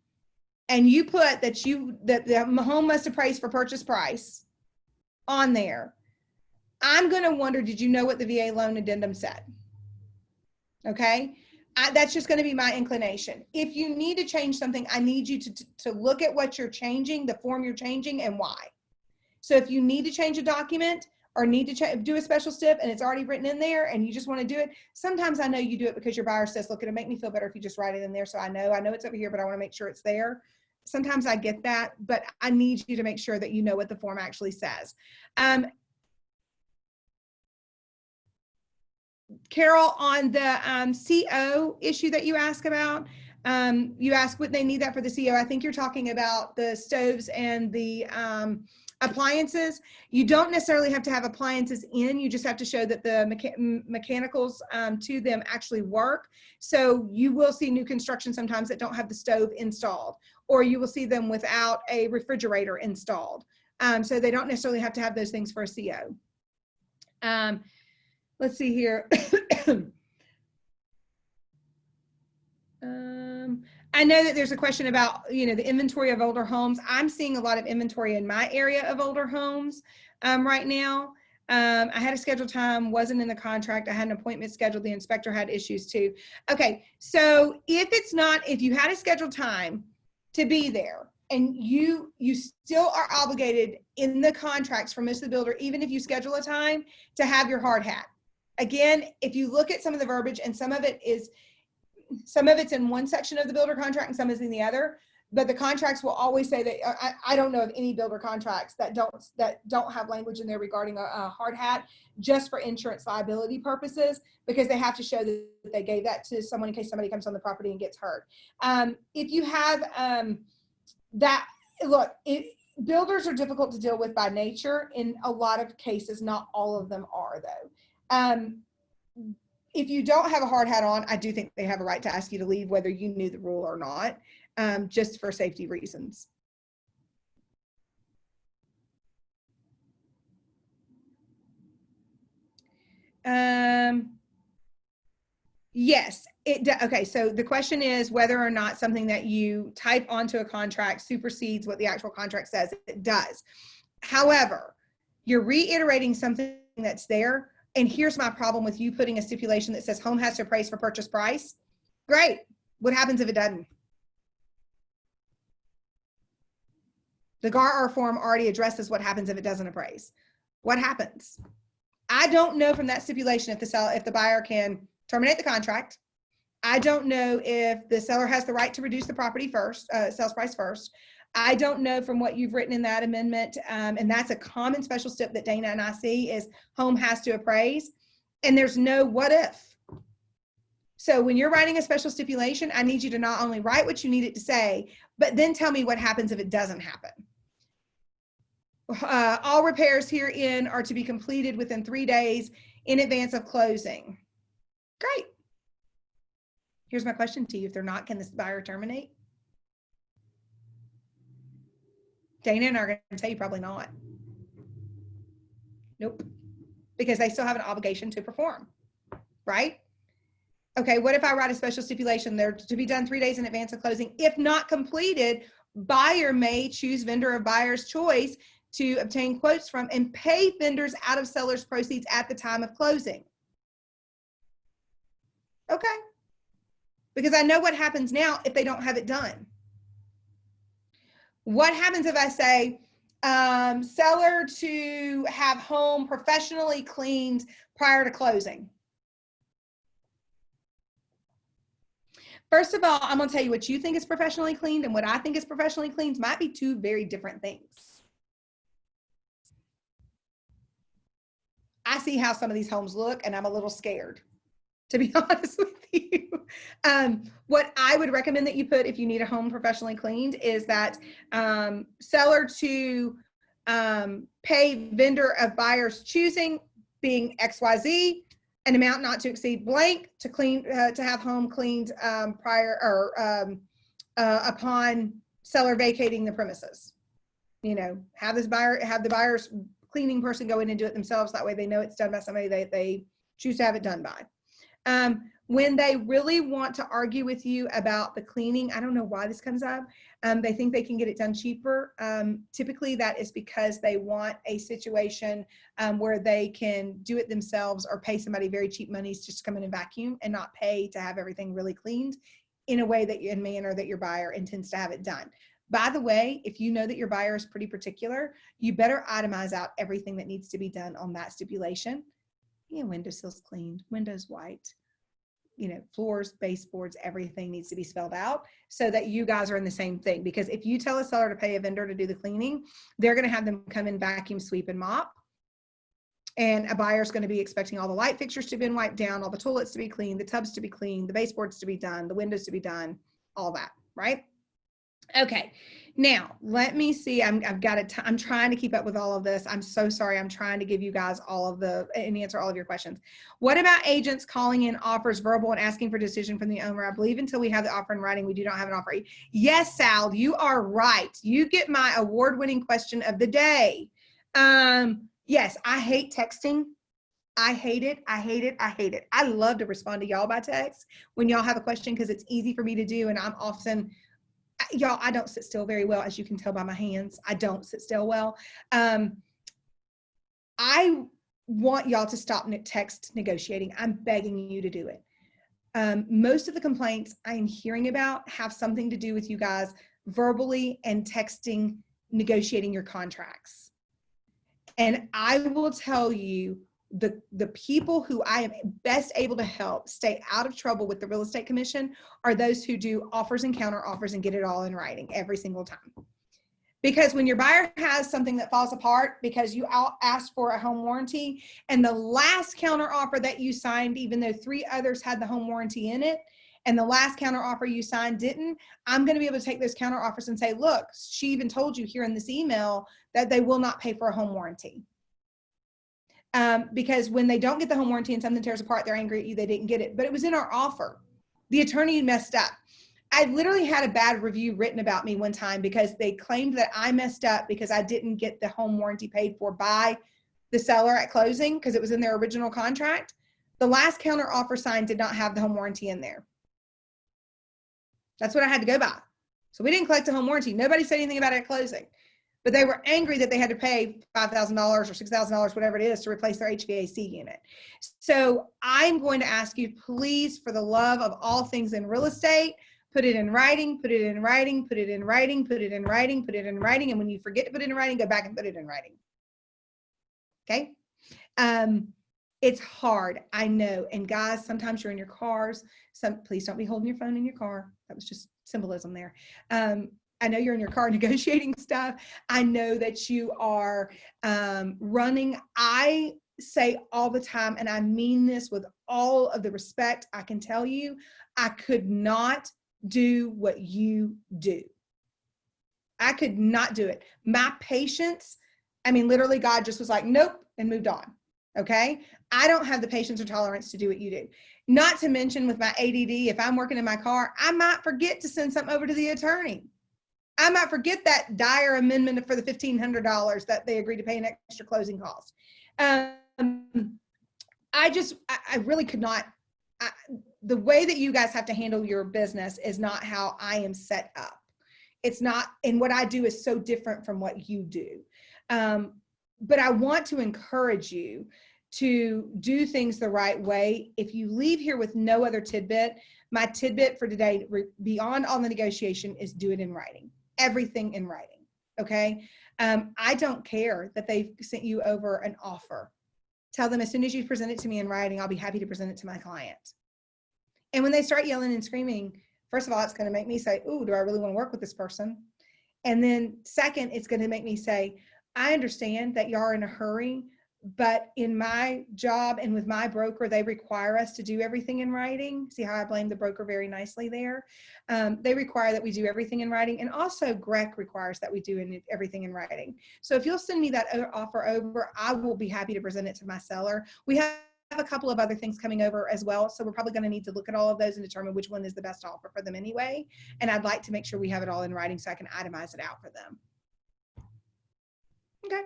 and you put that the home must appraise for purchase price on there, I'm going to wonder, did you know what the VA loan addendum said? Okay. That's just going to be my inclination. If you need to change something, I need you to look at what you're changing, the form you're changing, and why. So if you need to change a document or need to do a special stip and it's already written in there and you just want to do it, sometimes I know you do it because your buyer says, look, it'll make me feel better if you just write it in there. So I know it's over here, but I want to make sure it's there. Sometimes I get that, but I need you to make sure that you know what the form actually says. Carol, on the CO issue that you asked about, you asked would they need that for the CO. I think you're talking about the stoves and the appliances. You don't necessarily have to have appliances in, you just have to show that the mechanicals to them actually work. So you will see new construction sometimes that don't have the stove installed, or you will see them without a refrigerator installed. So they don't necessarily have to have those things for a CO. Let's see here. I know that there's a question about, the inventory of older homes. I'm seeing a lot of inventory in my area of older homes right now. I had a scheduled time, wasn't in the contract. I had an appointment scheduled. The inspector had issues too. Okay, so if you had a scheduled time to be there, and you still are obligated in the contracts for most of the builder, even if you schedule a time, to have your hard hat. Again, if you look at some of the verbiage, and some of it's in one section of the builder contract and some is in the other, but the contracts will always say that, I don't know of any builder contracts that don't have language in there regarding a hard hat, just for insurance liability purposes, because they have to show that they gave that to someone in case somebody comes on the property and gets hurt. If you have builders are difficult to deal with by nature. In a lot of cases, not all of them are though. If you don't have a hard hat on, I do think they have a right to ask you to leave, whether you knew the rule or not, just for safety reasons. Yes. Okay, so the question is whether or not something that you type onto a contract supersedes what the actual contract says. It does. However, you're reiterating something that's there. And here's my problem with you putting a stipulation that says home has to appraise for purchase price. Great. What happens if it doesn't? The GAR form already addresses what happens if it doesn't appraise. What happens? I don't know from that stipulation if the buyer can terminate the contract. I don't know if the seller has the right to reduce the property first, sales price first. I don't know from what you've written in that amendment, and that's a common special step that Dana and I see, is home has to appraise, and there's no what if. So when you're writing a special stipulation, I need you to not only write what you need it to say, but then tell me what happens if it doesn't happen. All repairs herein are to be completed within 3 days in advance of closing. Great. Here's my question to you. If they're not, can this buyer terminate? Dana and I are going to tell you probably not. Nope. Because they still have an obligation to perform, right? Okay, what if I write a special stipulation? They're to be done 3 days in advance of closing. If not completed, buyer may choose vendor of buyer's choice to obtain quotes from and pay vendors out of seller's proceeds at the time of closing. Okay, because I know what happens now if they don't have it done. What happens if I say, seller to have home professionally cleaned prior to closing? First of all, I'm going to tell you what you think is professionally cleaned and what I think is professionally cleaned might be two very different things. I see how some of these homes look and I'm a little scared, to be honest with you. What I would recommend that you put if you need a home professionally cleaned is that seller to pay vendor of buyer's choosing, being XYZ, an amount not to exceed blank, to clean to have home cleaned prior or upon seller vacating the premises. You know, have the buyer's cleaning person go in and do it themselves. That way they know it's done by somebody they choose to have it done by. When they really want to argue with you about the cleaning, I don't know why this comes up. They think they can get it done cheaper. Typically that is because they want a situation where they can do it themselves or pay somebody very cheap monies just to come in and vacuum and not pay to have everything really cleaned in a way that in manner that your buyer intends to have it done. By the way, if you know that your buyer is pretty particular, you better itemize out everything that needs to be done on that stipulation. You know, windowsills cleaned, windows white, you know, floors, baseboards, everything needs to be spelled out so that you guys are in the same thing. Because if you tell a seller to pay a vendor to do the cleaning, they're going to have them come in, vacuum, sweep, and mop. And a buyer's going to be expecting all the light fixtures to have been wiped down, all the toilets to be cleaned, the tubs to be cleaned, the baseboards to be done, the windows to be done, all that, right? Okay, now let me see. I'm trying to keep up with all of this. I'm so sorry. I'm trying to give you guys all of and answer all of your questions. What about agents calling in offers verbal and asking for decision from the owner? I believe until we have the offer in writing, we do not have an offer. Yes, Sal, you are right. You get my award-winning question of the day. Yes, I hate texting. I hate it. I hate it. I hate it. I love to respond to y'all by text when y'all have a question because it's easy for me to do, and I'm often, y'all, I don't sit still very well, as you can tell by my hands. I don't sit still well. I want y'all to stop text negotiating. I'm begging you to do it. Most of the complaints I am hearing about have something to do with you guys verbally and texting, negotiating your contracts. And I will tell you, the people who I am best able to help stay out of trouble with the real estate commission are those who do offers and counter offers and get it all in writing every single time. Because when your buyer has something that falls apart because you asked for a home warranty and the last counter offer that you signed, even though 3 others had the home warranty in it, and the last counter offer you signed didn't, I'm going to be able to take those counter offers and say, look, she even told you here in this email that they will not pay for a home warranty. Because when they don't get the home warranty and something tears apart, they're angry at you, they didn't get it. But it was in our offer. The attorney messed up. I literally had a bad review written about me one time because they claimed that I messed up because I didn't get the home warranty paid for by the seller at closing because it was in their original contract. The last counter offer signed did not have the home warranty in there. That's what I had to go by. So we didn't collect a home warranty. Nobody said anything about it at closing. But they were angry that they had to pay $5,000 or $6,000, whatever it is, to replace their HVAC unit. So I'm going to ask you, please, for the love of all things in real estate, put it in writing, put it in writing, put it in writing, put it in writing, put it in writing. And when you forget to put it in writing, go back and put it in writing. Okay? It's hard, I know. And guys, sometimes you're in your cars. Please don't be holding your phone in your car. That was just symbolism there. I know you're in your car negotiating stuff. I know that you are running. I say all the time, and I mean this with all of the respect I can tell you, I could not do what you do. I could not do it. My patience, I mean, literally God just was like, nope, and moved on. Okay. I don't have the patience or tolerance to do what you do. Not to mention with my ADD, if I'm working in my car, I might forget to send something over to the attorney. I might forget that dire amendment for the $1,500 that they agreed to pay an extra closing cost. I really could not, the way that you guys have to handle your business is not how I am set up. It's not, and what I do is so different from what you do. But I want to encourage you to do things the right way. If you leave here with no other tidbit, my tidbit for today, beyond all the negotiation, is do it in writing. Everything in writing, okay? I don't care that they've sent you over an offer. Tell them as soon as you present it to me in writing, I'll be happy to present it to my client. And when they start yelling and screaming, first of all, it's going to make me say, ooh, do I really want to work with this person? And then second, it's going to make me say, I understand that y'all are in a hurry, but in my job and with my broker, they require us to do everything in writing. See how I blame the broker very nicely there? They require that we do everything in writing. And also GREC requires that we do everything in writing. So if you'll send me that offer over, I will be happy to present it to my seller. We have a couple of other things coming over as well. So we're probably going to need to look at all of those and determine which one is the best offer for them anyway. And I'd like to make sure we have it all in writing so I can itemize it out for them. Okay.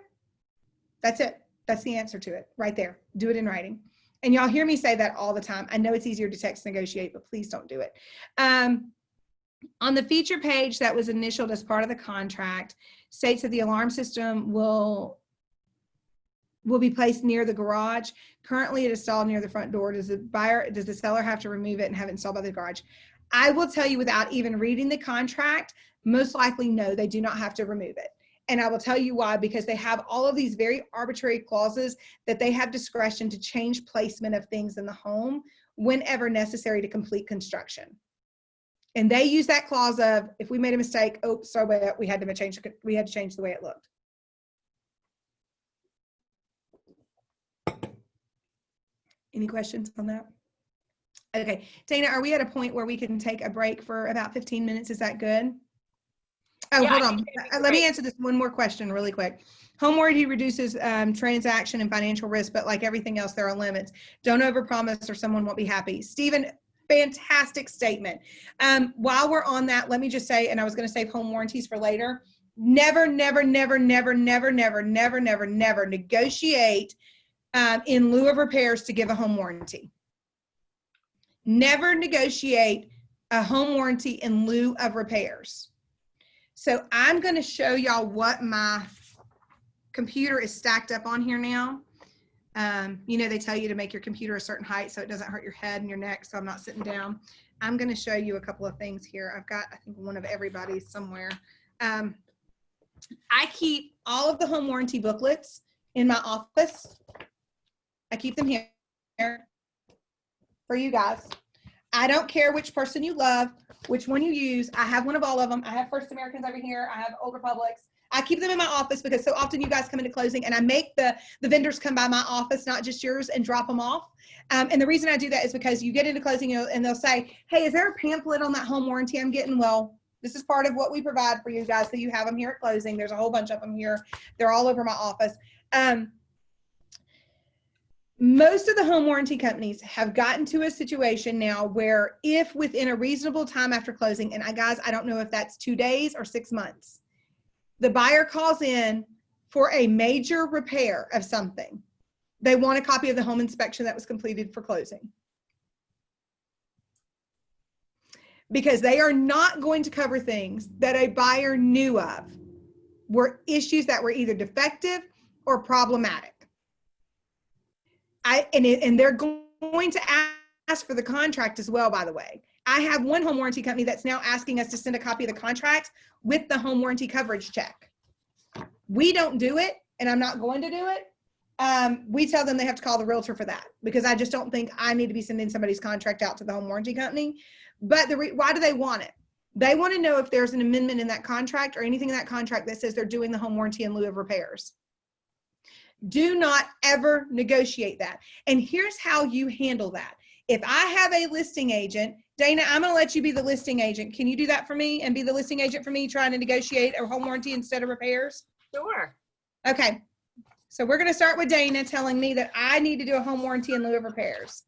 That's it. That's the answer to it right there. Do it in writing. And y'all hear me say that all the time. I know it's easier to text negotiate, but please don't do it. On the feature page that was initialed as part of the contract states that the alarm system will be placed near the garage. Currently it is installed near the front door. Does the seller have to remove it and have it installed by the garage? I will tell you without even reading the contract, most likely no, they do not have to remove it. And I will tell you why, because they have all of these very arbitrary clauses that they have discretion to change placement of things in the home whenever necessary to complete construction. And they use that clause of, if we made a mistake, oh, sorry, we had to change the way it looked. Any questions on that? Okay, Dana, are we at a point where we can take a break for about 15 minutes? Is that good? Oh, yeah, hold on. Let me answer this one more question really quick. Home warranty reduces transaction and financial risk, but like everything else, there are limits. Don't overpromise or someone won't be happy. Stephen, fantastic statement. While we're on that, let me just say, and I was going to save home warranties for later, never, never, never, never, never, never, never, never, never negotiate in lieu of repairs to give a home warranty. Never negotiate a home warranty in lieu of repairs. So I'm going to show y'all what my computer is stacked up on here now. You know, they tell you to make your computer a certain height so it doesn't hurt your head and your neck, so I'm not sitting down. I'm going to show you a couple of things here. I've got, I think, one of everybody's somewhere. I keep all of the home warranty booklets in my office. I keep them here for you guys. I don't care which person you love, which one you use. I have one of all of them. I have First Americans over here. I have Old Republics. I keep them in my office because so often you guys come into closing and I make the vendors come by my office, not just yours, and drop them off. And the reason I do that is because you get into closing and they'll say, hey, is there a pamphlet on that home warranty I'm getting? Well, this is part of what we provide for you guys. So you have them here at closing. There's a whole bunch of them here. They're all over my office. Most of the home warranty companies have gotten to a situation now where if within a reasonable time after closing, and guys, I don't know if that's 2 days or 6 months, the buyer calls in for a major repair of something, they want a copy of the home inspection that was completed for closing. Because they are not going to cover things that a buyer knew of were issues that were either defective or problematic. And they're going to ask for the contract as well, by the way. I have one home warranty company that's now asking us to send a copy of the contract with the home warranty coverage check. We don't do it, and I'm not going to do it. We tell them they have to call the realtor for that because I just don't think I need to be sending somebody's contract out to the home warranty company. But why do they want it? They want to know if there's an amendment in that contract or anything in that contract that says they're doing the home warranty in lieu of repairs. Do not ever negotiate that. And here's how you handle that. If I have a listing agent, Dana, I'm going to let you be the listing agent. Can you do that for me and be the listing agent for me trying to negotiate a home warranty instead of repairs? Sure. Okay. So we're going to start with Dana telling me that I need to do a home warranty in lieu of repairs.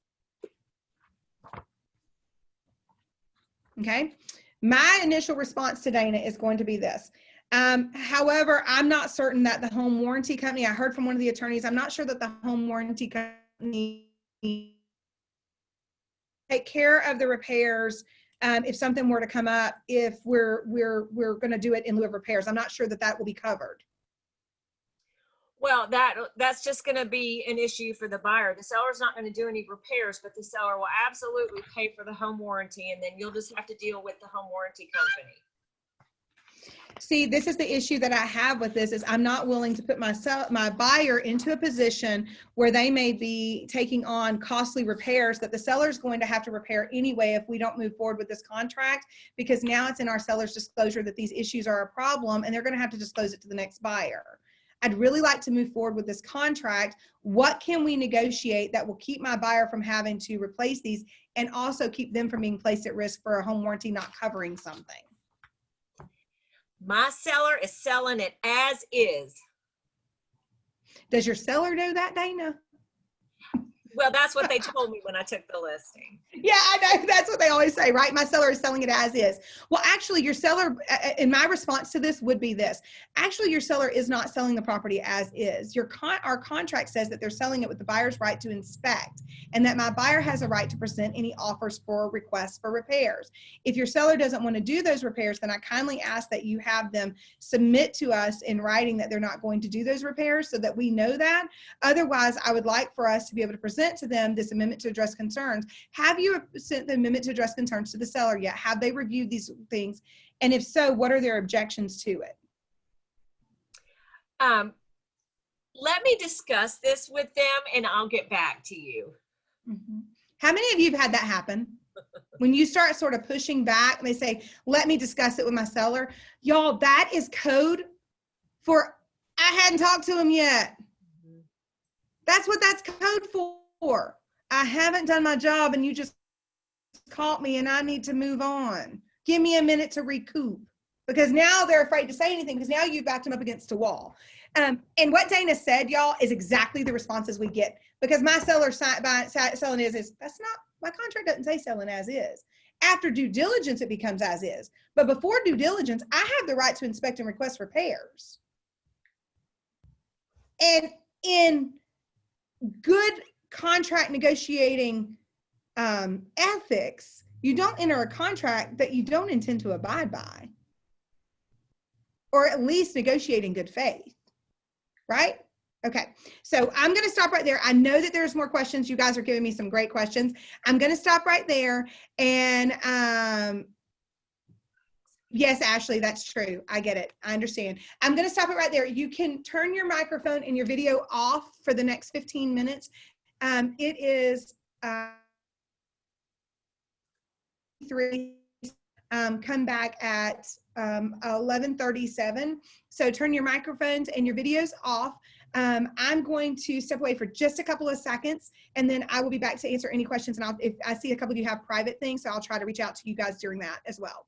Okay. My initial response to Dana is going to be this. However, I'm not certain that the home warranty company, I heard from one of the attorneys, I'm not sure that the home warranty company take care of the repairs if something were to come up, if we're going to do it in lieu of repairs. I'm not sure that that will be covered. Well, that's just going to be an issue for the buyer. The seller's not going to do any repairs, but the seller will absolutely pay for the home warranty, and then you'll just have to deal with the home warranty company. See, this is the issue that I have with this is I'm not willing to put my buyer into a position where they may be taking on costly repairs that the seller's going to have to repair anyway if we don't move forward with this contract, because now it's in our seller's disclosure that these issues are a problem and they're going to have to disclose it to the next buyer. I'd really like to move forward with this contract. What can we negotiate that will keep my buyer from having to replace these and also keep them from being placed at risk for a home warranty not covering something? My seller is selling it as is. Does your seller know that, Dana? Well, that's what they told me when I took the listing. Yeah, I know. That's what they always say, right? My seller is selling it as is. Well, actually, your seller, in my response to this would be this. Actually, your seller is not selling the property as is. Our contract says that they're selling it with the buyer's right to inspect, and that my buyer has a right to present any offers for requests for repairs. If your seller doesn't want to do those repairs, then I kindly ask that you have them submit to us in writing that they're not going to do those repairs so that we know that. Otherwise, I would like for us to be able to present to them this amendment to address concerns. Have you sent the amendment to address concerns to the seller yet? Have they reviewed these things? And if so, what are their objections to it? Let me discuss this with them and I'll get back to you. Mm-hmm. How many of you have had that happen? When you start sort of pushing back and they say, let me discuss it with my seller. Y'all, that is code for, I hadn't talked to him yet. Mm-hmm. That's what that's code for. I haven't done my job and you just caught me and I need to move on. Give me a minute to recoup, because now they're afraid to say anything because now you've backed them up against a wall. And what Dana said, y'all, is exactly the responses we get, because my seller selling as is, that's not, my contract doesn't say selling as is. After due diligence, it becomes as is. But before due diligence, I have the right to inspect and request repairs. And in good contract negotiating ethics, you don't enter a contract that you don't intend to abide by, or at least negotiate in good faith, right? Okay, so I'm going to stop right there. I know that there's more questions. You guys are giving me some great questions. I'm going to stop right there. And yes, Ashley, that's true. I get it. I understand. I'm going to stop it right there. You can turn your microphone and your video off for the next 15 minutes. It is 3. Come back at 11:37. So turn your microphones and your videos off. I'm going to step away for just a couple of seconds, and then I will be back to answer any questions. And if I see a couple of you have private things, so I'll try to reach out to you guys during that as well.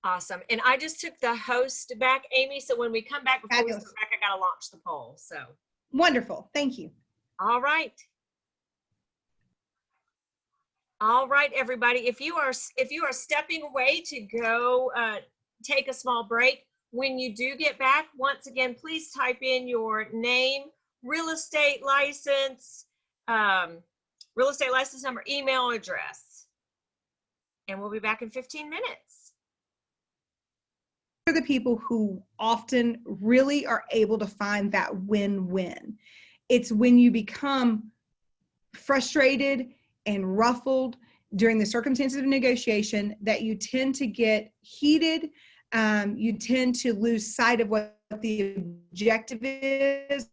Awesome. And I just took the host back, Amy. So when we come back, before we come back, I got to launch the poll. So wonderful. Thank you. All right. All right, everybody. If you are stepping away to go take a small break, when you do get back, once again, please type in your name, real estate license number, email address, and we'll be back in 15 minutes. For the people who often really are able to find that win-win. It's when you become frustrated and ruffled during the circumstances of negotiation that you tend to get heated. You tend to lose sight of what the objective is,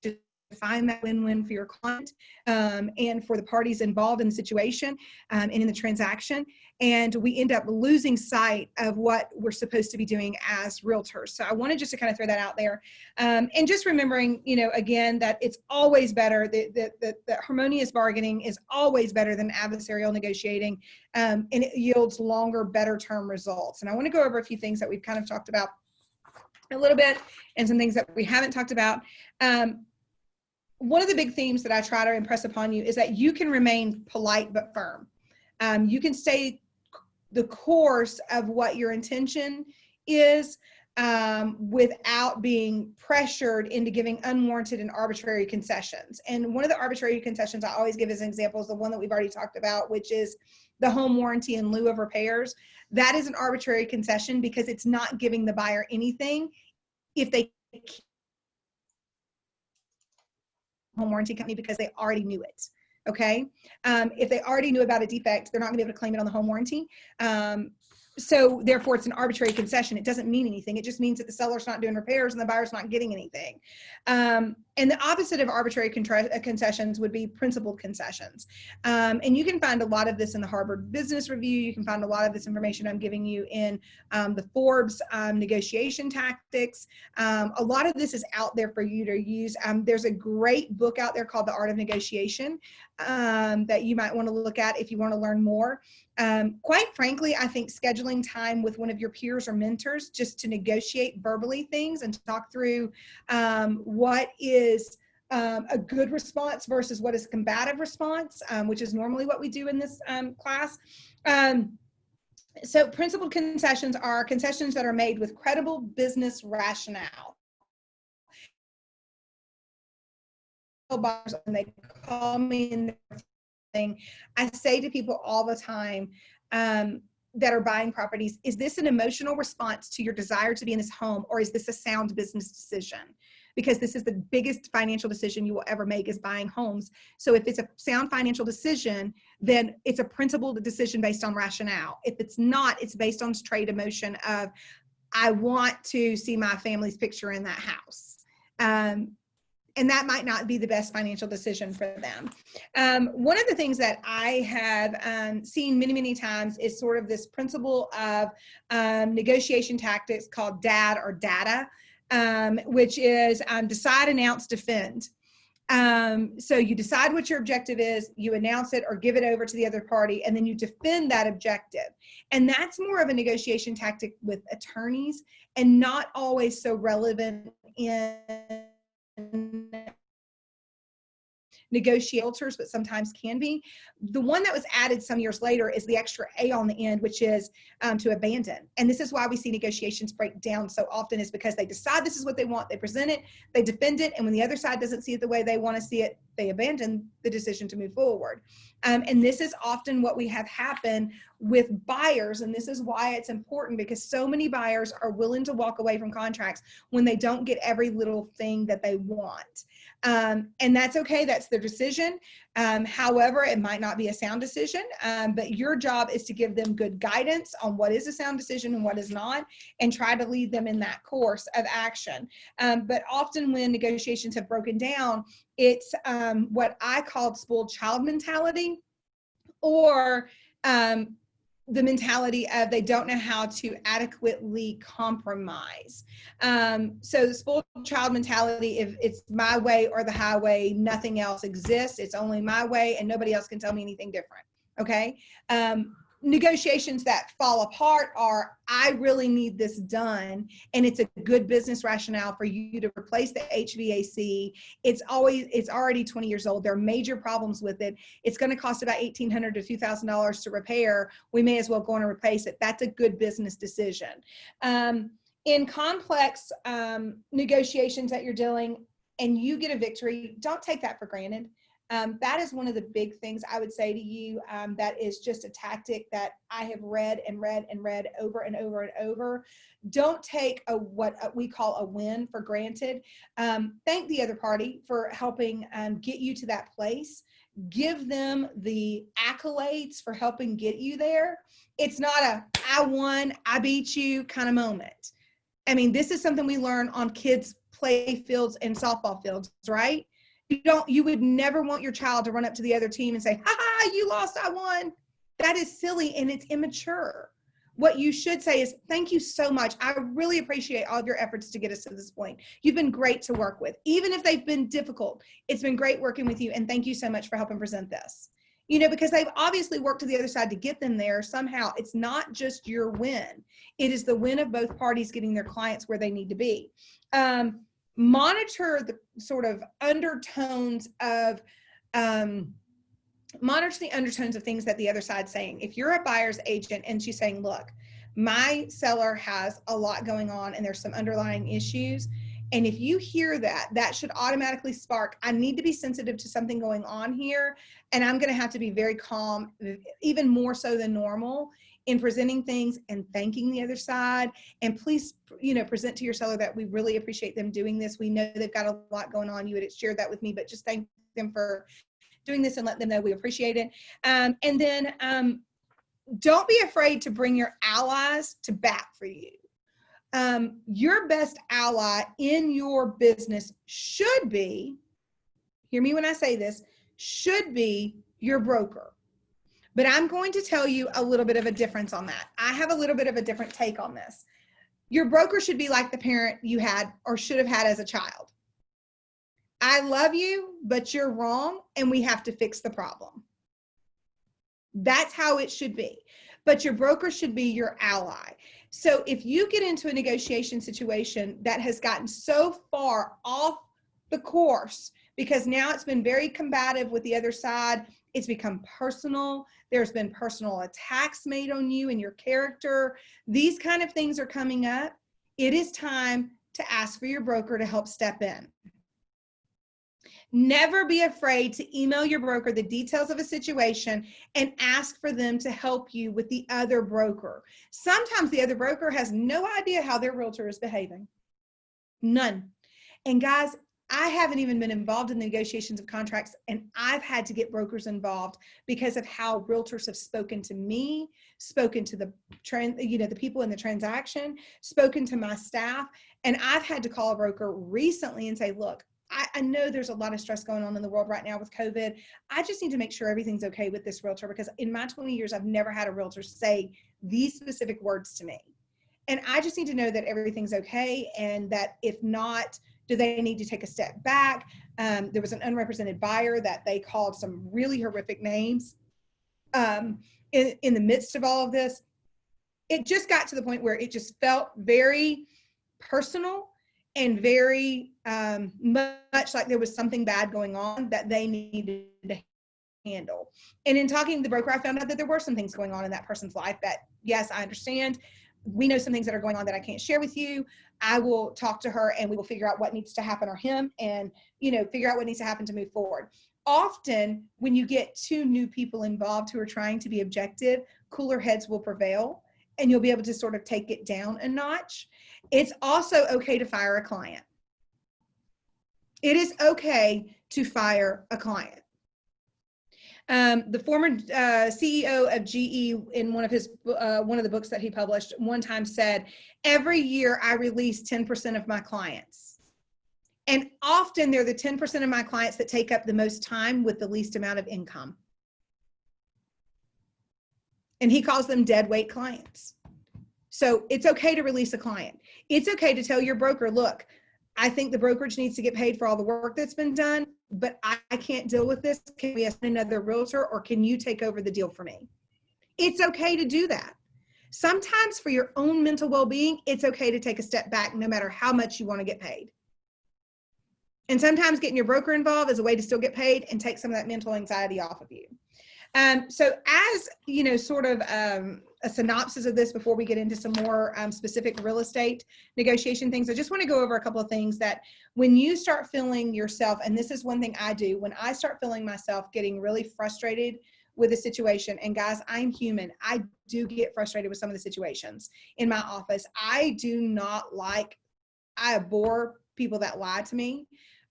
to find that win-win for your client and for the parties involved in the situation and in the transaction. And we end up losing sight of what we're supposed to be doing as realtors. So I wanted just to kind of throw that out there. And just remembering, again, that it's always better, that harmonious bargaining is always better than adversarial negotiating, and it yields longer, better term results. And I want to go over a few things that we've kind of talked about a little bit and some things that we haven't talked about. One of the big themes that I try to impress upon you is that you can remain polite but firm. You can stay the course of what your intention is, without being pressured into giving unwarranted and arbitrary concessions. And one of the arbitrary concessions I always give as an example is the one that we've already talked about, which is the home warranty in lieu of repairs. That is an arbitrary concession because it's not giving the buyer anything if they home warranty company because they already knew it. Okay. If they already knew about a defect, they're not gonna be able to claim it on the home warranty. So therefore it's an arbitrary concession. It doesn't mean anything. It just means that the seller's not doing repairs and the buyer's not getting anything. And the opposite of arbitrary concessions would be principled concessions. And you can find a lot of this in the Harvard Business Review. You can find a lot of this information I'm giving you in the Forbes negotiation tactics. A lot of this is out there for you to use. There's a great book out there called The Art of Negotiation that you might want to look at if you want to learn more. Quite frankly, I think scheduling time with one of your peers or mentors just to negotiate verbally things and talk through what is a good response versus what is a combative response, which is normally what we do in this class. So principled concessions are concessions that are made with credible business rationale. Buyers, when they call me in thing, I say to people all the time that are buying properties, is this an emotional response to your desire to be in this home, or is this a sound business decision? Because this is the biggest financial decision you will ever make, is buying homes. So if it's a sound financial decision, then it's a principled decision based on rationale. If it's not, it's based on straight emotion of, I want to see my family's picture in that house. And that might not be the best financial decision for them. One of the things that I have seen many, many times is sort of this principle of negotiation tactics called DAD or data, which is decide, announce, defend. So you decide what your objective is, you announce it or give it over to the other party, and then you defend that objective. And that's more of a negotiation tactic with attorneys and not always so relevant in negotiators, but sometimes can be. The one that was added some years later is the extra A on the end, which is to abandon. And this is why we see negotiations break down so often, is because they decide this is what they want, they present it, they defend it, and when the other side doesn't see it the way they want to see it, they abandon the decision to move forward. And this is often what we have happen with buyers, and this is why it's important, because so many buyers are willing to walk away from contracts when they don't get every little thing that they want. And that's okay, that's their decision. However, it might not be a sound decision, but your job is to give them good guidance on what is a sound decision and what is not, and try to lead them in that course of action. But often when negotiations have broken down, it's what I call spoiled child mentality, or the mentality of they don't know how to adequately compromise. So the spoiled child mentality, if it's my way or the highway, nothing else exists. It's only my way and nobody else can tell me anything different. Okay. Negotiations that fall apart are, I really need this done, and it's a good business rationale for you to replace the HVAC. It's already 20 years old. There are major problems with it. It's going to cost about $1,800 to $2,000 to repair. We may as well go on and replace it. That's a good business decision. In complex negotiations that you're doing and you get a victory, don't take that for granted. That is one of the big things I would say to you, that is just a tactic that I have read and read and read over and over and over. Don't take what we call a win for granted. Thank the other party for helping get you to that place. Give them the accolades for helping get you there. It's not a I won, I beat you kind of moment. I mean, this is something we learn on kids' play fields and softball fields, right? You would never want your child to run up to the other team and say, ha ha, you lost, I won. That is silly and it's immature. What you should say is, thank you so much. I really appreciate all of your efforts to get us to this point. You've been great to work with. Even if they've been difficult, it's been great working with you, and thank you so much for helping present this. You know, because they've obviously worked to the other side to get them there somehow. It's not just your win. It is the win of both parties getting their clients where they need to be. Monitor the sort of undertones of monitor the undertones of things that the other side's saying. If you're a buyer's agent and she's saying, look, my seller has a lot going on and there's some underlying issues, and if you hear that, that should automatically spark, I need to be sensitive to something going on here, and I'm going to have to be very calm, even more so than normal, in presenting things and thanking the other side. And please, present to your seller that we really appreciate them doing this. We know they've got a lot going on. You had shared that with me, but just thank them for doing this and let them know we appreciate it. And then don't be afraid to bring your allies to bat for you. Your best ally in your business should be, hear me when I say this, should be your broker. But I'm going to tell you a little bit of a difference on that. I have a little bit of a different take on this. Your broker should be like the parent you had or should have had as a child. I love you, but you're wrong, and we have to fix the problem. That's how it should be. But your broker should be your ally. So if you get into a negotiation situation that has gotten so far off the course because now it's been very combative with the other side, it's become personal, there's been personal attacks made on you and your character, these kind of things are coming up, it is time to ask for your broker to help step in. Never be afraid to email your broker the details of a situation and ask for them to help you with the other broker. Sometimes the other broker has no idea how their realtor is behaving. None. And guys, I haven't even been involved in the negotiations of contracts, and I've had to get brokers involved because of how realtors have spoken to me, spoken to the people in the transaction, spoken to my staff. And I've had to call a broker recently and say, look, I know there's a lot of stress going on in the world right now with COVID. I just need to make sure everything's okay with this realtor, because in my 20 years, I've never had a realtor say these specific words to me. And I just need to know that everything's okay, and that if not, do they need to take a step back? There was an unrepresented buyer that they called some really horrific names in the midst of all of this. It just got to the point where it just felt very personal and very much like there was something bad going on that they needed to handle. And in talking to the broker, I found out that there were some things going on in that person's life that, yes, I understand. We know some things that are going on that I can't share with you. I will talk to her and we will figure out what needs to happen, or him, and figure out what needs to happen to move forward. Often when you get two new people involved who are trying to be objective, cooler heads will prevail and you'll be able to sort of take it down a notch. It's also okay to fire a client. It is okay to fire a client. The former CEO of GE, in one of the books that he published, one time said, every year I release 10% of my clients. And often they're the 10% of my clients that take up the most time with the least amount of income. And he calls them dead weight clients. So it's okay to release a client. It's okay to tell your broker, look, I think the brokerage needs to get paid for all the work that's been done, but I can't deal with this. Can we ask another realtor, or can you take over the deal for me? It's okay to do that. Sometimes for your own mental well-being, it's okay to take a step back no matter how much you want to get paid. And sometimes getting your broker involved is a way to still get paid and take some of that mental anxiety off of you. So as, sort of a synopsis of this before we get into some more specific real estate negotiation things, I just want to go over a couple of things that when you start feeling yourself, and this is one thing I do, when I start feeling myself getting really frustrated with a situation, and guys, I'm human. I do get frustrated with some of the situations in my office. I abhor people that lie to me.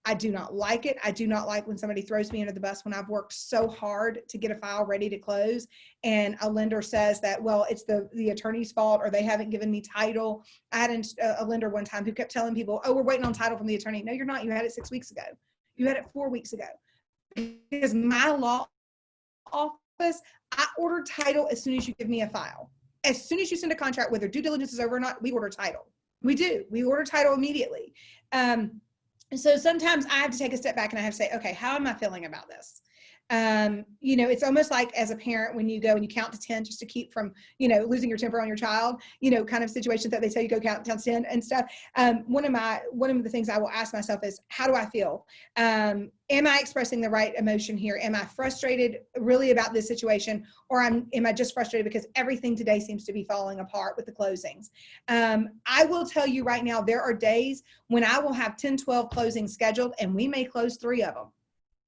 I do not like it. I do not like when somebody throws me under the bus when I've worked so hard to get a file ready to close and a lender says that, well, it's the attorney's fault, or they haven't given me title. I had a lender one time who kept telling people, oh, we're waiting on title from the attorney. No, you're not. You had it 6 weeks ago. You had it 4 weeks ago. Because my law office, I order title as soon as you give me a file. As soon as you send a contract, whether due diligence is over or not, we order title. We do. We order title immediately. So sometimes I have to take a step back and I have to say, okay, how am I feeling about this? You know, it's almost like as a parent when you go and you count to 10 just to keep from, you know, losing your temper on your child, you know, kind of situations that they tell you go count to 10 and stuff. One of the things I will ask myself is, how do I feel? Am I expressing the right emotion here? Am I frustrated really about this situation? Or am I just frustrated because everything today seems to be falling apart with the closings? I will tell you right now, there are days when I will have 10, 12 closings scheduled and we may close 3 of them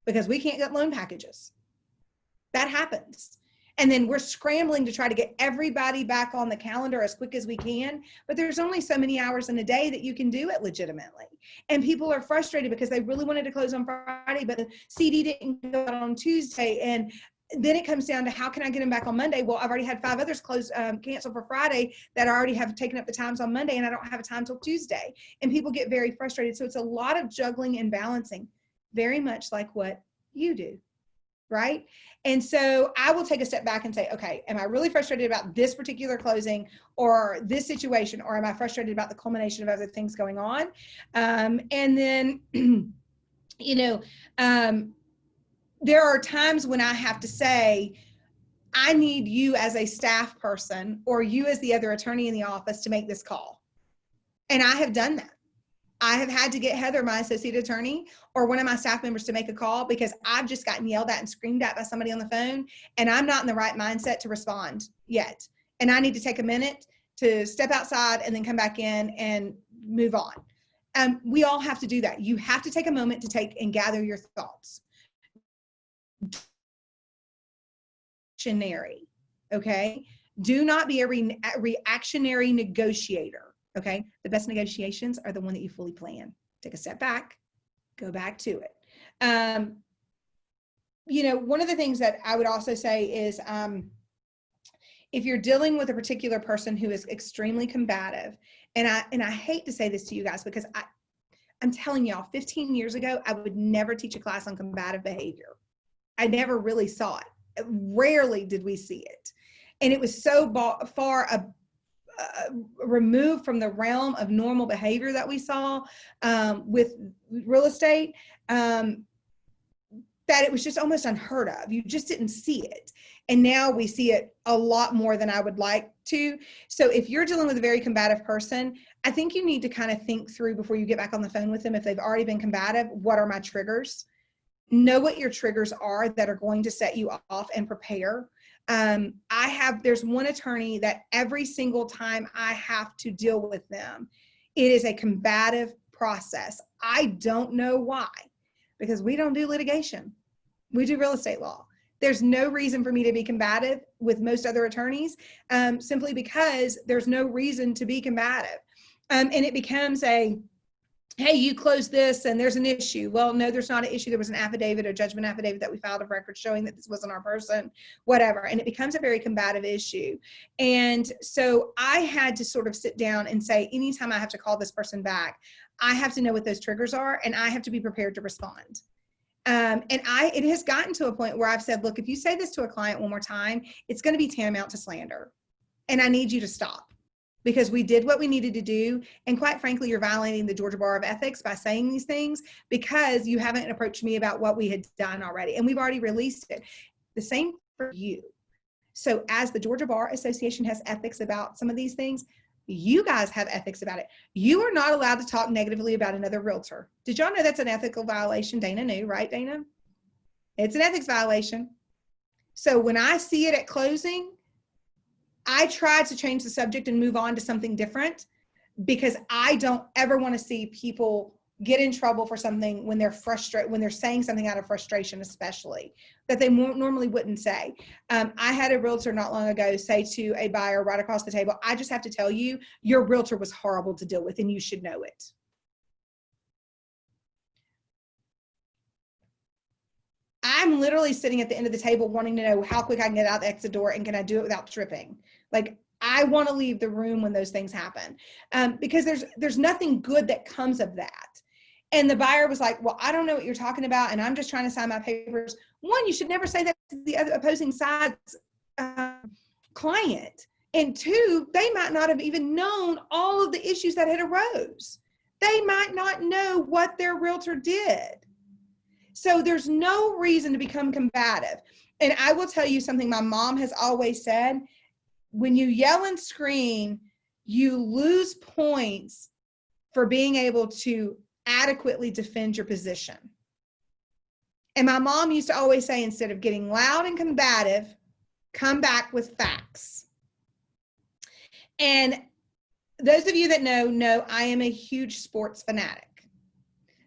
because we can't get loan packages. That happens. And then we're scrambling to try to get everybody back on the calendar as quick as we can. But there's only so many hours in a day that you can do it legitimately. And people are frustrated because they really wanted to close on Friday, but the CD didn't go out on Tuesday. And then it comes down to, how can I get them back on Monday? Well, I've already had 5 others cancel for Friday that I already have taken up the times on Monday, and I don't have a time till Tuesday. And people get very frustrated. So it's a lot of juggling and balancing, very much like what you do, right? And so I will take a step back and say, okay, am I really frustrated about this particular closing or this situation, or am I frustrated about the culmination of other things going on? And then, you know, there are times when I have to say, I need you as a staff person or you as the other attorney in the office to make this call. And I have done that. I have had to get Heather, my associate attorney, or one of my staff members to make a call because I've just gotten yelled at and screamed at by somebody on the phone, and I'm not in the right mindset to respond yet. And I need to take a minute to step outside and then come back in and move on. We all have to do that. You have to take a moment to take and gather your thoughts. Reactionary, okay? Do not be a reactionary negotiator. Okay, the best negotiations are the one that you fully plan. Take a step back, go back to it. You know, one of the things that I would also say is, if you're dealing with a particular person who is extremely combative, and I hate to say this to you guys because I'm telling y'all, 15 years ago, I would never teach a class on combative behavior. I never really saw it. Rarely did we see it, and it was so far removed from the realm of normal behavior that we saw with real estate, that it was just almost unheard of. You just didn't see it. And now we see it a lot more than I would like to. So if you're dealing with a very combative person, I think you need to kind of think through before you get back on the phone with them, if they've already been combative, what are my triggers? Know what your triggers are that are going to set you off, and prepare. There's one attorney that every single time I have to deal with them, it is a combative process. I don't know why, because we don't do litigation. We do real estate law. There's no reason for me to be combative with most other attorneys, simply because there's no reason to be combative. And it becomes hey, you closed this and there's an issue. Well, no, there's not an issue. There was an affidavit, a judgment affidavit that we filed of record showing that this wasn't our person, whatever. And it becomes a very combative issue. And so I had to sort of sit down and say, anytime I have to call this person back, I have to know what those triggers are, and I have to be prepared to respond. It has gotten to a point where I've said, look, if you say this to a client one more time, it's going to be tantamount to slander. And I need you to stop. Because we did what we needed to do. And quite frankly, you're violating the Georgia Bar of Ethics by saying these things because you haven't approached me about what we had done already. And we've already released it. The same for you. So as the Georgia Bar Association has ethics about some of these things, you guys have ethics about it. You are not allowed to talk negatively about another realtor. Did y'all know that's an ethical violation? Dana knew, right, Dana? It's an ethics violation. So when I see it at closing, I try to change the subject and move on to something different, because I don't ever want to see people get in trouble for something when they're frustrated, when they're saying something out of frustration, especially that they normally wouldn't say. I had a realtor not long ago say to a buyer right across the table, I just have to tell you, your realtor was horrible to deal with and you should know it. I'm literally sitting at the end of the table wanting to know how quick I can get out the exit door and can I do it without tripping. Like, I want to leave the room when those things happen, because there's nothing good that comes of that. And the buyer was like, well, I don't know what you're talking about, and I'm just trying to sign my papers. One, you should never say that to the other opposing side's client. And two, they might not have even known all of the issues that had arose. They might not know what their realtor did. So there's no reason to become combative. And I will tell you something my mom has always said, when you yell and scream, you lose points for being able to adequately defend your position. And my mom used to always say, instead of getting loud and combative, come back with facts. And those of you that know I am a huge sports fanatic.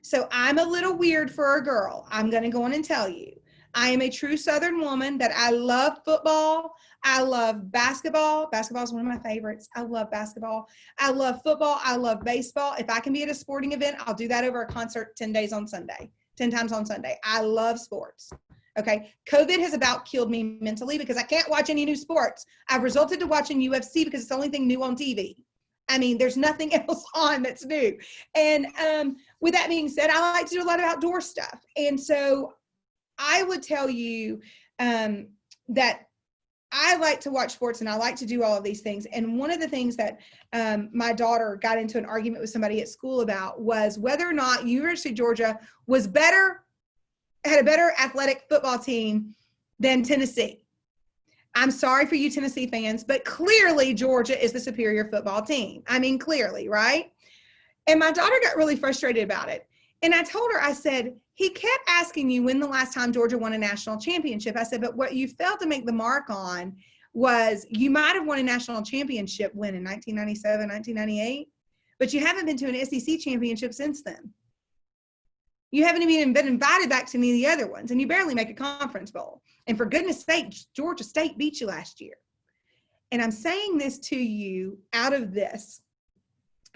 So I'm a little weird for a girl. I'm going to go on and tell you. I am a true Southern woman that I love football. I love basketball. Basketball is one of my favorites. I love basketball. I love football. I love baseball. If I can be at a sporting event, I'll do that over a concert 10 times on Sunday. I love sports. Okay. COVID has about killed me mentally because I can't watch any new sports. I've resulted to watching UFC because it's the only thing new on TV. I mean, there's nothing else on that's new. And with that being said, I like to do a lot of outdoor stuff. And so I would tell you that I like to watch sports and I like to do all of these things. And one of the things that my daughter got into an argument with somebody at school about was whether or not University of Georgia had a better athletic football team than Tennessee. I'm sorry for you Tennessee fans, but clearly Georgia is the superior football team. I mean, clearly, right? And my daughter got really frustrated about it. And I told her, I said, he kept asking you when the last time Georgia won a national championship. I said, but what you failed to make the mark on was you might have won a national championship when in 1997, 1998, but you haven't been to an SEC championship since then. You haven't even been invited back to any of the other ones, and you barely make a conference bowl. And for goodness sake, Georgia State beat you last year. And I'm saying this to you out of this.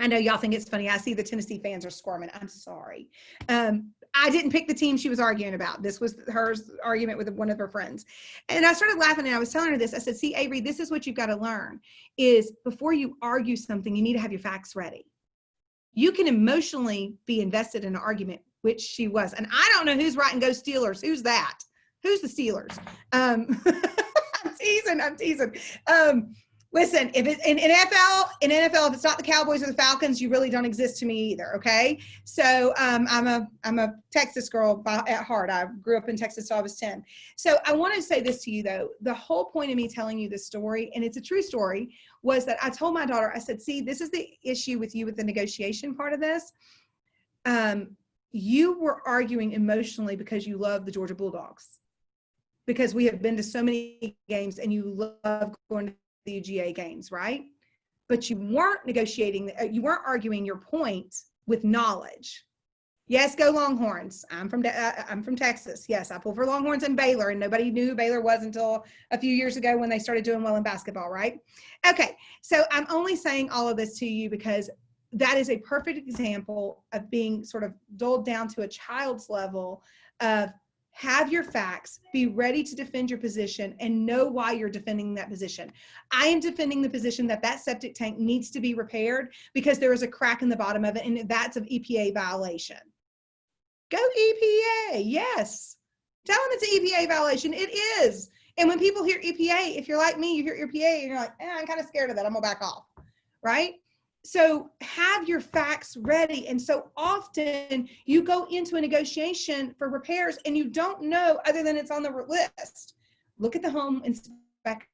I know y'all think it's funny. I see the Tennessee fans are squirming. I'm sorry. I didn't pick the team she was arguing about. This was her argument with one of her friends. And I started laughing and I was telling her this. I said, see, Avery, this is what you've got to learn is before you argue something, you need to have your facts ready. You can emotionally be invested in an argument, which she was. And I don't know who's writing Go Steelers. Who's that? Who's the Steelers? I'm teasing. Listen, if it's in NFL, if it's not the Cowboys or the Falcons, you really don't exist to me either. Okay. So I'm a Texas girl at heart. I grew up in Texas till I was 10. So I want to say this to you though. The whole point of me telling you this story, and it's a true story, was that I told my daughter, I said, see, this is the issue with you with the negotiation part of this. You were arguing emotionally because you love the Georgia Bulldogs, because we have been to so many games and you love going to the UGA games, right? But you weren't negotiating, you weren't arguing your point with knowledge. Yes, go Longhorns. I'm from Texas. Yes, I pull for Longhorns and Baylor, and nobody knew who Baylor was until a few years ago when they started doing well in basketball, right? Okay, so I'm only saying all of this to you because that is a perfect example of being sort of dulled down to a child's level of have your facts, be ready to defend your position, and know why you're defending that position. I am defending the position that that septic tank needs to be repaired because there is a crack in the bottom of it, and that's an EPA violation. Go EPA, yes. Tell them it's an EPA violation. It is. And when people hear EPA, if you're like me, you hear EPA, and you're like, I'm kind of scared of that. I'm going to back off, right? So have your facts ready. And so often you go into a negotiation for repairs and you don't know other than it's on the list. Look at the home inspection.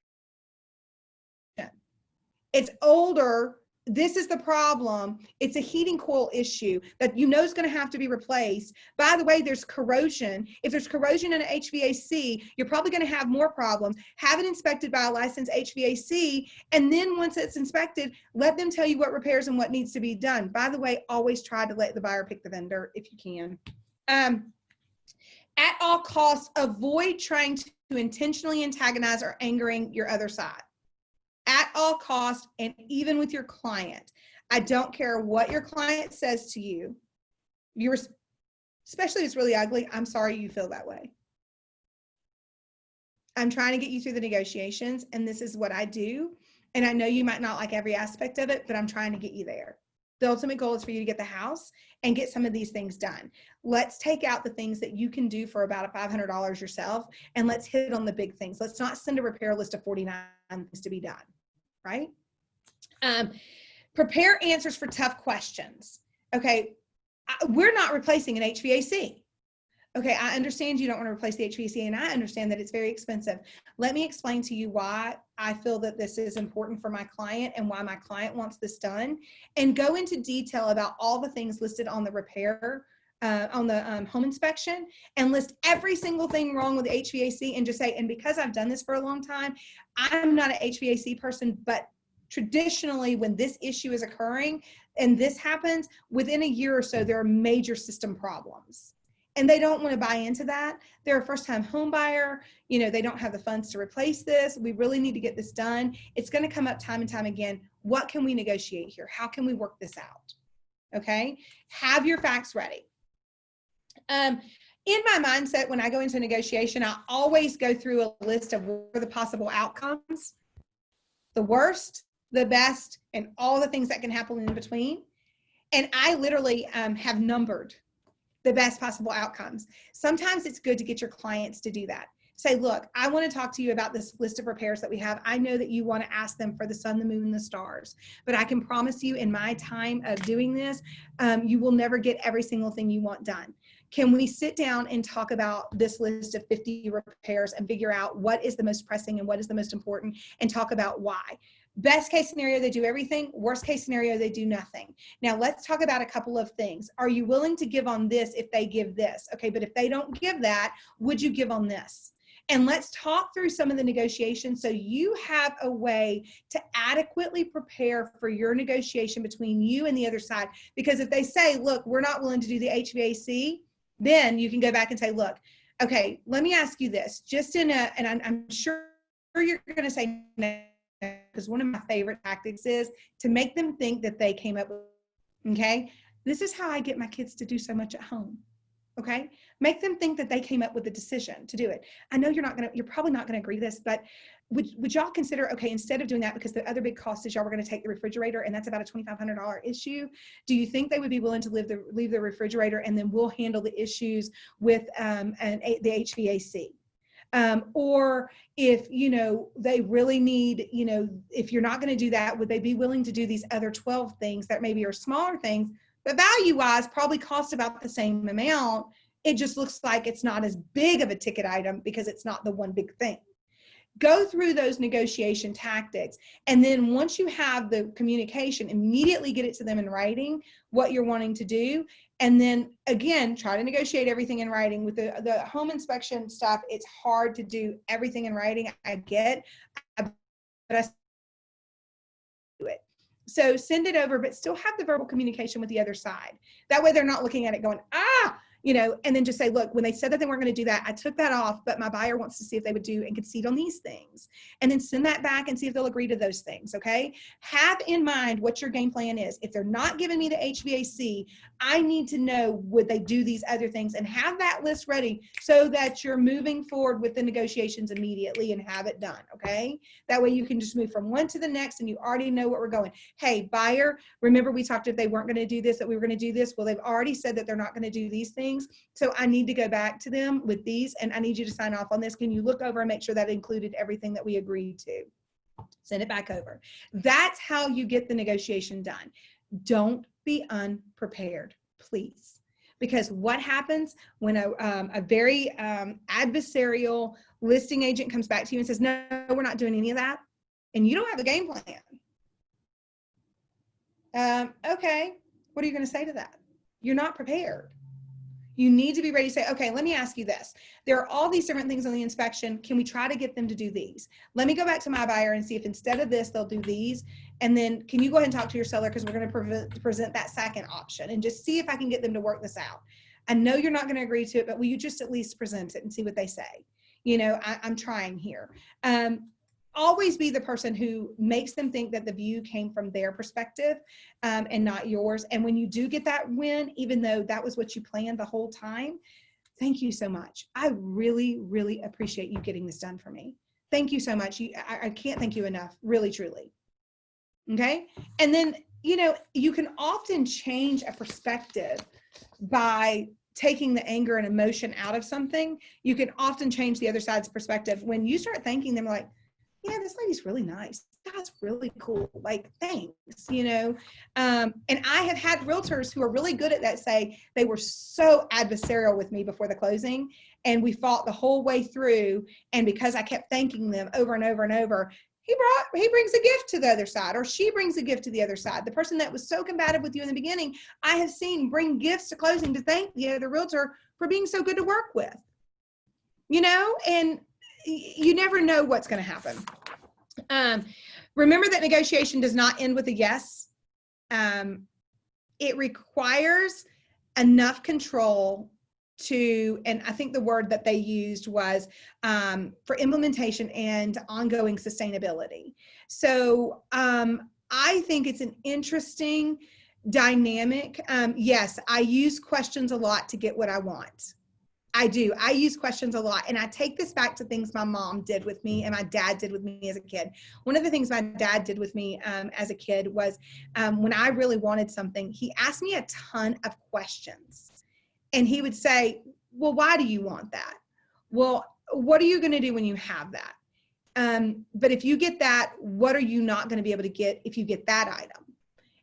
It's older. This is the problem. It's a heating coil issue that you know is going to have to be replaced. By the way, there's corrosion. If there's corrosion in an HVAC, you're probably going to have more problems. Have it inspected by a licensed HVAC, and then once it's inspected, let them tell you what repairs and what needs to be done. By the way, always try to let the buyer pick the vendor if you can. At all costs, avoid trying to intentionally antagonize or angering your other side. At all costs, and even with your client. I don't care what your client says to you. Especially if it's really ugly, I'm sorry you feel that way. I'm trying to get you through the negotiations, and this is what I do. And I know you might not like every aspect of it, but I'm trying to get you there. The ultimate goal is for you to get the house and get some of these things done. Let's take out the things that you can do for about $500 yourself, and let's hit on the big things. Let's not send a repair list of 49 things to be done. Right? Prepare answers for tough questions. Okay. We're not replacing an HVAC. Okay, I understand you don't want to replace the HVAC, and I understand that it's very expensive. Let me explain to you why I feel that this is important for my client and why my client wants this done, and go into detail about all the things listed on the repair, on the home inspection, and list every single thing wrong with the HVAC, and just say, and because I've done this for a long time, I'm not an HVAC person, but traditionally when this issue is occurring and this happens, within a year or so, there are major system problems. And they don't want to buy into that. They're a first-time home buyer. You know, they don't have the funds to replace this. We really need to get this done. It's going to come up time and time again. What can we negotiate here? How can we work this out? Okay. Have your facts ready. In my mindset, when I go into negotiation, I always go through a list of what are the possible outcomes, the worst, the best, and all the things that can happen in between. And I literally have numbered the best possible outcomes. Sometimes it's good to get your clients to do that. Say, look, I want to talk to you about this list of repairs that we have. I know that you want to ask them for the sun, the moon, and the stars, but I can promise you in my time of doing this, you will never get every single thing you want done. Can we sit down and talk about this list of 50 repairs and figure out what is the most pressing and what is the most important, and talk about why? Best case scenario, they do everything. Worst case scenario, they do nothing. Now let's talk about a couple of things. Are you willing to give on this if they give this? Okay, but if they don't give that, would you give on this? And let's talk through some of the negotiations so you have a way to adequately prepare for your negotiation between you and the other side. Because if they say, look, we're not willing to do the HVAC, then you can go back and say, look, okay, let me ask you this. Just in a, and I'm sure you're going to say no, because one of my favorite tactics is to make them think that they came up with, okay, this is how I get my kids to do so much at home. Okay, make them think that they came up with the decision to do it. I know you're probably not going to agree to this, but would y'all consider, okay, instead of doing that, because the other big cost is y'all were going to take the refrigerator, and that's about a $2,500 issue. Do you think they would be willing to leave the refrigerator, and then we'll handle the issues with the HVAC? Or if, you know, they really need, you know, if you're not going to do that, would they be willing to do these other 12 things that maybe are smaller things, but value-wise probably cost about the same amount? It just looks like it's not as big of a ticket item because it's not the one big thing. Go through those negotiation tactics, and then once you have the communication, immediately get it to them in writing what you're wanting to do. And then again, try to negotiate everything in writing. With the home inspection stuff, it's hard to do everything in writing. I get, but I do it. So send it over, but still have the verbal communication with the other side. That way they're not looking at it going, you know, and then just say, look, when they said that they weren't going to do that, I took that off, but my buyer wants to see if they would do and concede on these things. And then send that back and see if they'll agree to those things, okay? Have in mind what your game plan is. If they're not giving me the HVAC, I need to know, would they do these other things? And have that list ready so that you're moving forward with the negotiations immediately and have it done, okay? That way you can just move from one to the next and you already know what we're going. Hey, buyer, remember we talked if they weren't going to do this, that we were going to do this. Well, they've already said that they're not going to do these things. So I need to go back to them with these, and I need you to sign off on this. Can you look over and make sure that included everything that we agreed to? Send it back over. That's how you get the negotiation done. Don't be unprepared, please. Because what happens when a very adversarial listing agent comes back to you and says, no, we're not doing any of that, and you don't have a game plan. Okay, what are you going to say to that? You're not prepared. You need to be ready to say, okay, let me ask you this. There are all these different things on the inspection. Can we try to get them to do these? Let me go back to my buyer and see if instead of this, they'll do these. And then can you go ahead and talk to your seller, because we're going to present that second option and just see if I can get them to work this out. I know you're not going to agree to it, but will you just at least present it and see what they say? You know, I'm trying here. Always be the person who makes them think that the view came from their perspective and not yours. And when you do get that win, even though that was what you planned the whole time, thank you so much. I really, really appreciate you getting this done for me. Thank you so much. I can't thank you enough, really, truly. Okay. And then, you know, you can often change a perspective by taking the anger and emotion out of something. You can often change the other side's perspective when you start thanking them like, yeah, this lady's really nice. That's really cool. Like, thanks, you know. And I have had realtors who are really good at that say they were so adversarial with me before the closing, and we fought the whole way through. And because I kept thanking them over and over and over, he brings a gift to the other side, or she brings a gift to the other side. The person that was so combative with you in the beginning, I have seen bring gifts to closing to thank the other realtor for being so good to work with, you know, and you never know what's going to happen. Remember that negotiation does not end with a yes. It requires enough control to, and I think the word that they used was for implementation and ongoing sustainability. So I think it's an interesting dynamic. Yes, I use questions a lot to get what I want. I do. I use questions a lot. And I take this back to things my mom did with me and my dad did with me as a kid. One of the things my dad did with me as a kid was when I really wanted something, he asked me a ton of questions. And he would say, well, why do you want that? Well, what are you going to do when you have that? But if you get that, what are you not going to be able to get if you get that item?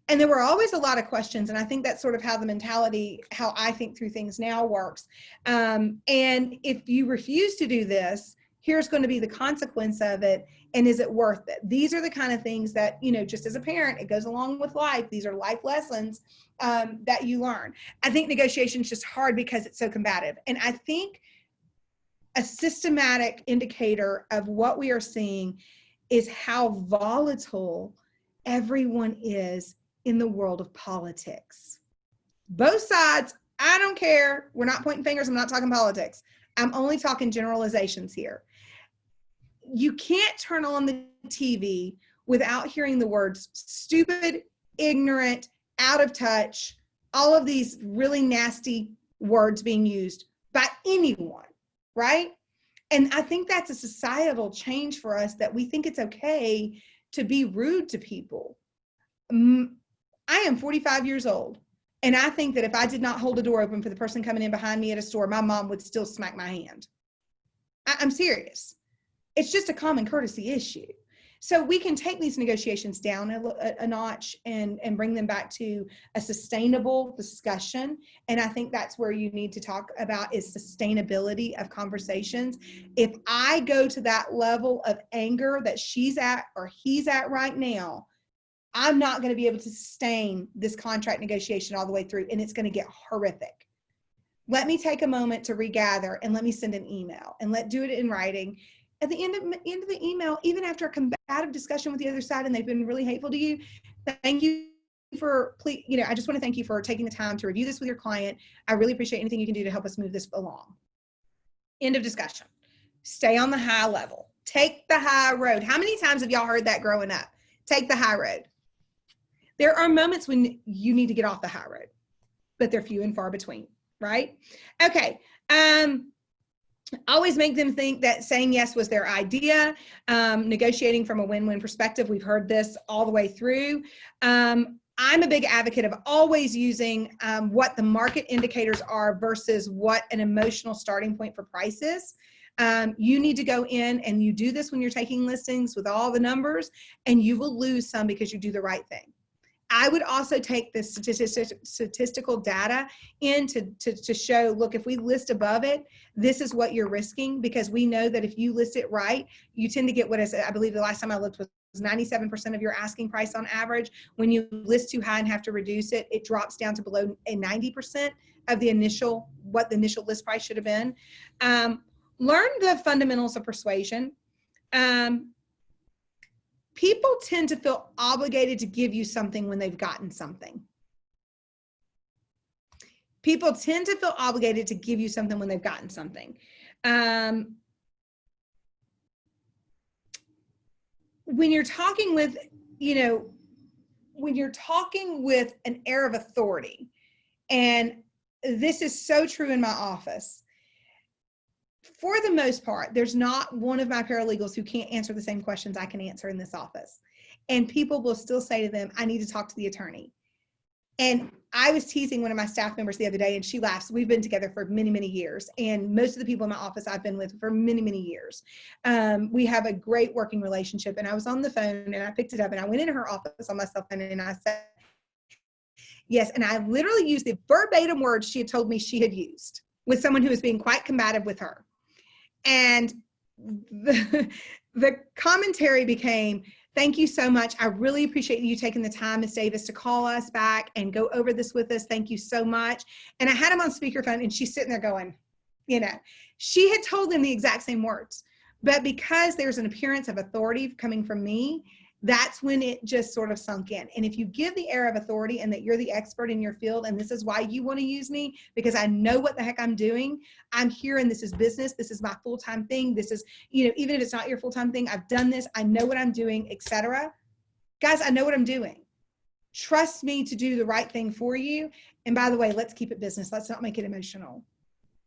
And there were always a lot of questions. And I think that's sort of how the mentality, how I think through things now works. And if you refuse to do this, here's going to be the consequence of it. And is it worth it? These are the kind of things that, you know, just as a parent, it goes along with life. These are life lessons that you learn. I think negotiation is just hard because it's so combative. And I think a systematic indicator of what we are seeing is how volatile everyone is in the world of politics. Both sides, I don't care. We're not pointing fingers. I'm not talking politics. I'm only talking generalizations here. You can't turn on the TV without hearing the words stupid, ignorant, out of touch, all of these really nasty words being used by anyone, right? And I think that's a societal change for us, that we think it's okay to be rude to people. I am 45 years old, and I think that if I did not hold a door open for the person coming in behind me at a store, my mom would still smack my hand. I'm serious. It's just a common courtesy issue. So we can take these negotiations down a notch and bring them back to a sustainable discussion. And I think that's where you need to talk about is sustainability of conversations. If I go to that level of anger that she's at or he's at right now, I'm not going to be able to sustain this contract negotiation all the way through, and it's going to get horrific. Let me take a moment to regather, and let me send an email, and do it in writing. At the end of the email, even after a combative discussion with the other side and they've been really hateful to you, thank you for, you know, I just want to thank you for taking the time to review this with your client. I really appreciate anything you can do to help us move this along. End of discussion. Stay on the high level. Take the high road. How many times have y'all heard that growing up? Take the high road. There are moments when you need to get off the high road, but they're few and far between, right? Okay. Always make them think that saying yes was their idea. Negotiating from a win-win perspective. We've heard this all the way through. I'm a big advocate of always using what the market indicators are versus what an emotional starting point for price is. You need to go in, and you do this when you're taking listings with all the numbers, and you will lose some because you do the right thing. I would also take this statistical data in to show, look, if we list above it, this is what you're risking, because we know that if you list it right, you tend to get what is, I believe the last time I looked was 97% of your asking price on average. When you list too high and have to reduce it, it drops down to below a 90% of the initial, what the initial list price should have been. Learn the fundamentals of persuasion. People tend to feel obligated to give you something when they've gotten something. People tend to feel obligated to give you something when they've gotten something. When you're talking with, you know, when you're talking with an air of authority, and this is so true in my office, for the most part, there's not one of my paralegals who can't answer the same questions I can answer in this office. And people will still say to them, I need to talk to the attorney. And I was teasing one of my staff members the other day, and she laughs. We've been together for many, many years. And most of the people in my office I've been with for many, many years. We have a great working relationship. And I was on the phone and I picked it up and I went into her office on my cell phone and I said, yes. And I literally used the verbatim words she had told me she had used with someone who was being quite combative with her. And the commentary became, thank you so much. I really appreciate you taking the time, Ms. Davis, to call us back and go over this with us. Thank you so much. And I had him on speakerphone and she's sitting there going, you know, she had told them the exact same words, but because there's an appearance of authority coming from me, that's when it just sort of sunk in. And if you give the air of authority and that you're the expert in your field, and this is why you want to use me, because I know what the heck I'm doing. I'm here and this is business. This is my full-time thing. This is, you know, even if it's not your full-time thing, I've done this. I know what I'm doing, etc. Guys, I know what I'm doing. Trust me to do the right thing for you. And by the way, let's keep it business. Let's not make it emotional.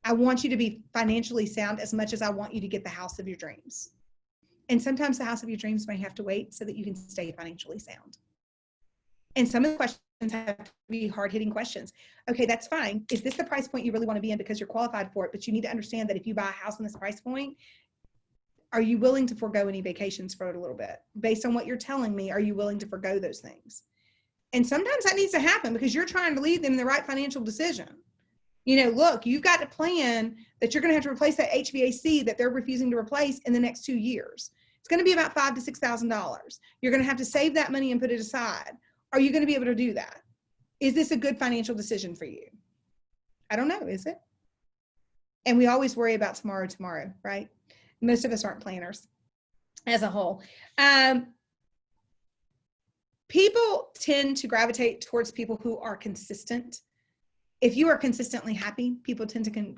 I want you to be financially sound as much as I want you to get the house of your dreams. And sometimes the house of your dreams may have to wait so that you can stay financially sound. And some of the questions have to be hard-hitting questions. Okay, that's fine. Is this the price point you really want to be in because you're qualified for it? But you need to understand that if you buy a house in this price point, are you willing to forego any vacations for it a little bit? Based on what you're telling me, are you willing to forego those things? And sometimes that needs to happen because you're trying to lead them in the right financial decision. You know, look, you've got to plan that you're going to have to replace that HVAC that they're refusing to replace in the next 2 years. It's going to be about $5,000 to $6,000. You're going to have to save that money and put it aside. Are you going to be able to do that? Is this a good financial decision for you? I don't know, is it? And we always worry about tomorrow, right? Most of us aren't planners as a whole. People tend to gravitate towards people who are consistent. If you are consistently happy, people tend to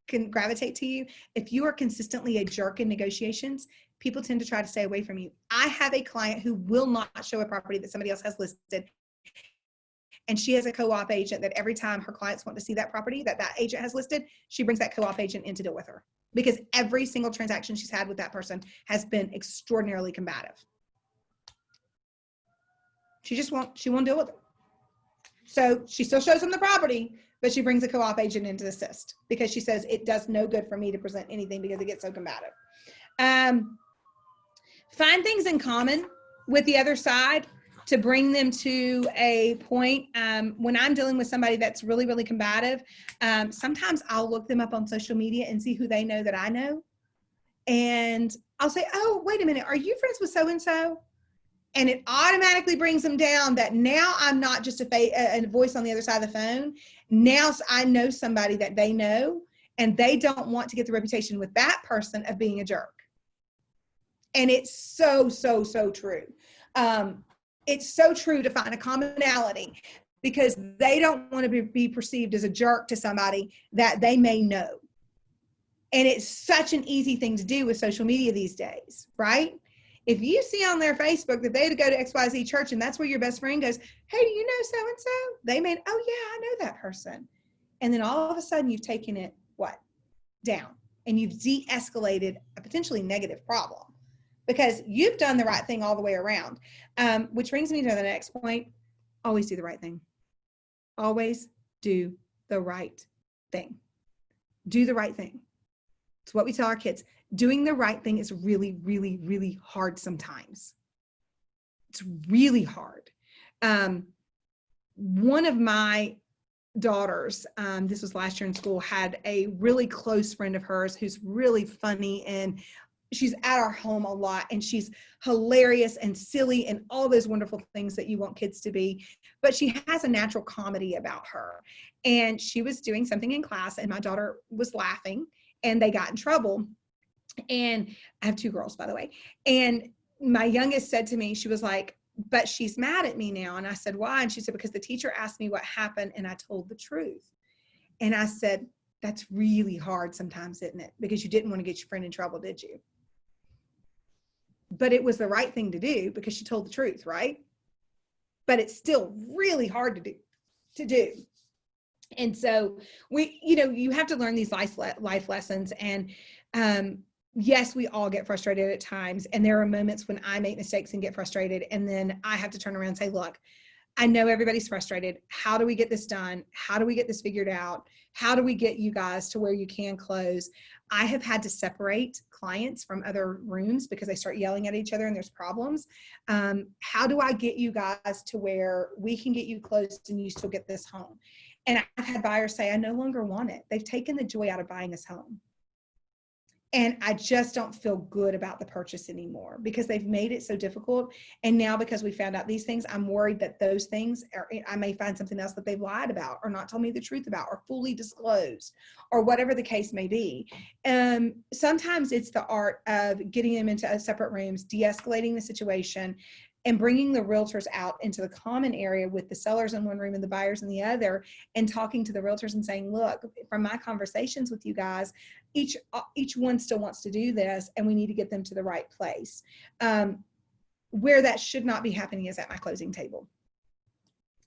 can gravitate to you. If you are consistently a jerk in negotiations, people tend to try to stay away from you. I have a client who will not show a property that somebody else has listed. And she has a co-op agent that every time her clients want to see that property that that agent has listed, she brings that co-op agent in to deal with her. Because every single transaction she's had with that person has been extraordinarily combative. She won't deal with it. So she still shows them the property, but she brings a co-op agent in to assist because she says it does no good for me to present anything because it gets so combative. Find things in common with the other side to bring them to a point. When I'm dealing with somebody that's really, really combative, sometimes I'll look them up on social media and see who they know that I know. And I'll say, oh, wait a minute, are you friends with so-and-so? And it automatically brings them down that now I'm not just a voice on the other side of the phone. Now I know somebody that they know, and they don't want to get the reputation with that person of being a jerk. And it's so, so, so true. It's so true to find a commonality because they don't want to be perceived as a jerk to somebody that they may know. And it's such an easy thing to do with social media these days, right? If you see on their Facebook that they go to XYZ church and that's where your best friend goes, hey, do you know so-and-so? They may, oh yeah, I know that person. And then all of a sudden you've taken it, what? Down. And you've de-escalated a potentially negative problem because you've done the right thing all the way around. Which brings me to the next point. Always do the right thing. Always do the right thing. Do the right thing. It's what we tell our kids. Doing the right thing is really, really, really hard sometimes. It's really hard. One of my daughters, this was last year in school, had a really close friend of hers who's really funny, and she's at our home a lot, and she's hilarious and silly and all those wonderful things that you want kids to be. But she has a natural comedy about her. And she was doing something in class, and my daughter was laughing, and they got in trouble. And I have 2 girls, by the way. And my youngest said to me, she was like, but she's mad at me now. And I said, why? And she said, because the teacher asked me what happened and I told the truth. And I said, that's really hard sometimes, isn't it? Because you didn't want to get your friend in trouble, did you? But it was the right thing to do because she told the truth, right? But it's still really hard to do. And so you have to learn these life lessons. And yes, we all get frustrated at times. And there are moments when I make mistakes and get frustrated. And then I have to turn around and say, look, I know everybody's frustrated. How do we get this done? How do we get this figured out? How do we get you guys to where you can close? I have had to separate clients from other rooms because they start yelling at each other and there's problems. How do I get you guys to where we can get you closed and you still get this home? And I've had buyers say, I no longer want it. They've taken the joy out of buying this home. And I just don't feel good about the purchase anymore because they've made it so difficult. And now because we found out these things, I'm worried that those things are, I may find something else that they've lied about or not told me the truth about or fully disclosed or whatever the case may be. Sometimes it's the art of getting them into separate rooms, de-escalating the situation, and bringing the realtors out into the common area with the sellers in one room and the buyers in the other, and talking to the realtors and saying, look, from my conversations with you guys, each one still wants to do this and we need to get them to the right place. Where that should not be happening is at my closing table.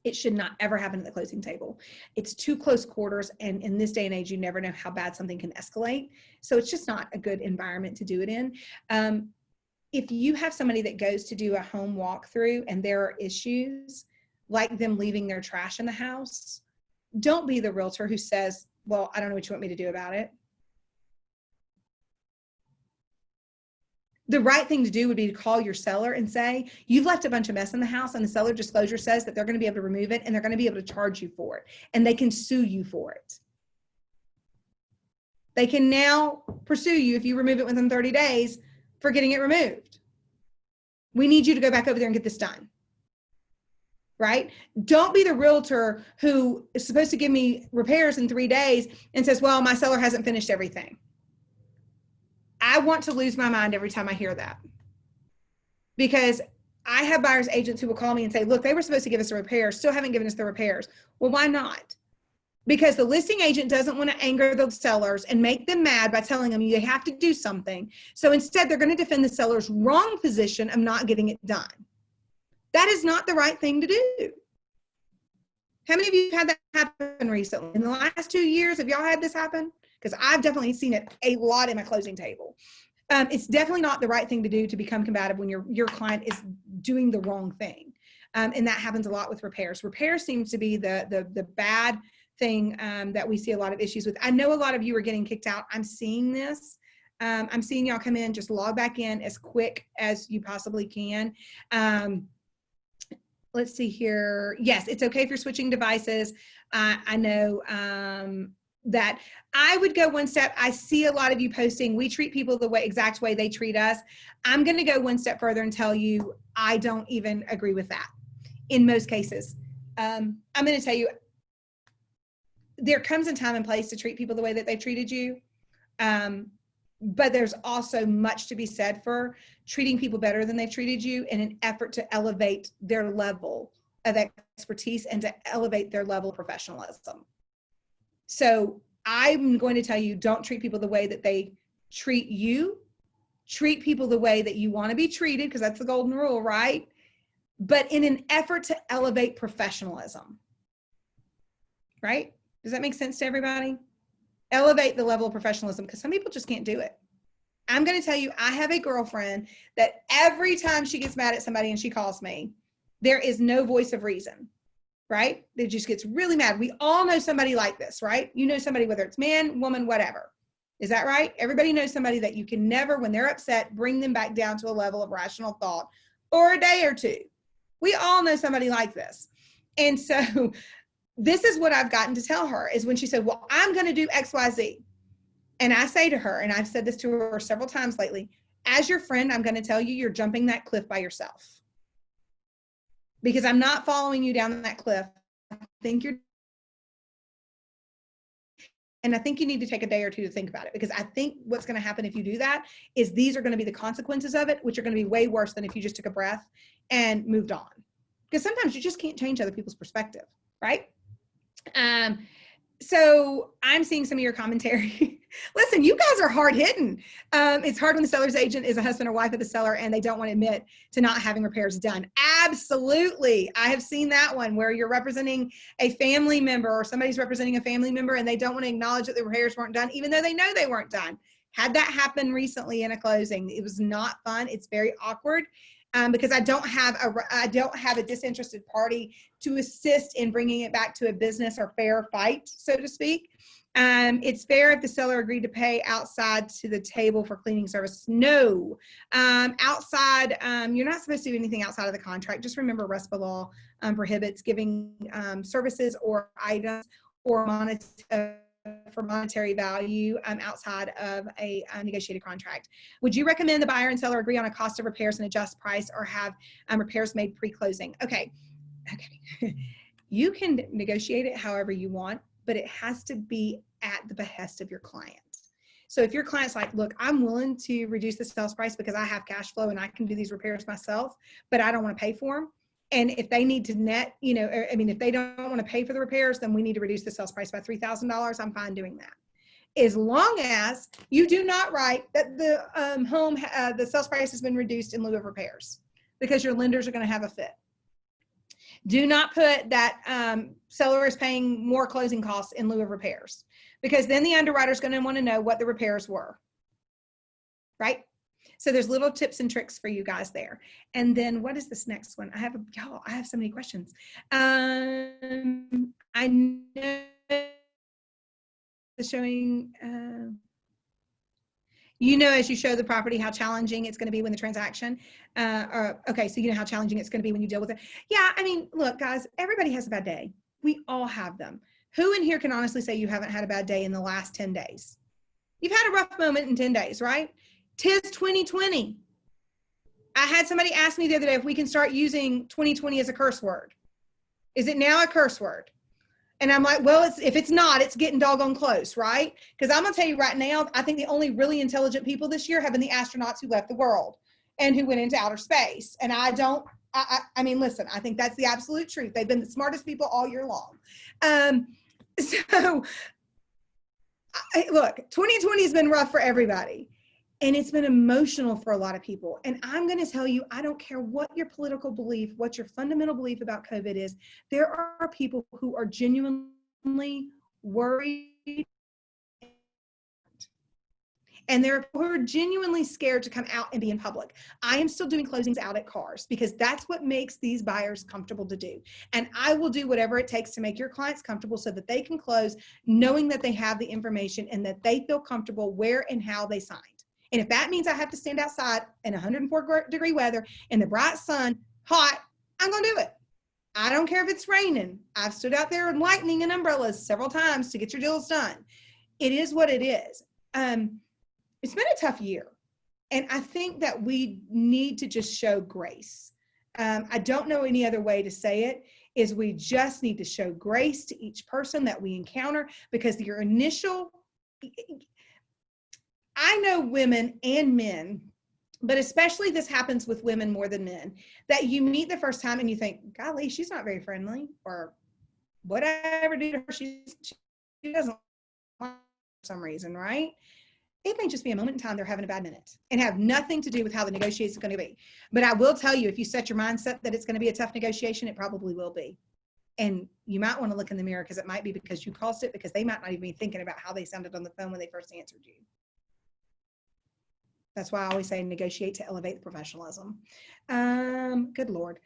It should not ever happen at the closing table. It's too close quarters, and in this day and age, you never know how bad something can escalate. So it's just not a good environment to do it in. If you have somebody that goes to do a home walkthrough and there are issues, like them leaving their trash in the house, don't be the realtor who says, well, I don't know what you want me to do about it. The right thing to do would be to call your seller and say, you've left a bunch of mess in the house, and the seller disclosure says that they're going to be able to remove it and they're going to be able to charge you for it, and they can sue you for it. They can now pursue you if you remove it within 30 days for getting it removed. We need you to go back over there and get this done. Right? Don't be the realtor who is supposed to give me repairs in 3 days and says, well, my seller hasn't finished everything. I want to lose my mind every time I hear that, because I have buyer's agents who will call me and say, look, they were supposed to give us a repair, still haven't given us the repairs. Well, why not? Because the listing agent doesn't want to anger the sellers and make them mad by telling them they have to do something. So instead, they're going to defend the seller's wrong position of not getting it done. That is not the right thing to do. How many of you have had that happen recently? In the last 2 years, have y'all had this happen? Because I've definitely seen it a lot in my closing table. It's definitely not the right thing to do to become combative when your client is doing the wrong thing. And that happens a lot with repairs. Repairs seems to be the bad thing that we see a lot of issues with. I know a lot of you are getting kicked out. I'm seeing this. I'm seeing y'all come in, just log back in as quick as you possibly can. Let's see here. Yes, it's okay if you're switching devices. I know that I would go one step. I see a lot of you posting, we treat people the exact way they treat us. I'm going to go one step further and tell you, I don't even agree with that in most cases. I'm going to tell you, there comes a time and place to treat people the way that they treated you. But there's also much to be said for treating people better than they've treated you in an effort to elevate their level of expertise and to elevate their level of professionalism. So I'm going to tell you, don't treat people the way that they treat you. Treat people the way that you want to be treated, because that's the golden rule, right? But in an effort to elevate professionalism, right? Does that make sense to everybody? Elevate the level of professionalism, because some people just can't do it. I'm going to tell you, I have a girlfriend that every time she gets mad at somebody and she calls me, there is no voice of reason, right? It just gets really mad. We all know somebody like this, right? You know somebody, whether it's man, woman, whatever. Is that right? Everybody knows somebody that you can never, when they're upset, bring them back down to a level of rational thought for a day or two. We all know somebody like this. And so this is what I've gotten to tell her, is when she said, well, I'm going to do X, Y, Z. And I say to her, and I've said this to her several times lately, as your friend, I'm going to tell you, you're jumping that cliff by yourself. Because I'm not following you down that cliff. I think you need to take a day or two to think about it, because I think what's going to happen if you do that is these are going to be the consequences of it, which are going to be way worse than if you just took a breath and moved on. Because sometimes you just can't change other people's perspective, right? So I'm seeing some of your commentary. Listen, you guys are hard hitting. It's hard when the seller's agent is a husband or wife of the seller and they don't want to admit to not having repairs done. Absolutely. I have seen that one where you're representing a family member, or somebody's representing a family member, and they don't want to acknowledge that the repairs weren't done, even though they know they weren't done. Had that happen recently in a closing. It was not fun. It's very awkward. because I don't have a disinterested party to assist in bringing it back to a business or fair fight, so to speak. It's fair if the seller agreed to pay outside to the table for cleaning service. No, outside, you're not supposed to do anything outside of the contract. Just remember RESPA law prohibits giving services or items or for monetary value outside of a negotiated contract. Would you recommend the buyer and seller agree on a cost of repairs and adjust price, or have repairs made pre-closing? Okay. You can negotiate it however you want, but it has to be at the behest of your client. So if your client's like, look, I'm willing to reduce the sales price because I have cash flow and I can do these repairs myself, but I don't want to pay for them. And if they need to net, if they don't want to pay for the repairs, then we need to reduce the sales price by $3,000. I'm fine doing that. As long as you do not write that the the sales price has been reduced in lieu of repairs, because your lenders are going to have a fit. Do not put that seller is paying more closing costs in lieu of repairs, because then the underwriter is going to want to know what the repairs were, right? So there's little tips and tricks for you guys there. And then what is this next one? I have so many questions. I know showing, as you show the property, how challenging it's going to be when the transaction, okay, so you know how challenging it's going to be when you deal with it. Yeah, look, guys, everybody has a bad day. We all have them. Who in here can honestly say you haven't had a bad day in the last 10 days? You've had a rough moment in 10 days, right? 'Tis 2020. I had somebody ask me the other day if we can start using 2020 as a curse word. Is it now a curse word? And I'm like, well, if it's not, it's getting doggone close, right? Because I'm going to tell you right now, I think the only really intelligent people this year have been the astronauts who left the world and who went into outer space. And listen, I think that's the absolute truth. They've been the smartest people all year long. Look, 2020 has been rough for everybody. And it's been emotional for a lot of people. And I'm going to tell you, I don't care what your political belief, what your fundamental belief about COVID is, there are people who are genuinely worried. And there are people who are genuinely scared to come out and be in public. I am still doing closings out at cars because that's what makes these buyers comfortable to do. And I will do whatever it takes to make your clients comfortable so that they can close knowing that they have the information and that they feel comfortable where and how they signed. And if that means I have to stand outside in 104-degree weather in the bright sun, hot, I'm going to do it. I don't care if it's raining. I've stood out there in lightning and umbrellas several times to get your deals done. It is what it is. It's been a tough year. And I think that we need to just show grace. I don't know any other way to say it, is we just need to show grace to each person that we encounter, because your initial... I know women and men, but especially this happens with women more than men, that you meet the first time and you think, golly, she's not very friendly, or whatever do to her, she doesn't like for some reason, right? It may just be a moment in time they're having a bad minute and have nothing to do with how the negotiation is going to be. But I will tell you, if you set your mindset that it's going to be a tough negotiation, it probably will be. And you might want to look in the mirror, because it might be because you caused it, because they might not even be thinking about how they sounded on the phone when they first answered you. That's why I always say negotiate to elevate the professionalism. Good Lord.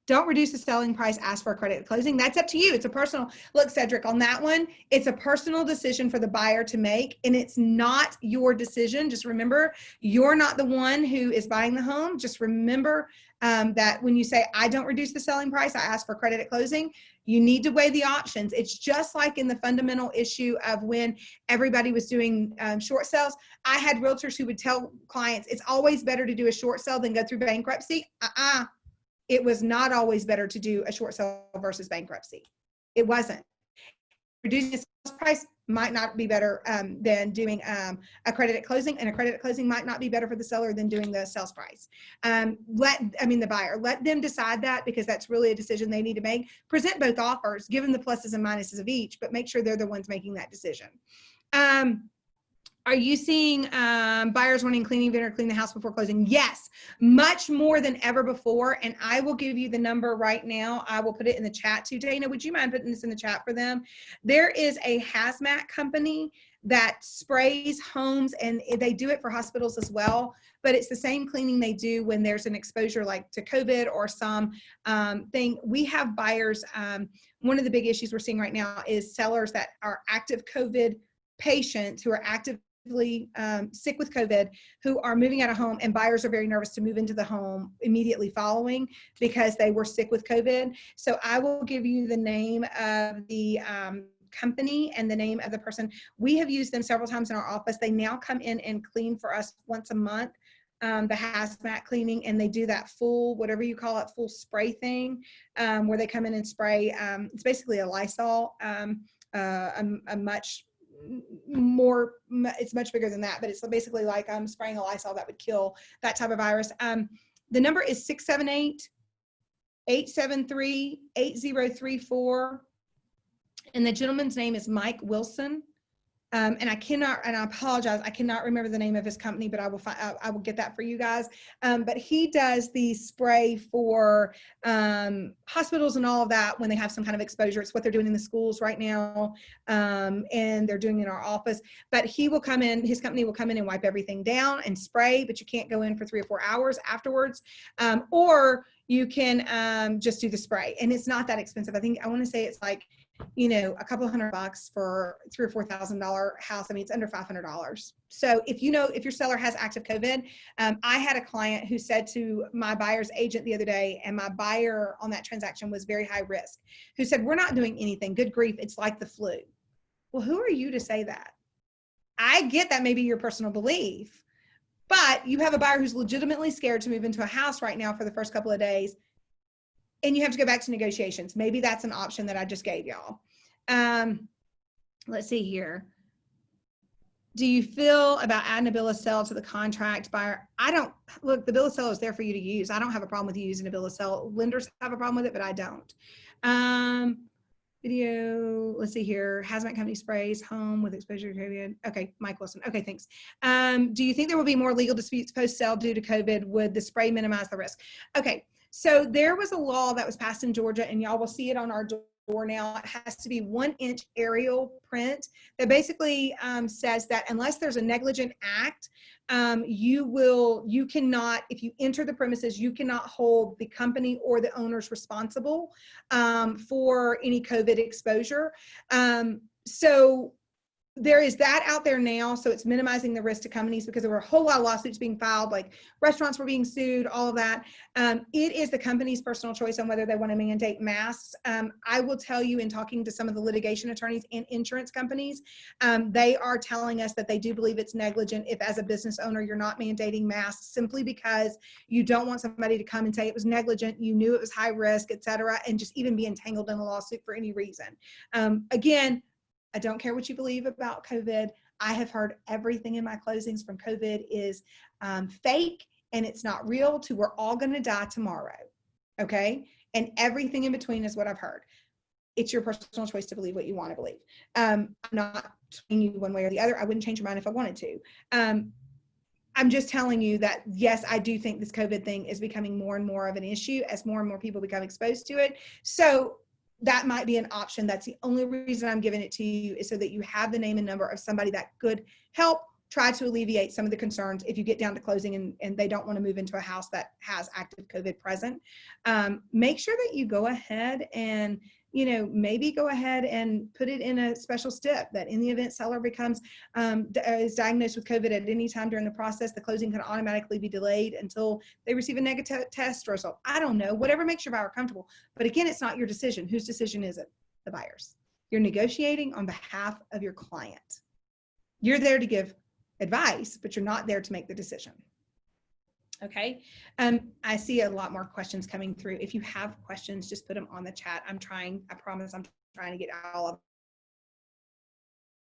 Don't reduce the selling price, ask for a credit at closing. That's up to you. It's a personal, look, Cedric, on that one, it's a personal decision for the buyer to make, and it's not your decision. Just remember, you're not the one who is buying the home. Just remember that when you say, I don't reduce the selling price, I ask for credit at closing, you need to weigh the options. It's just like in the fundamental issue of when everybody was doing short sales. I had realtors who would tell clients, it's always better to do a short sale than go through bankruptcy. It was not always better to do a short sale versus bankruptcy. It wasn't. Reducing the sales price might not be better than doing a credit at closing, and a credit at closing might not be better for the seller than doing the sales price. The buyer, let them decide that, because that's really a decision they need to make. Present both offers, give them the pluses and minuses of each, but make sure they're the ones making that decision. Are you seeing buyers wanting cleaning vendor clean the house before closing? Yes, much more than ever before. And I will give you the number right now. I will put it in the chat too. Dana, would you mind putting this in the chat for them? There is a hazmat company that sprays homes, and they do it for hospitals as well. But it's the same cleaning they do when there's an exposure like to COVID or some thing. We have buyers. One of the big issues we're seeing right now is sellers that are active COVID patients who are actively sick with COVID, who are moving out of home, and buyers are very nervous to move into the home immediately following because they were sick with COVID. So I will give you the name of the company and the name of the person. We have used them several times in our office. They now come in and clean for us once a month, the hazmat cleaning, and they do that full, whatever you call it, full spray thing, where they come in and spray. It's basically a Lysol, a much more, it's much bigger than that, but it's basically like spraying a Lysol that would kill that type of virus. The number is 678-873-8034. And the gentleman's name is Mike Wilson. And I cannot, and I apologize, I cannot remember the name of his company, but I will get that for you guys. But he does the spray for hospitals and all of that when they have some kind of exposure. It's what they're doing in the schools right now, and they're doing it in our office. But he will come in, his company will come in and wipe everything down and spray, but you can't go in for 3 or 4 hours afterwards. Or you can just do the spray, and it's not that expensive. I want to say it's like, you know, a couple $100 for $3,000 or $4,000 house. I mean, it's under $500. So if you know, if your seller has active COVID, I had a client who said to my buyer's agent the other day, and my buyer on that transaction was very high risk, who said, we're not doing anything. Good grief, it's like the flu. Well, who are you to say that? I get that maybe your personal belief, but you have a buyer who's legitimately scared to move into a house right now for the first couple of days, and you have to go back to negotiations. Maybe that's an option that I just gave y'all. Let's see here. Do you feel about adding a bill of sale to the contract buyer? I don't, look, the bill of sale is there for you to use. I don't have a problem with you using a bill of sale. Lenders have a problem with it, but I don't. Video, let's see here. Hazmat company sprays home with exposure to COVID. Okay, Mike Wilson. Okay, thanks. Do you think there will be more legal disputes post-sale due to COVID? Would the spray minimize the risk? Okay. So there was a law that was passed in Georgia, and y'all will see it on our door now. It has to be 1-inch aerial print that basically says that unless there's a negligent act, you cannot, if you enter the premises, you cannot hold the company or the owners responsible for any COVID exposure. So there is that out there now, so it's minimizing the risk to companies because there were a whole lot of lawsuits being filed, like restaurants were being sued, all of that. It is the company's personal choice on whether they want to mandate masks. I will tell you, in talking to some of the litigation attorneys and insurance companies, they are telling us that they do believe it's negligent if, as a business owner, you're not mandating masks simply because you don't want somebody to come and say it was negligent, you knew it was high risk, et cetera, and just even be entangled in a lawsuit for any reason. Again, I don't care what you believe about COVID. I have heard everything in my closings from COVID is fake and it's not real to we're all going to die tomorrow. Okay. And everything in between is what I've heard. It's your personal choice to believe what you want to believe. I'm not telling you one way or the other. I wouldn't change your mind if I wanted to. I'm just telling you that, yes, I do think this COVID thing is becoming more and more of an issue as more and more people become exposed to it. So that might be an option. That's the only reason I'm giving it to you, is so that you have the name and number of somebody that could help try to alleviate some of the concerns if you get down to closing and they don't want to move into a house that has active COVID present. Make sure that you go ahead and, you know, maybe go ahead and put it in a special step that in the event seller becomes, is diagnosed with COVID at any time during the process, the closing can automatically be delayed until they receive a negative test result. I don't know, whatever makes your buyer comfortable. But again, it's not your decision. Whose decision is it? The buyer's. You're negotiating on behalf of your client. You're there to give advice, but you're not there to make the decision. Okay. I see a lot more questions coming through. If you have questions, just put them on the chat. I promise I'm trying to get all of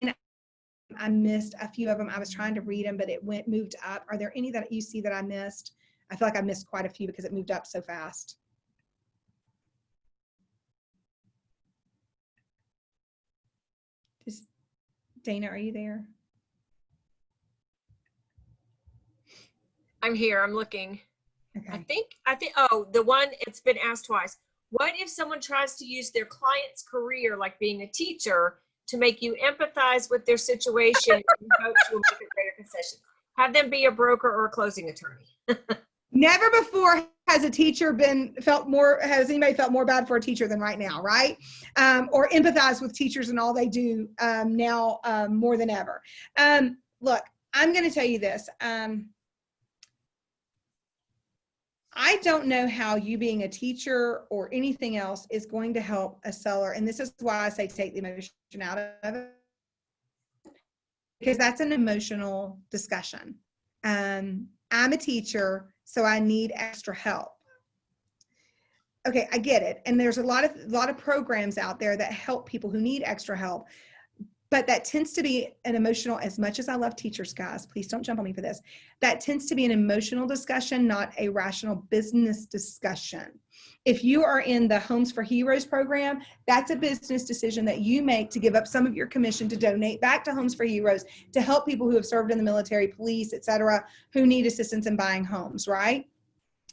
them. I missed a few of them. I was trying to read them, but it moved up. Are there any that you see that I missed? I feel like I missed quite a few because it moved up so fast. Dana, are you there? I'm here, I'm looking. I Okay. think, oh, the one, it's been asked twice. What if someone tries to use their client's career, like being a teacher, to make you empathize with their situation in hopes you'll make a greater concession? Have them be a broker or a closing attorney. Never before has anybody felt more bad for a teacher than right now, right? Or empathize with teachers and all they do now more than ever. Look, I'm going to tell you this. I don't know how you being a teacher or anything else is going to help a seller. And this is why I say take the emotion out of it, because that's an emotional discussion. I'm a teacher, so I need extra help. Okay, I get it. And there's a lot of programs out there that help people who need extra help. But that tends to be an emotional, as much as I love teachers, guys, please don't jump on me for this. That tends to be an emotional discussion, not a rational business discussion. If you are in the Homes for Heroes program, that's a business decision that you make to give up some of your commission to donate back to Homes for Heroes to help people who have served in the military, police, etc., who need assistance in buying homes, right?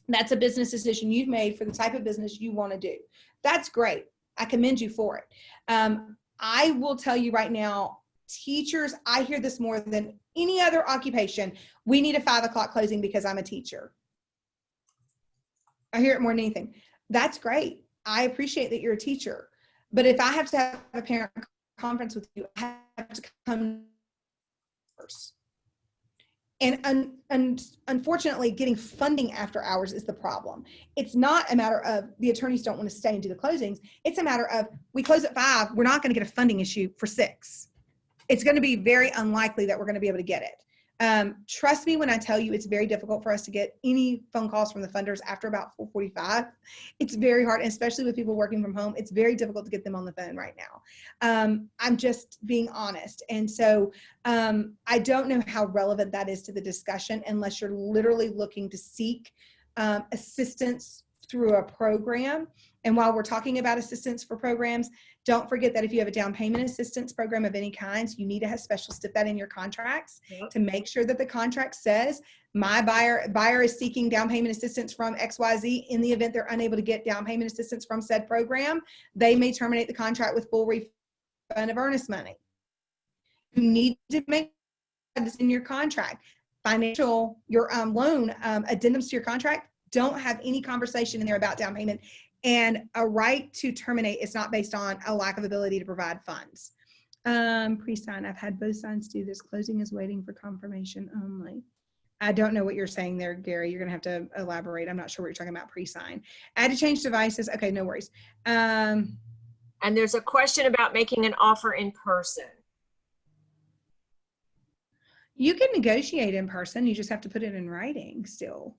That's a business decision you've made for the type of business you want to do. That's great. I commend you for it. I will tell you right now, teachers, I hear this more than any other occupation. We need a 5 o'clock closing because I'm a teacher. I hear it more than anything. That's great. I appreciate that you're a teacher. But if I have to have a parent conference with you, I have to come first. And unfortunately, getting funding after hours is the problem. It's not a matter of the attorneys don't want to stay and do the closings. It's a matter of we close at 5, we're not going to get a funding issue for 6. It's going to be very unlikely that we're going to be able to get it. Trust me when I tell you it's very difficult for us to get any phone calls from the funders after about 4:45. It's very hard, especially with people working from home. It's very difficult to get them on the phone right now. I'm just being honest. And so I don't know how relevant that is to the discussion unless you're literally looking to seek assistance through a program. And while we're talking about assistance for programs, don't forget that if you have a down payment assistance program of any kind, you need to have special stip that in your contracts to make sure that the contract says my buyer is seeking down payment assistance from XYZ. In the event they're unable to get down payment assistance from said program, they may terminate the contract with full refund of earnest money. You need to make this in your contract. Your loan addendums to your contract don't have any conversation in there about down payment. And a right to terminate is not based on a lack of ability to provide funds. Pre-sign, I've had both sides do this. Closing is waiting for confirmation only. I don't know what you're saying there, Gary. You're gonna have to elaborate. I'm not sure what you're talking about pre-sign. Add to change devices. Okay, no worries. And there's a question about making an offer in person. You can negotiate in person. You just have to put it in writing still.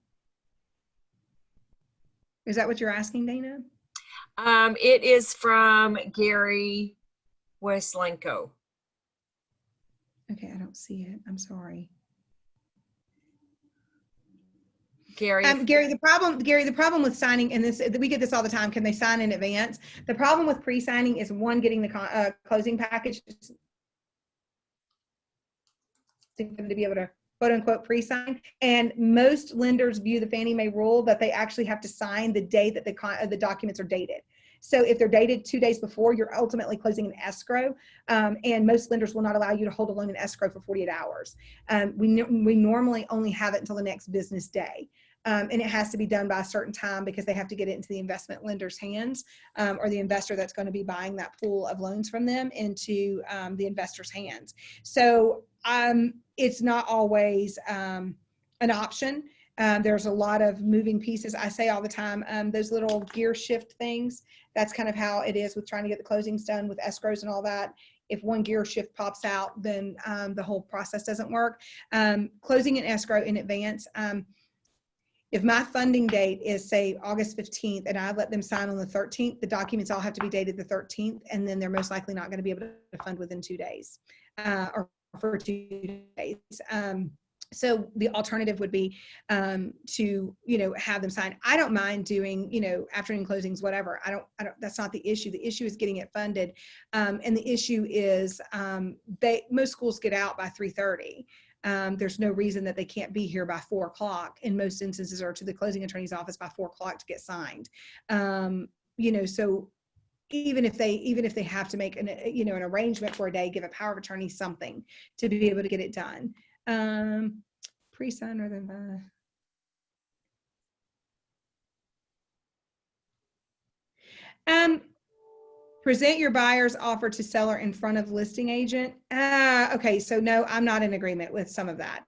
Is that what you're asking, Dana? It is from Gary Weslenko. Okay, I don't see it. I'm sorry. Gary, the problem with signing, and we get this all the time, can they sign in advance? The problem with pre-signing is one, getting the closing package to be able to quote unquote pre-sign, and most lenders view the Fannie Mae rule that they actually have to sign the day that the documents are dated. So if they're dated 2 days before, you're ultimately closing an escrow, and most lenders will not allow you to hold a loan in escrow for 48 hours. We normally only have it until the next business day. And it has to be done by a certain time because they have to get it into the investment lender's hands, or the investor that's going to be buying that pool of loans from them into the investor's hands. So it's not always an option. There's a lot of moving pieces. I say all the time, those little gear shift things, that's kind of how it is with trying to get the closings done with escrows and all that. If one gear shift pops out, then the whole process doesn't work. Closing an escrow in advance. If my funding date is, say, August 15th, and I let them sign on the 13th, the documents all have to be dated the 13th, and then they're most likely not going to be able to fund within 2 days, or for 2 days. So the alternative would be to, have them sign. I don't mind doing, afternoon closings, whatever. I don't, that's not the issue. The issue is getting it funded. And the issue is most schools get out by 3:30. there's no reason that they can't be here by 4 o'clock in most instances, or to the closing attorney's office by 4 o'clock to get signed. So even if they have to make an arrangement for a day, give a power of attorney something to be able to get it done. Pre-sign rather than present your buyer's offer to seller in front of listing agent. Okay, so no, I'm not in agreement with some of that.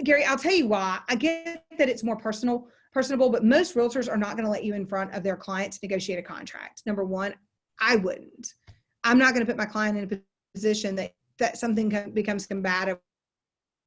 Gary, I'll tell you why. I get that it's more personable, but most realtors are not going to let you in front of their client to negotiate a contract. Number one, I wouldn't. I'm not going to put my client in a position that something becomes combative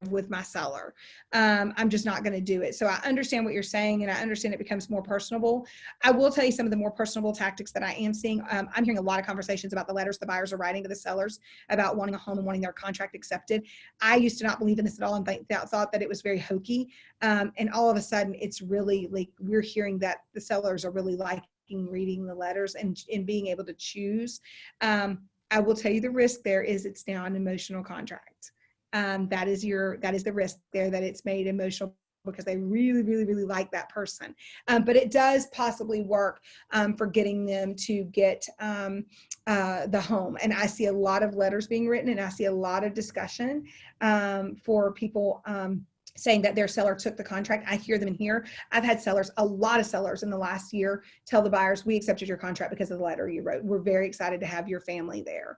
with my seller. I'm just not going to do it. So I understand what you're saying, and I understand it becomes more personable. I will tell you some of the more personable tactics that I am seeing. I'm hearing a lot of conversations about the letters the buyers are writing to the sellers about wanting a home and wanting their contract accepted. I used to not believe in this at all and thought that it was very hokey. And all of a sudden, it's really like we're hearing that the sellers are really liking reading the letters and being able to choose. I will tell you the risk there is it's now an emotional contract. That is the risk there, that it's made emotional because they really, really, really like that person. But it does possibly work for getting them to get the home. And I see a lot of letters being written, and I see a lot of discussion for people saying that their seller took the contract. I hear them in here. I've had a lot of sellers in the last year tell the buyers, we accepted your contract because of the letter you wrote. We're very excited to have your family there.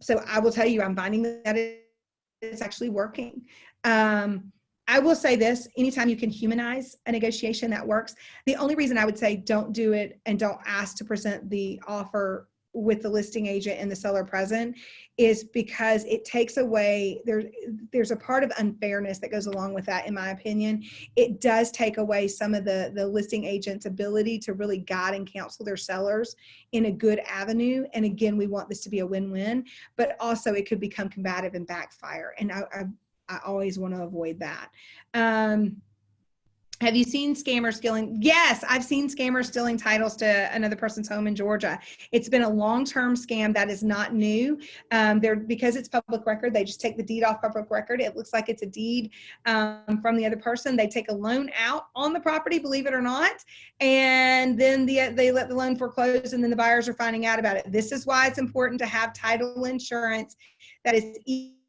So I will tell you, I'm finding that it's actually working. I will say this, anytime you can humanize a negotiation, that works. The only reason I would say don't do it and don't ask to present the offer with the listing agent and the seller present is because it takes away, there's a part of unfairness that goes along with that, in my opinion. It does take away some of the listing agent's ability to really guide and counsel their sellers in a good avenue. And again, we want this to be a win-win, but also it could become combative and backfire. And I always want to avoid that. Have you seen scammers stealing? Yes, I've seen scammers stealing titles to another person's home in Georgia. It's been a long-term scam that is not new. Because it's public record, they just take the deed off public record. It looks like it's a deed from the other person. They take a loan out on the property, believe it or not, and then they let the loan foreclose, and then the buyers are finding out about it. This is why it's important to have title insurance that is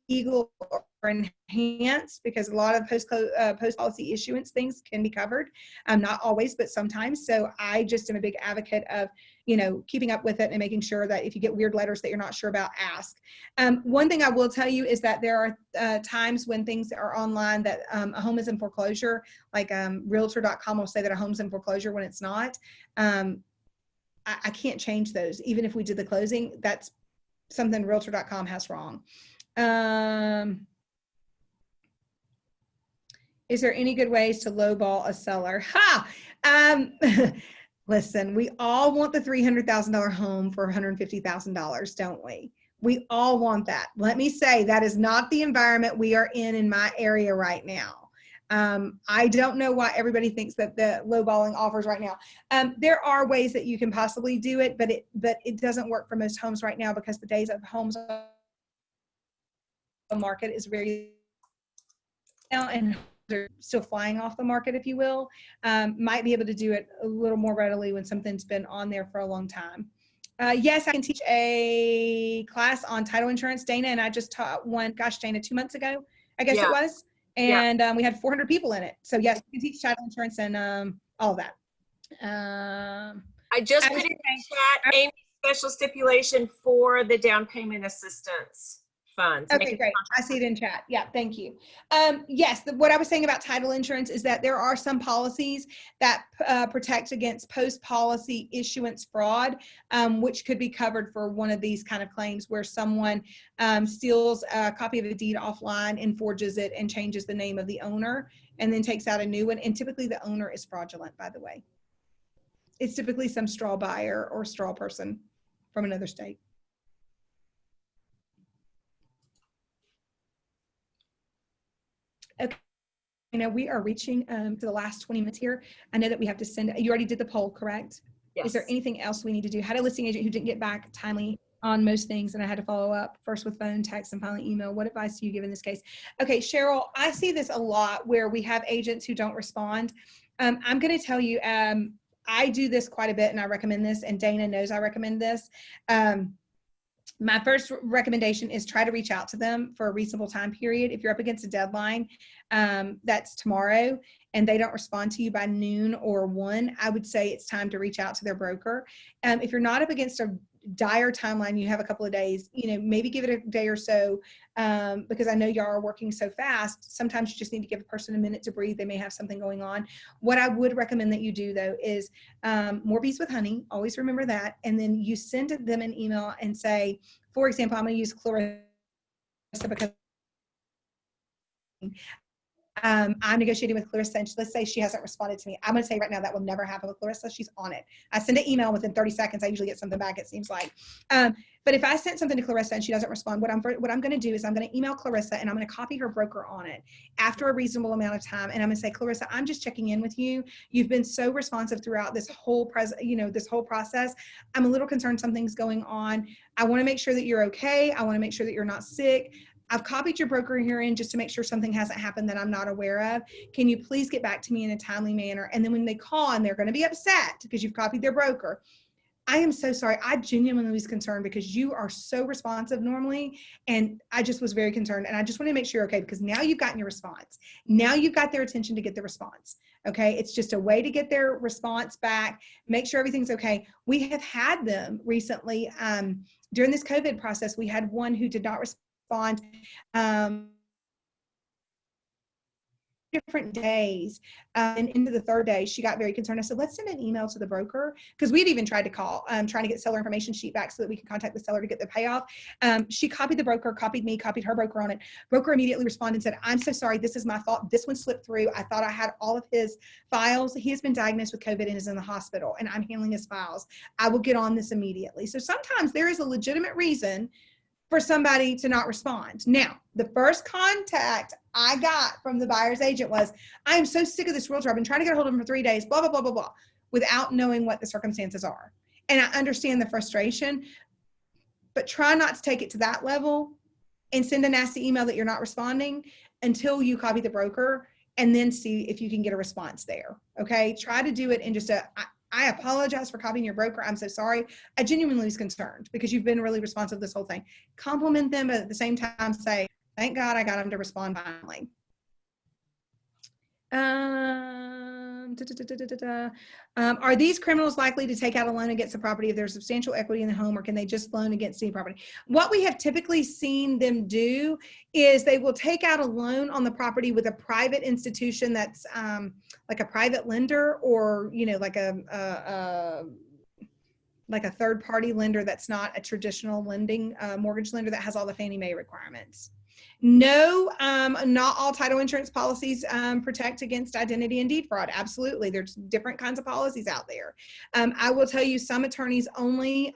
legal or enhanced, because a lot of post policy issuance things can be covered. Not always, but sometimes. So I just am a big advocate of, keeping up with it and making sure that if you get weird letters that you're not sure about, ask. One thing I will tell you is that there are times when things are online that a home is in foreclosure, like Realtor.com will say that a home's in foreclosure when it's not. I can't change those. Even if we did the closing, that's something Realtor.com has wrong. Is there any good ways to lowball a seller? Listen, we all want the $300,000 home for $150,000, don't we? We all want that. Let me say that is not the environment we are in my area right now. I don't know why everybody thinks that the lowballing offers right now. There are ways that you can possibly do it, but it doesn't work for most homes right now because the days of homes on the market is very now, and they're still flying off the market, if you will. Might be able to do it a little more readily when something's been on there for a long time. Yes, I can teach a class on title insurance. Dana and I just taught one, Dana, 2 months ago, I guess it was. And we had 400 people in it. So yes, we can teach title insurance and all of that. I just put in the chat Amy's special stipulation for the down payment assistance funds. Okay, great. I see it in chat. Yeah, thank you. Yes, what I was saying about title insurance is that there are some policies that protect against post-policy issuance fraud, which could be covered for one of these kind of claims where someone steals a copy of a deed offline and forges it and changes the name of the owner and then takes out a new one. And typically the owner is fraudulent, by the way. It's typically some straw buyer or straw person from another state. Okay, we are reaching to the last 20 minutes here. I know that we have to send, you already did the poll, correct? Yes. Is there anything else we need to do? Had a listing agent who didn't get back timely on most things, and I had to follow up first with phone, text, and finally email. What advice do you give in this case? Okay, Cheryl, I see this a lot where we have agents who don't respond. I'm going to tell you, I do this quite a bit, and I recommend this, and Dana knows I recommend this. My first recommendation is try to reach out to them for a reasonable time period. If you're up against a deadline, that's tomorrow, and they don't respond to you by noon or 1, I would say it's time to reach out to their broker. If you're not up against a dire timeline, you have a couple of days, maybe give it a day or so, because I know y'all are working so fast. Sometimes you just need to give a person a minute to breathe. They may have something going on. What I would recommend that you do, though, is more bees with honey. Always remember that. And then you send them an email and say, for example, I'm going to use Clarissa because I'm negotiating with Clarissa, and let's say she hasn't responded to me. I'm going to say right now that will never happen with Clarissa. She's on it. I send an email within 30 seconds. I usually get something back, it seems like. But if I sent something to Clarissa and she doesn't respond, what I'm going to do is I'm going to email Clarissa, and I'm going to copy her broker on it after a reasonable amount of time. And I'm going to say, Clarissa, I'm just checking in with you. You've been so responsive throughout this whole process. I'm a little concerned something's going on. I want to make sure that you're okay. I want to make sure that you're not sick. I've copied your broker here in just to make sure something hasn't happened that I'm not aware of. Can you please get back to me in a timely manner? And then when they call and they're going to be upset because you've copied their broker, I am so sorry. I genuinely was concerned because you are so responsive normally. And I just was very concerned. And I just want to make sure you're okay, because now you've gotten your response. Now you've got their attention to get the response. Okay. It's just a way to get their response back. Make sure everything's okay. We have had them recently during this COVID process. We had one who did not respond different days, and into the third day she got very concerned. I said, let's send an email to the broker, because we'd even tried to call, trying to get seller information sheet back so that we could contact the seller to get the payoff. She copied the broker, copied me, copied her broker on it. Broker immediately responded and said, I'm so sorry, this is my fault, this one slipped through. I thought I had all of his files. He has been diagnosed with COVID and is in the hospital, and I'm handling his files. I will get on this immediately. So sometimes there is a legitimate reason for somebody to not respond. Now, the first contact I got from the buyer's agent was, I am so sick of this realtor. I've been trying to get a hold of him for 3 days, blah, blah, blah, blah, blah, without knowing what the circumstances are. And I understand the frustration, but try not to take it to that level and send a nasty email that you're not responding until you copy the broker, and then see if you can get a response there. Okay. Try to do it in just I apologize for copying your broker. I'm so sorry. I genuinely was concerned because you've been really responsive this whole thing. Compliment them, but at the same time say, thank God I got them to respond finally. Are these criminals likely to take out a loan against the property if there's substantial equity in the home, or can they just loan against the property? What we have typically seen them do is they will take out a loan on the property with a private institution that's like a private lender, or like a third party lender that's not a traditional lending mortgage lender that has all the Fannie Mae requirements. No, not all title insurance policies protect against identity and deed fraud. Absolutely. There's different kinds of policies out there. I will tell you, some attorneys only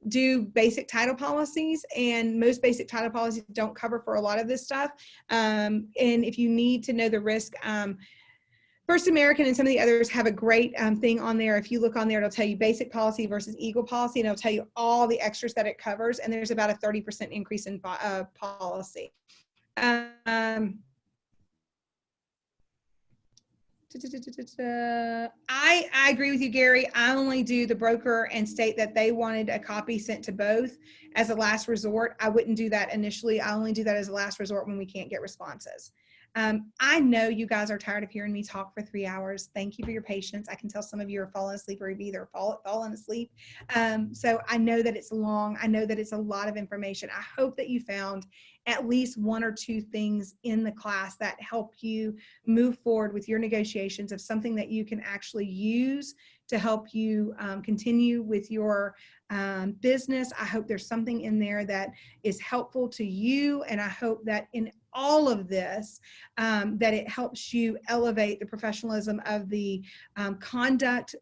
do basic title policies, and most basic title policies don't cover for a lot of this stuff. And if you need to know the risk, First American and some of the others have a great thing on there. If you look on there, it'll tell you basic policy versus Eagle policy, and it'll tell you all the extras that it covers. And there's about a 30% increase in policy. I agree with you, Gary. I only do the broker and state that they wanted a copy sent to both as a last resort. I wouldn't do that initially. I only do that as a last resort when we can't get responses. I know you guys are tired of hearing me talk for 3 hours. Thank you for your patience. I can tell some of you are falling asleep, or you've either fallen asleep. So I know that it's long. I know that it's a lot of information. I hope that you found at least 1 or 2 things in the class that help you move forward with your negotiations, of something that you can actually use to help you continue with your business. I hope there's something in there that is helpful to you, and I hope that in all of this, that it helps you elevate the professionalism of the conduct,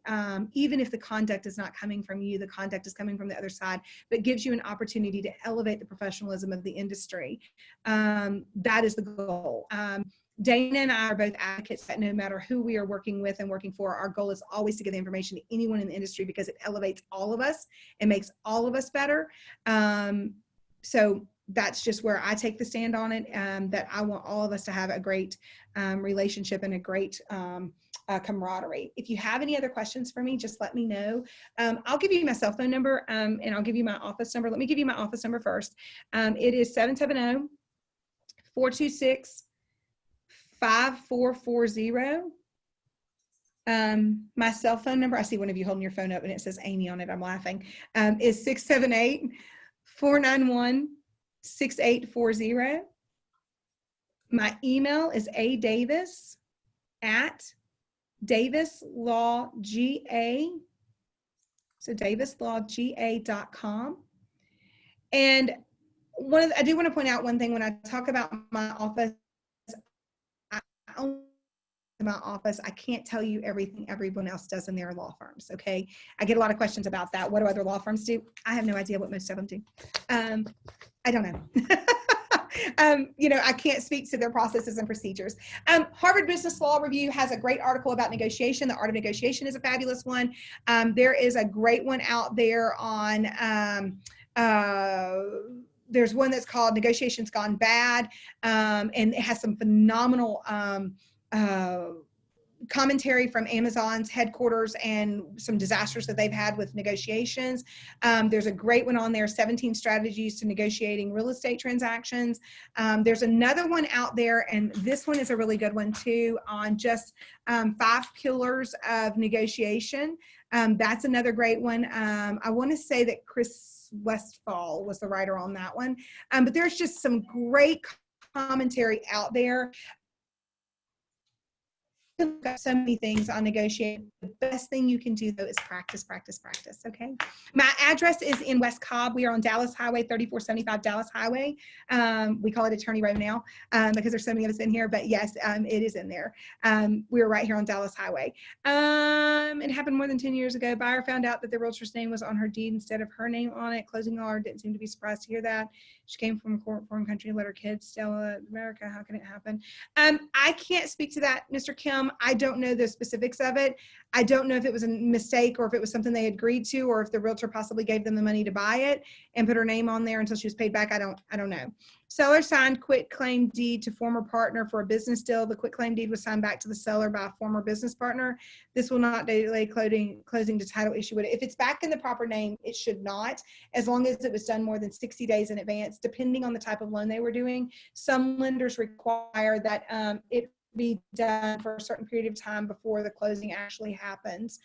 even if the conduct is not coming from you, the conduct is coming from the other side, but gives you an opportunity to elevate the professionalism of the industry. That is the goal. Dana and I are both advocates that no matter who we are working with and working for, our goal is always to give the information to anyone in the industry because it elevates all of us and makes all of us better. So that's just where I take the stand on it, that I want all of us to have a great relationship and a great camaraderie. If you have any other questions for me, just let me know. I'll give you my cell phone number and I'll give you my office number. Let me give you my office number first. It is 770-426-5440. My cell phone number, I see one of you holding your phone up and it says Amy on it. I'm laughing. Is 678-491-6840. My email is ADavis@DavisLawGA. So DavisLawGA.com. And I do want to point out one thing when I talk about my office. I can't tell you everything everyone else does in their law firms. Okay. I get a lot of questions about that. What do other law firms do? I have no idea what most of them do. I don't know. I can't speak to their processes and procedures. Harvard Business Law Review has a great article about negotiation. The Art of Negotiation is a fabulous one. There is a great one out there on, there's one that's called Negotiations Gone Bad, and it has some phenomenal commentary from Amazon's headquarters and some disasters that they've had with negotiations. There's a great one on there, 17 Strategies to Negotiating Real Estate Transactions. There's another one out there, and this one is a really good one too, on just 5 pillars of negotiation. That's another great one. I want to say that Chris Westfall was the writer on that one. But there's just some great commentary out there. Got so many things on negotiating. The best thing you can do though is practice. Okay. My address is in West Cobb. We are on Dallas Highway, 3475 Dallas Highway. We call it Attorney Row now because there's so many of us in here, but yes, it is in there. We're right here on Dallas Highway. It happened more than 10 years ago. Buyer found out that the realtor's name was on her deed instead of her name on it. Closing lawyer didn't seem to be surprised to hear that. She came from a foreign country and let her kids still America. How can it happen? I can't speak to that, Mr. Kim. I don't know the specifics of it. I don't know if it was a mistake or if it was something they agreed to, or if the realtor possibly gave them the money to buy it and put her name on there until she was paid back. I don't know. Seller signed quitclaim deed to former partner for a business deal. The quitclaim deed was signed back to the seller by a former business partner. This will not delay closing to title issue. If it's back in the proper name, it should not, as long as it was done more than 60 days in advance, depending on the type of loan they were doing. Some lenders require that it be done for a certain period of time before the closing actually happens.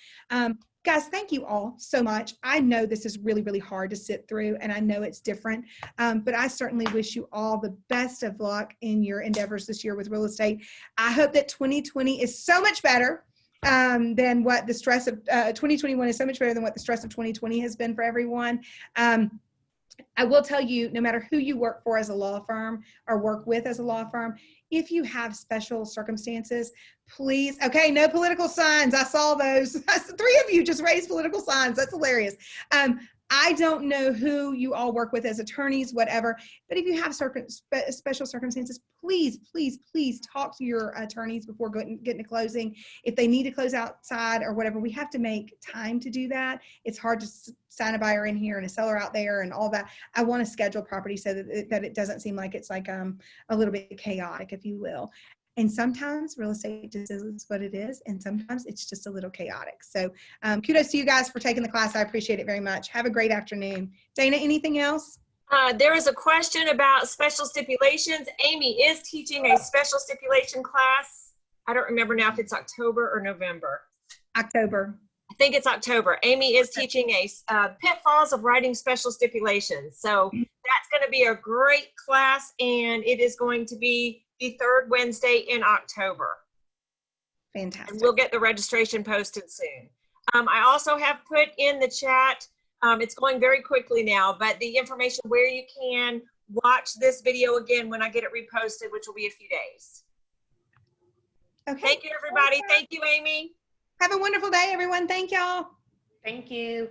Guys, thank you all so much. I know this is really, really hard to sit through, and I know it's different, but I certainly wish you all the best of luck in your endeavors this year with real estate. I hope that 2020 is so much better than what the stress of 2021 is so much better than what the stress of 2020 has been for everyone. I will tell you, no matter who you work for as a law firm or work with as a law firm, if you have special circumstances, please, okay, no political signs. I saw those. 3 of you just raised political signs. That's hilarious. I don't know who you all work with as attorneys, whatever, but if you have special circumstances, please talk to your attorneys before getting to closing. If they need to close outside or whatever, we have to make time to do that. It's hard to sign a buyer in here and a seller out there and all that. I want to schedule property so that it doesn't seem like it's like a little bit chaotic, if you will. And sometimes real estate just is what it is, and sometimes it's just a little chaotic. So kudos to you guys for taking the class. I appreciate it very much. Have a great afternoon. Dana, anything else? There is a question about special stipulations. Amy is teaching a special stipulation class. I don't remember now if it's October or November. October. I think it's October. Amy is teaching a pitfalls of writing special stipulations. So that's going to be a great class, and it is going to be the 3rd Wednesday in October. Fantastic. And we'll get the registration posted soon. I also have put in the chat, it's going very quickly now, but the information where you can watch this video again when I get it reposted, which will be a few days. Okay. Thank you, everybody. Thank you, Amy. Have a wonderful day, everyone. Thank y'all. Thank you.